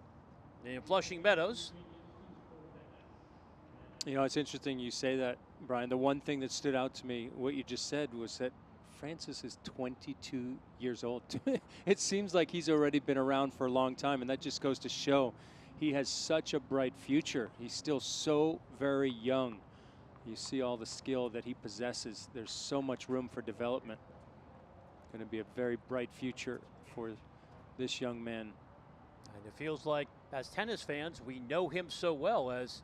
in Flushing Meadows. You know, it's interesting you say that, Brian. The one thing that stood out to me, what you just said, was that Francis is 22 years old. It seems like he's already been around for a long time, and that just goes to show he has such a bright future. He's still so very young. You see all the skill that he possesses. There's so much room for development. Going to be a very bright future for this young man. And it feels like, as tennis fans, we know him so well, as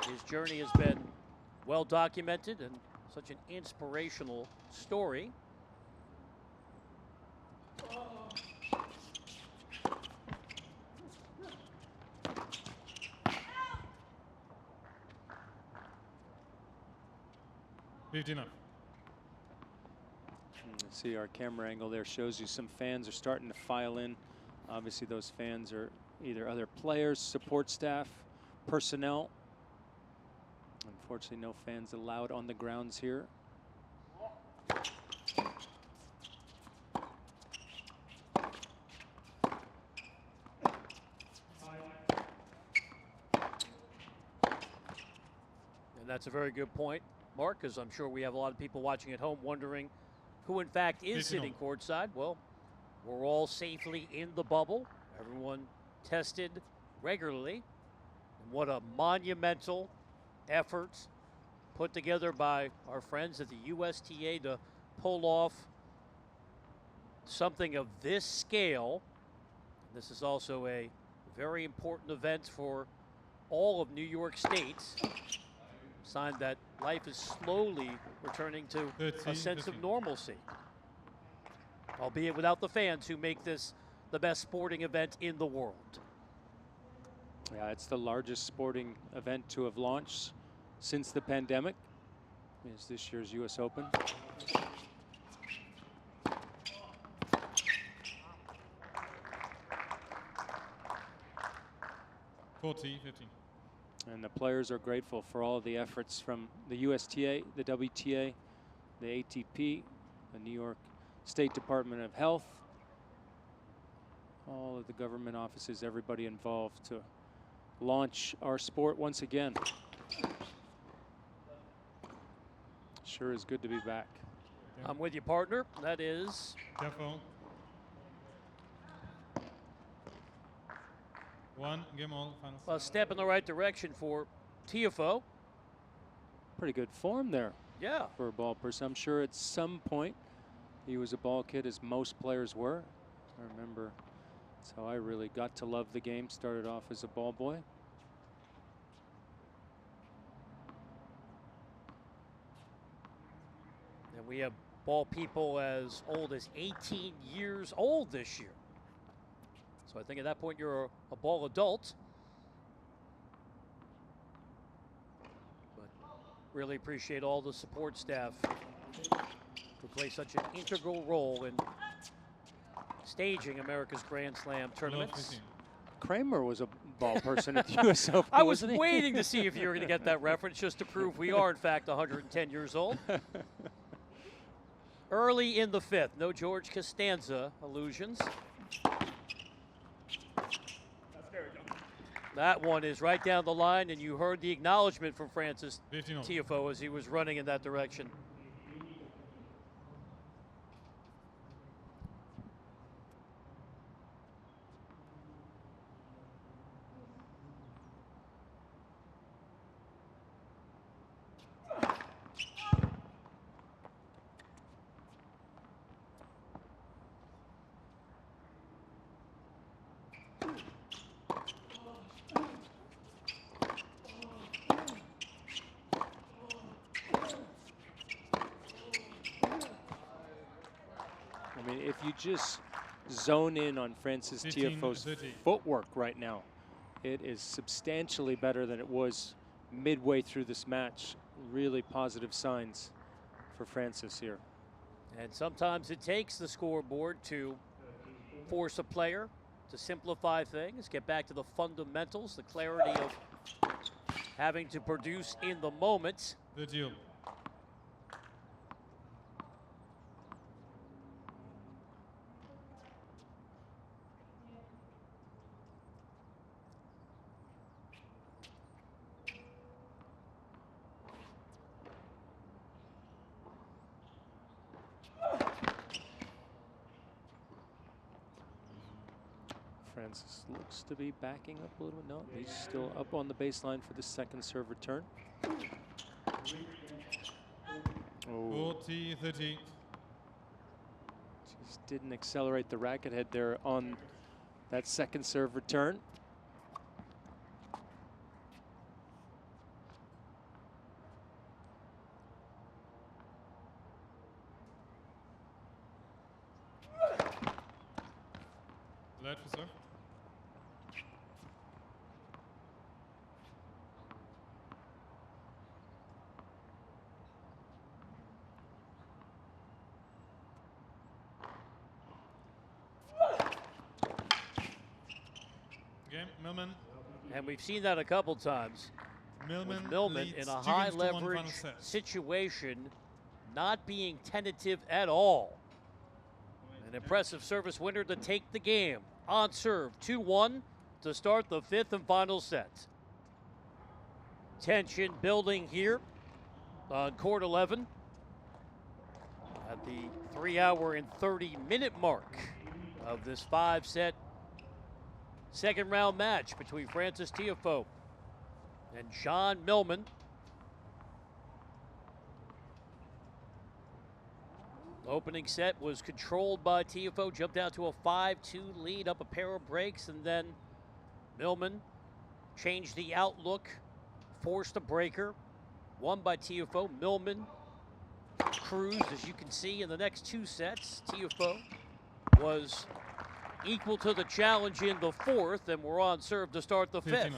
his journey has been well documented and such an inspirational story. See, our camera angle there shows you some fans are starting to file in. Obviously, those fans are either other players, support staff, personnel. Unfortunately, no fans allowed on the grounds here. And that's a very good point, Mark, because I'm sure we have a lot of people watching at home wondering who in fact is sitting courtside. Well, we're all safely in the bubble. Everyone tested regularly. And what a monumental effort put together by our friends at the USTA to pull off something of this scale. This is also a very important event for all of New York State. Sign that life is slowly returning to a sense of normalcy, albeit without the fans who make this the best sporting event in the world. Yeah, it's the largest sporting event to have launched since the pandemic. It's this year's US Open. 40-15. And the players are grateful for all of the efforts from the USTA, the WTA, the ATP, the New York State Department of Health, all of the government offices, everybody involved to launch our sport once again. Sure is good to be back. I'm with you, partner. That is Tiafoe. 1 game all. Final a step in the right direction for Tiafoe. Pretty good form there. Yeah. For a ball person. I'm sure at some point he was a ball kid, as most players were. I remember that's how I really got to love the game. Started off as a ball boy. And we have ball people as old as 18 years old this year. So I think at that point you're a ball adult. But really appreciate all the support staff who play such an integral role in staging America's Grand Slam tournaments. Kramer was a ball person at the US Open. I was wasn't he? waiting to see if you were going to get that reference, just to prove we are in fact 110 years old. Early in the 5th, no George Costanza illusions. That one is right down the line, and you heard the acknowledgement from Francis Tiafoe as he was running in that direction. I mean, if you just zone in on Francis Tiafoe's footwork right now, it is substantially better than it was midway through this match. Really positive signs for Francis here. And sometimes it takes the scoreboard to force a player to simplify things, get back to the fundamentals, the clarity of having to produce in the moment. The deal. Francis looks to be backing up a little bit. No, he's still up on the baseline for the second serve return. 40-30. Just didn't accelerate the racket head there on that second serve return. Left for serve. Game, Millman. And we've seen that a couple times. Millman, With Millman leads in a 2 high games to 1 leverage final set. situation, not being tentative at all. An impressive service winner to take the game. On serve, 2-1 to start the 5th and final set. Tension building here on court 11 at the 3-hour and 30-minute mark of this 5-set second round match between Francis Tiafoe and John Millman. Opening set was controlled by Tiafoe, jumped out to a 5-2 lead, up a pair of breaks, and then Millman changed the outlook, forced a breaker, won by Tiafoe. Millman cruised, as you can see, in the next 2 sets. Tiafoe was equal to the challenge in the 4th, and we're on serve to start the 5th.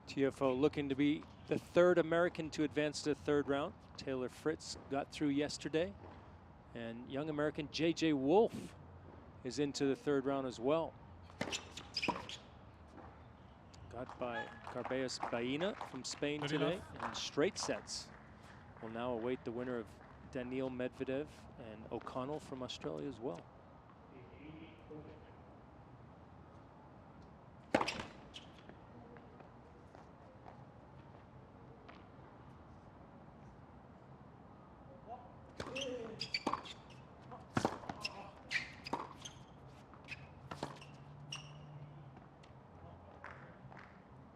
Tiafoe looking to be the 3rd American to advance to the 3rd round. Taylor Fritz got through yesterday, and young American J.J. Wolf is into the 3rd round as well. Got by Carballes Baena from Spain today in straight sets. Will now await the winner of Daniil, Medvedev, and O'Connell from Australia as well.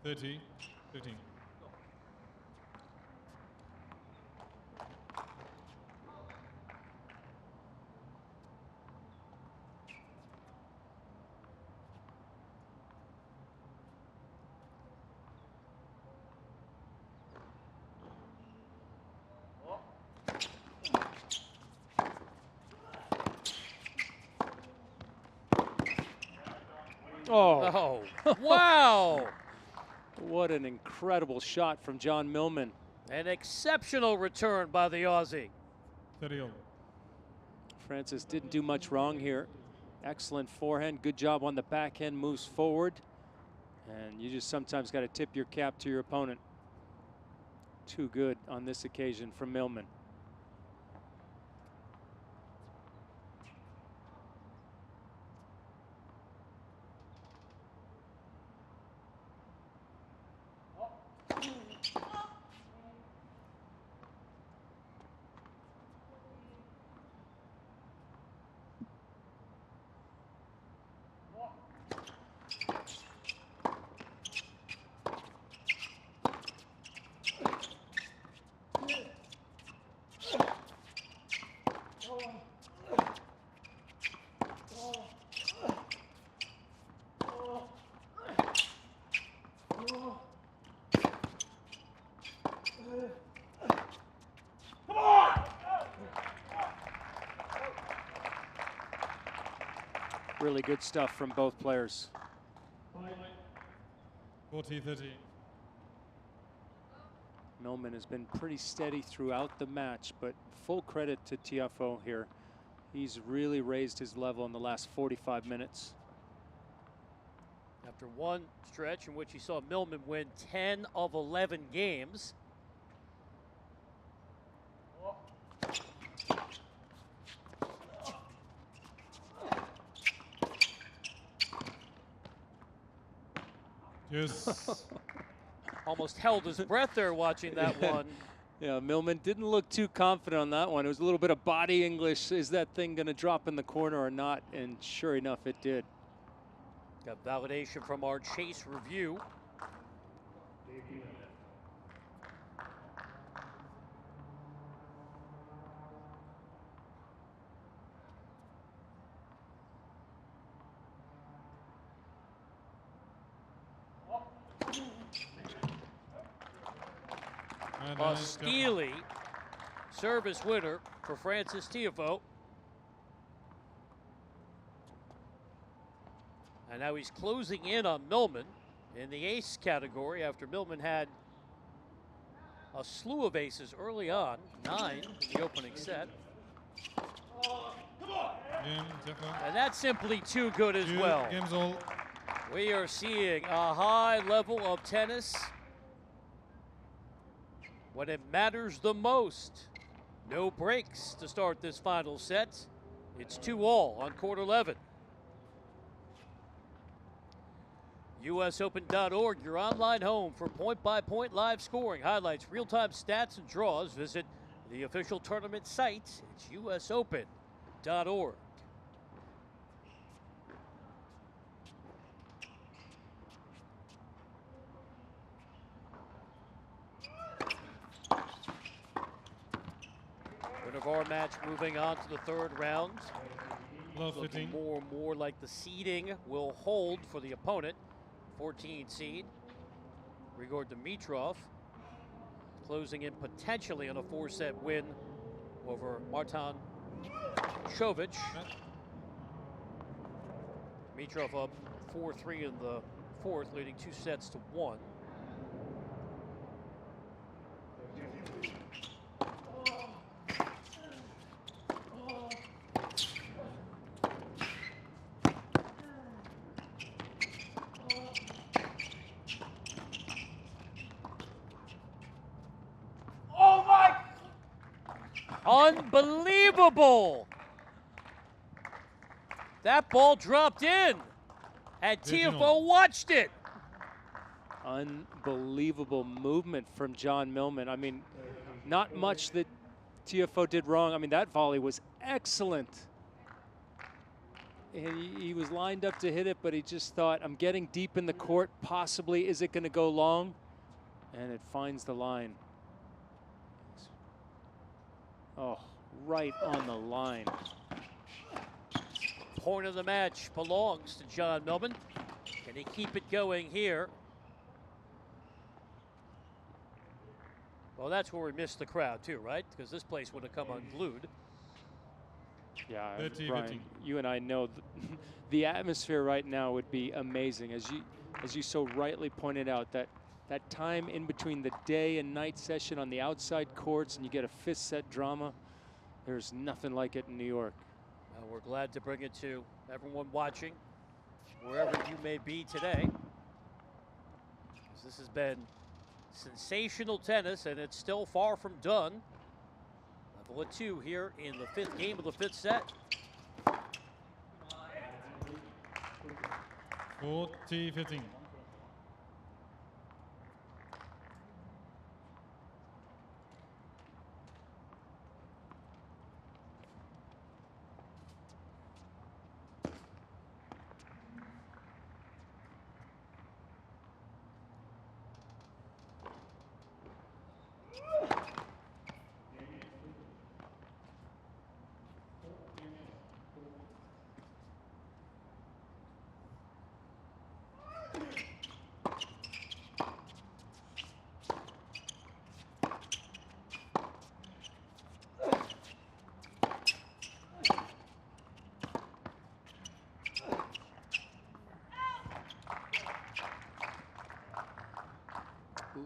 $30, $15. Oh, Wow! What an incredible shot from John Millman. An exceptional return by the Aussie. 30. Francis didn't do much wrong here. Excellent forehand, good job on the backhand, moves forward. And you just sometimes got to tip your cap to your opponent. Too good on this occasion from Millman. Really good stuff from both players. 40-30. Millman has been pretty steady throughout the match, but full credit to Tiafoe here. He's really raised his level in the last 45 minutes. After one stretch in which he saw Millman win 10 of 11 games. Yes. Almost held his breath there watching that one. Yeah, Millman didn't look too confident on that one. It was a little bit of body English. Is that thing going to drop in the corner or not? And sure enough, it did. Got validation from our chase review. A steely service winner for Francis Tiafoe. And now he's closing in on Millman in the ace category after Millman had a slew of aces early on, 9 in the opening set. And that's simply too good as well. Games all. We are seeing a high level of tennis when it matters the most. No breaks to start this final set. It's 2-all on court 11. USOpen.org, your online home for point-by-point live scoring, highlights, real-time stats, and draws. Visit the official tournament site. It's USOpen.org. match moving on to the third round. Love Looking fitting. more and more like the seeding will hold for the opponent. 14 seed, Grigor Dimitrov, closing in potentially on a 4-set win over Martin Chovich. Dimitrov up 4-3 in the fourth, leading 2-1. Unbelievable! That ball dropped in, and Tiafoe watched it. Unbelievable movement from John Millman. I mean, not much that Tiafoe did wrong. I mean, that volley was excellent. And he was lined up to hit it, but he just thought, I'm getting deep in the court. Possibly, is it going to go long? And it finds the line. Oh, right on the line. Point of the match belongs to John Millman. Can he keep it going here? Well, that's where we missed the crowd too, right? Because this place would have come unglued. Yeah, Brian, you and I know the atmosphere right now would be amazing. As you so rightly pointed out, that time in between the day and night session on the outside courts, and you get a fifth set drama. There's nothing like it in New York. Well, we're glad to bring it to everyone watching, wherever you may be today. This has been sensational tennis, and it's still far from done. Level at 2 here in the fifth game of the fifth set. 40-15.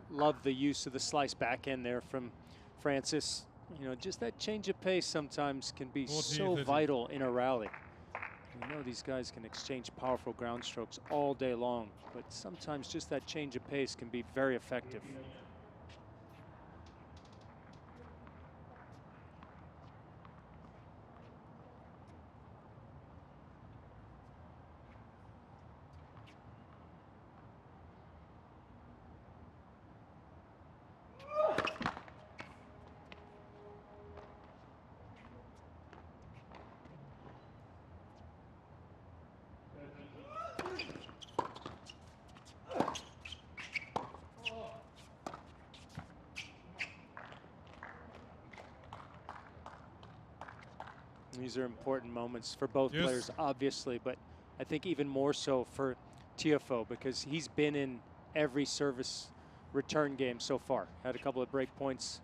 Love the use of the slice backhand there from Francis. You know, just that change of pace sometimes can be so vital in a rally. You know, these guys can exchange powerful ground strokes all day long, but sometimes just that change of pace can be very effective. These are important moments for both players, obviously, but I think even more so for Tiafoe, because he's been in every service return game so far. Had a couple of break points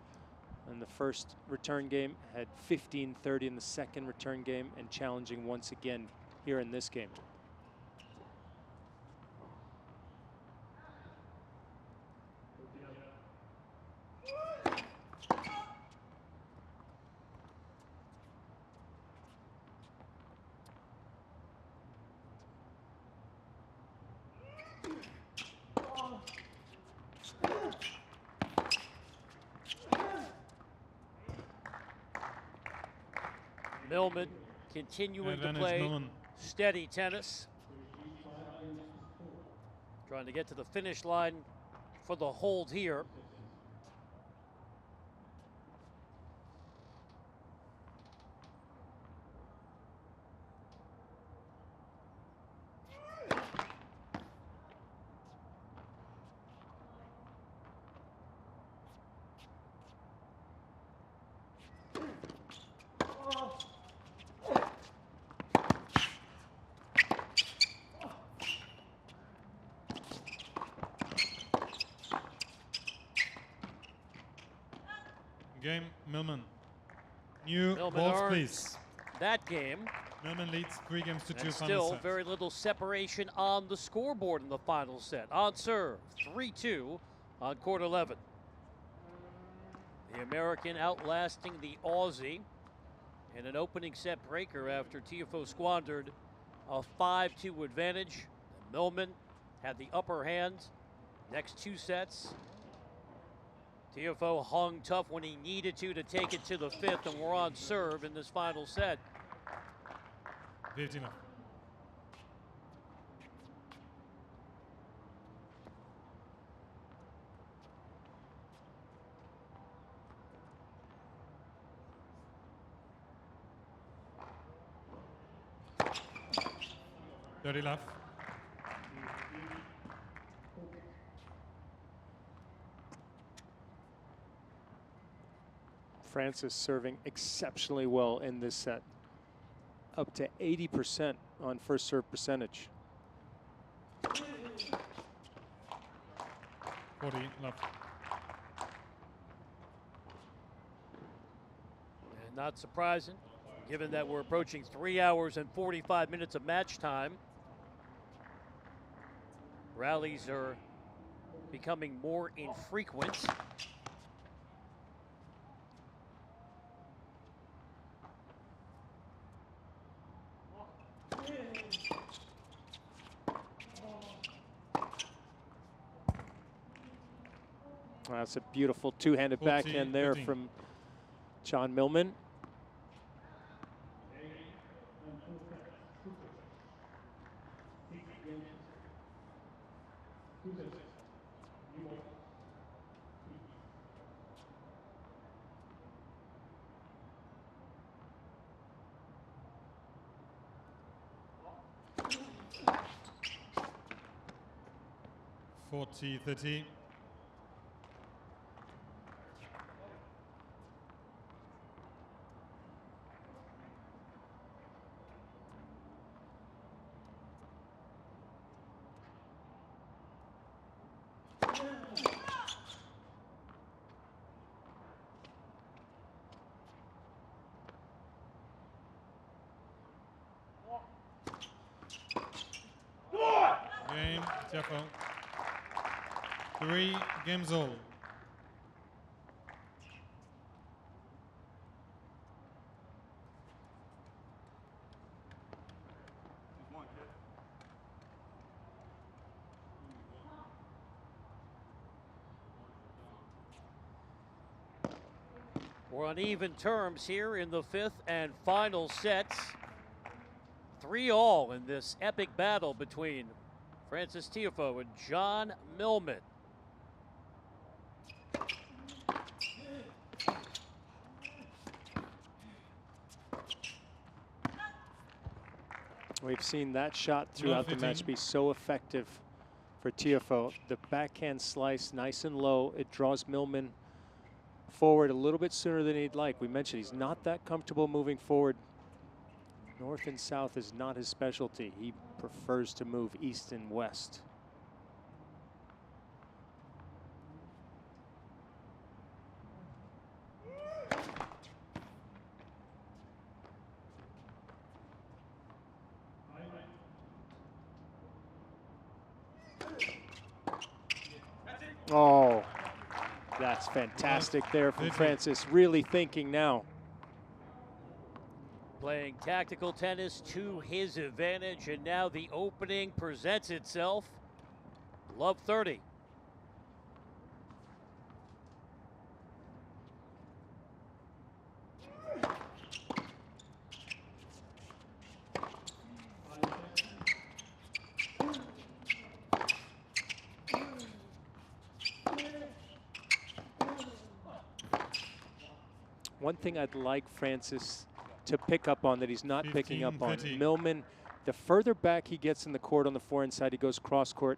in the first return game, had 15-30 in the second return game, and challenging once again here in this game. Millman continuing to play steady tennis. Trying to get to the finish line for the hold here. Game, Millman. New Millman balls, earns please. that game. Millman leads 3 games to 2 And final still sets. very little separation on the scoreboard in the final set. On serve, 3-2 on court 11. The American outlasting the Aussie in an opening set breaker after Tiafoe squandered a 5-2 advantage. Millman had the upper hand next 2 sets. Tiafoe hung tough when he needed to take it to the 5th, and we're on serve in this final set. 15 off. Dirty love. Francis serving exceptionally well in this set. Up to 80% on first serve percentage. 40 love. And not surprising, given that we're approaching 3 hours and 45 minutes of match time. Rallies are becoming more infrequent. That's a beautiful two-handed backhand there 15. from John Millman. Forty, 30. Game, Tiafoe. 3 games all. We're on even terms here in the 5th and final sets. 3-all in this epic battle between Frances Tiafoe and John Millman. We've seen that shot throughout the match be so effective for Tiafoe. The backhand slice nice and low. It draws Millman forward a little bit sooner than he'd like. We mentioned he's not that comfortable moving forward. North and south is not his specialty. He prefers to move east and west. Oh, that's fantastic there from Francis. Really thinking now. Playing tactical tennis to his advantage, and now the opening presents itself. Love 30. One thing I'd like Francis to pick up on that he's not picking up on. 15-30. Millman, the further back he gets in the court on the forehand side, he goes cross court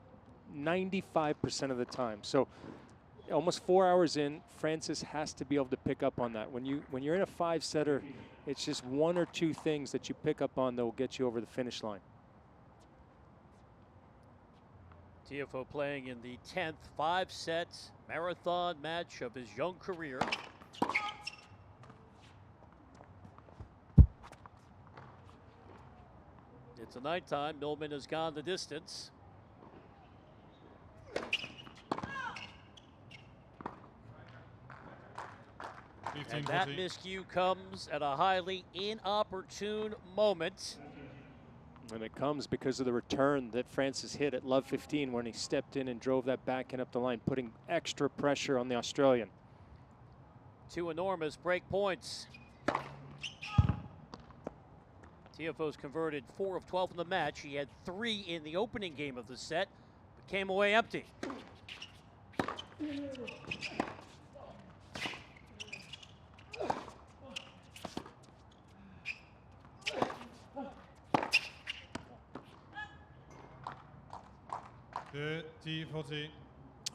95% of the time. So almost 4 hours in, Francis has to be able to pick up on that. When you're in a 5-setter, it's just 1 or 2 things that you pick up on that will get you over the finish line. Tiafoe playing in the 10th 5-set marathon match of his young career. It's a nighttime. Millman has gone the distance. 15, And that 14. miscue comes at a highly inopportune moment. And it comes because of the return that Francis hit at love 15 when he stepped in and drove that backhand up the line, putting extra pressure on the Australian. 2 enormous break points. Tiafoe's converted 4 of 12 in the match. He had 3 in the opening game of the set, but came away empty.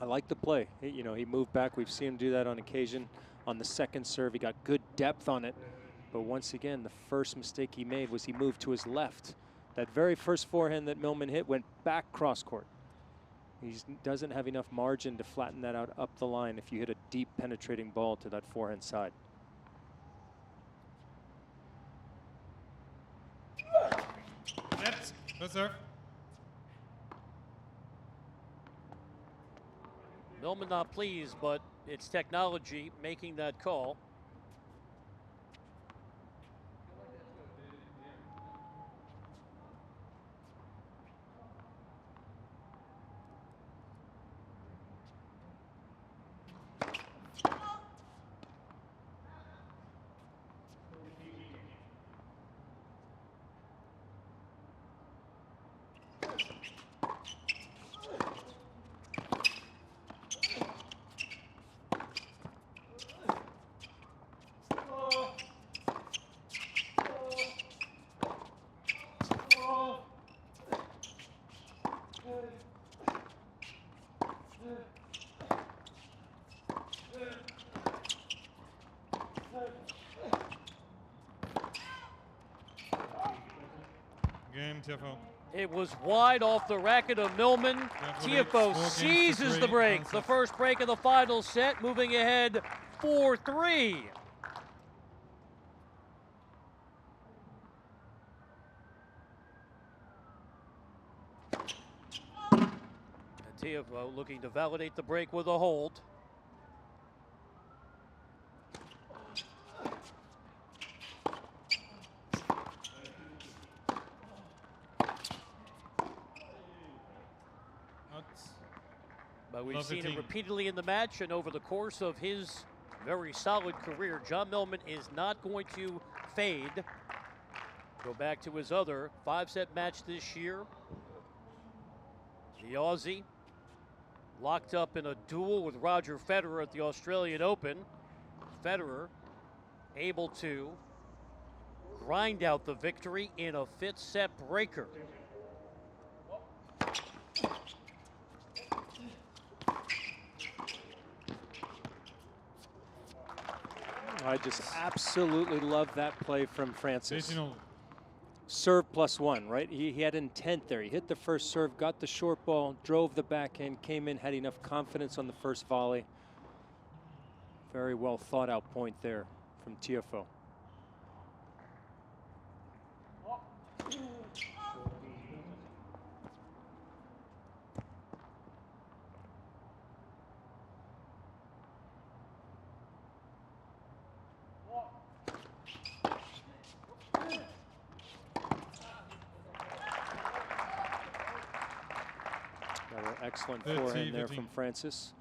I like the play. You know, he moved back. We've seen him do that on occasion. On the second serve, he got good depth on it. But once again, the first mistake he made was he moved to his left. That very first forehand that Millman hit went back cross court. He doesn't have enough margin to flatten that out up the line if you hit a deep penetrating ball to that forehand side. Net. Good serve. Millman not pleased, but it's technology making that call. Game, Tiafoe. It was wide off the racket of Millman. Tiafoe seizes the break. The first break of the final set, moving ahead 4-3. Tiafoe looking to validate the break with a hold. But we've seen it repeatedly in the match and over the course of his very solid career. John Millman is not going to fade. Go back to his other 5-set match this year. The Aussie locked up in a duel with Roger Federer at the Australian Open. Federer able to grind out the victory in a 5th set breaker. I just absolutely love that play from Francis. Daniil. Serve +1, right? He had intent there. He hit the first serve, got the short ball, drove the backhand, came in, had enough confidence on the first volley. Very well thought out point there from Tiafoe. Excellent forehand there from Francis.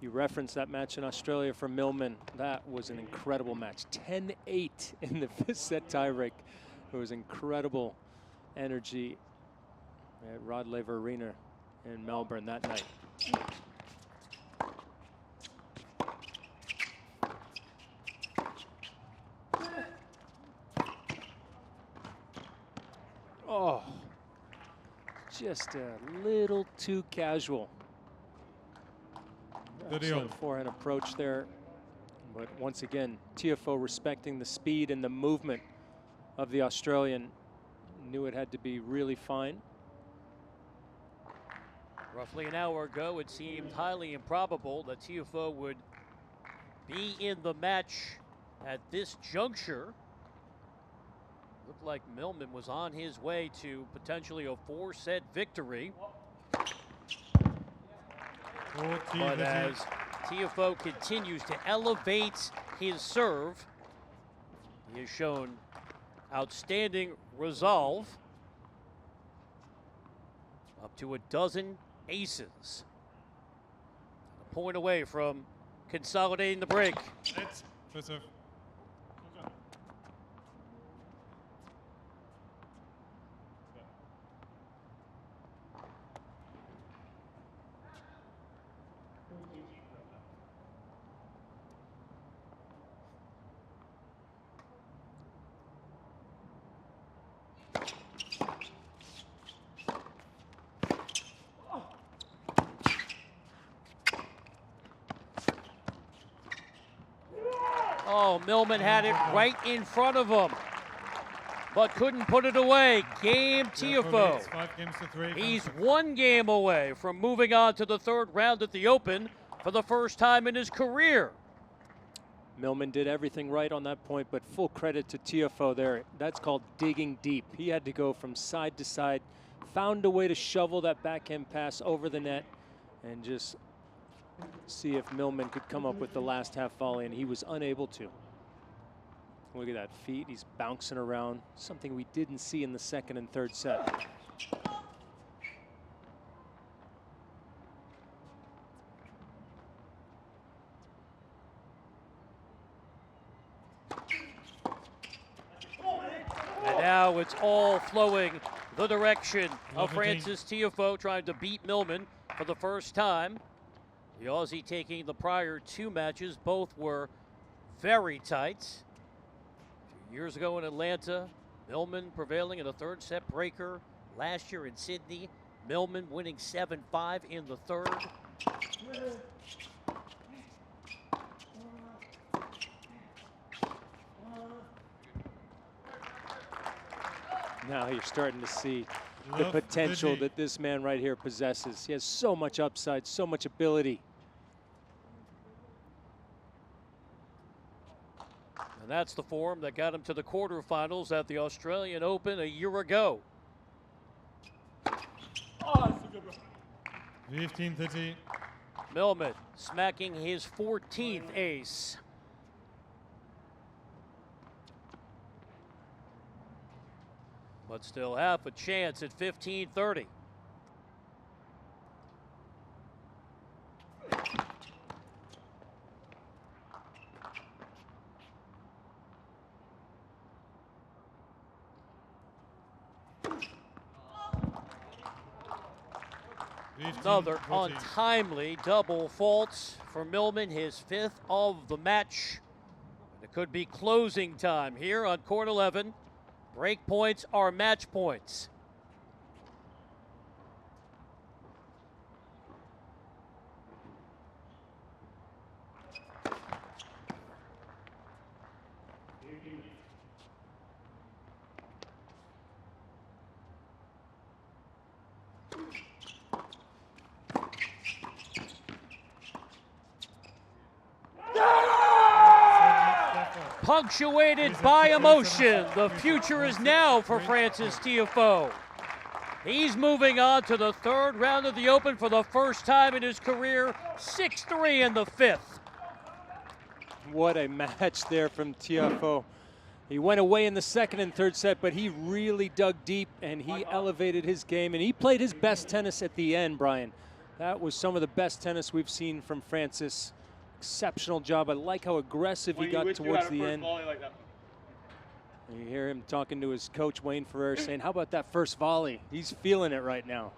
You referenced that match in Australia for Millman. That was an incredible match. 10-8 in the 5th set tiebreak. It was incredible energy at Rod Laver Arena in Melbourne that night. Oh. Just a little too casual. Excellent forehand approach there. But once again, Tiafoe respecting the speed and the movement of the Australian. Knew it had to be really fine. Roughly an hour ago, it seemed highly improbable that Tiafoe would be in the match at this juncture. Looked like Millman was on his way to potentially a 4-set victory. But as Tiafoe continues to elevate his serve, he has shown outstanding resolve. Up to a dozen aces. A point away from consolidating the break. It's first serve. Oh, Millman had it right in front of him, but couldn't put it away. Game Tiafoe. 5 games to 3. He's 1 game away from moving on to the 3rd round at the Open for the first time in his career. Millman did everything right on that point, but full credit to Tiafoe there. That's called digging deep. He had to go from side to side, found a way to shovel that backhand pass over the net, and just see if Millman could come up with the last half volley, and he was unable to. Look at that feet, he's bouncing around, something we didn't see in the 2nd and 3rd set. And now it's all flowing the direction of Frances Tiafoe, trying to beat Millman for the first time. The Aussie taking the prior 2 matches. Both were very tight. 2 years ago in Atlanta, Millman prevailing in a 3rd set breaker. Last year in Sydney, Millman winning 7-5 in the 3rd. Now you're starting to see the potential that this man right here possesses. He has so much upside, so much ability. And that's the form that got him to the quarterfinals at the Australian Open a year ago. 15-30. Millman smacking his 14th ace. But still half a chance at 15-30. Another untimely double fault for Millman, his 5th of the match. And it could be closing time here on court 11. Break points are match points. Punctuated by emotion, the future is now for Frances Tiafoe. He's moving on to the 3rd round of the Open for the first time in his career, 6-3 in the 5th. What a match there from Tiafoe. He went away in the 2nd and 3rd set, but he really dug deep and he elevated his game, and he played his best tennis at the end, Brian. That was some of the best tennis we've seen from Frances. Exceptional job. I like how aggressive he got towards the end. Like that. You hear him talking to his coach, Wayne Ferrer, saying, how about that first volley? He's feeling it right now.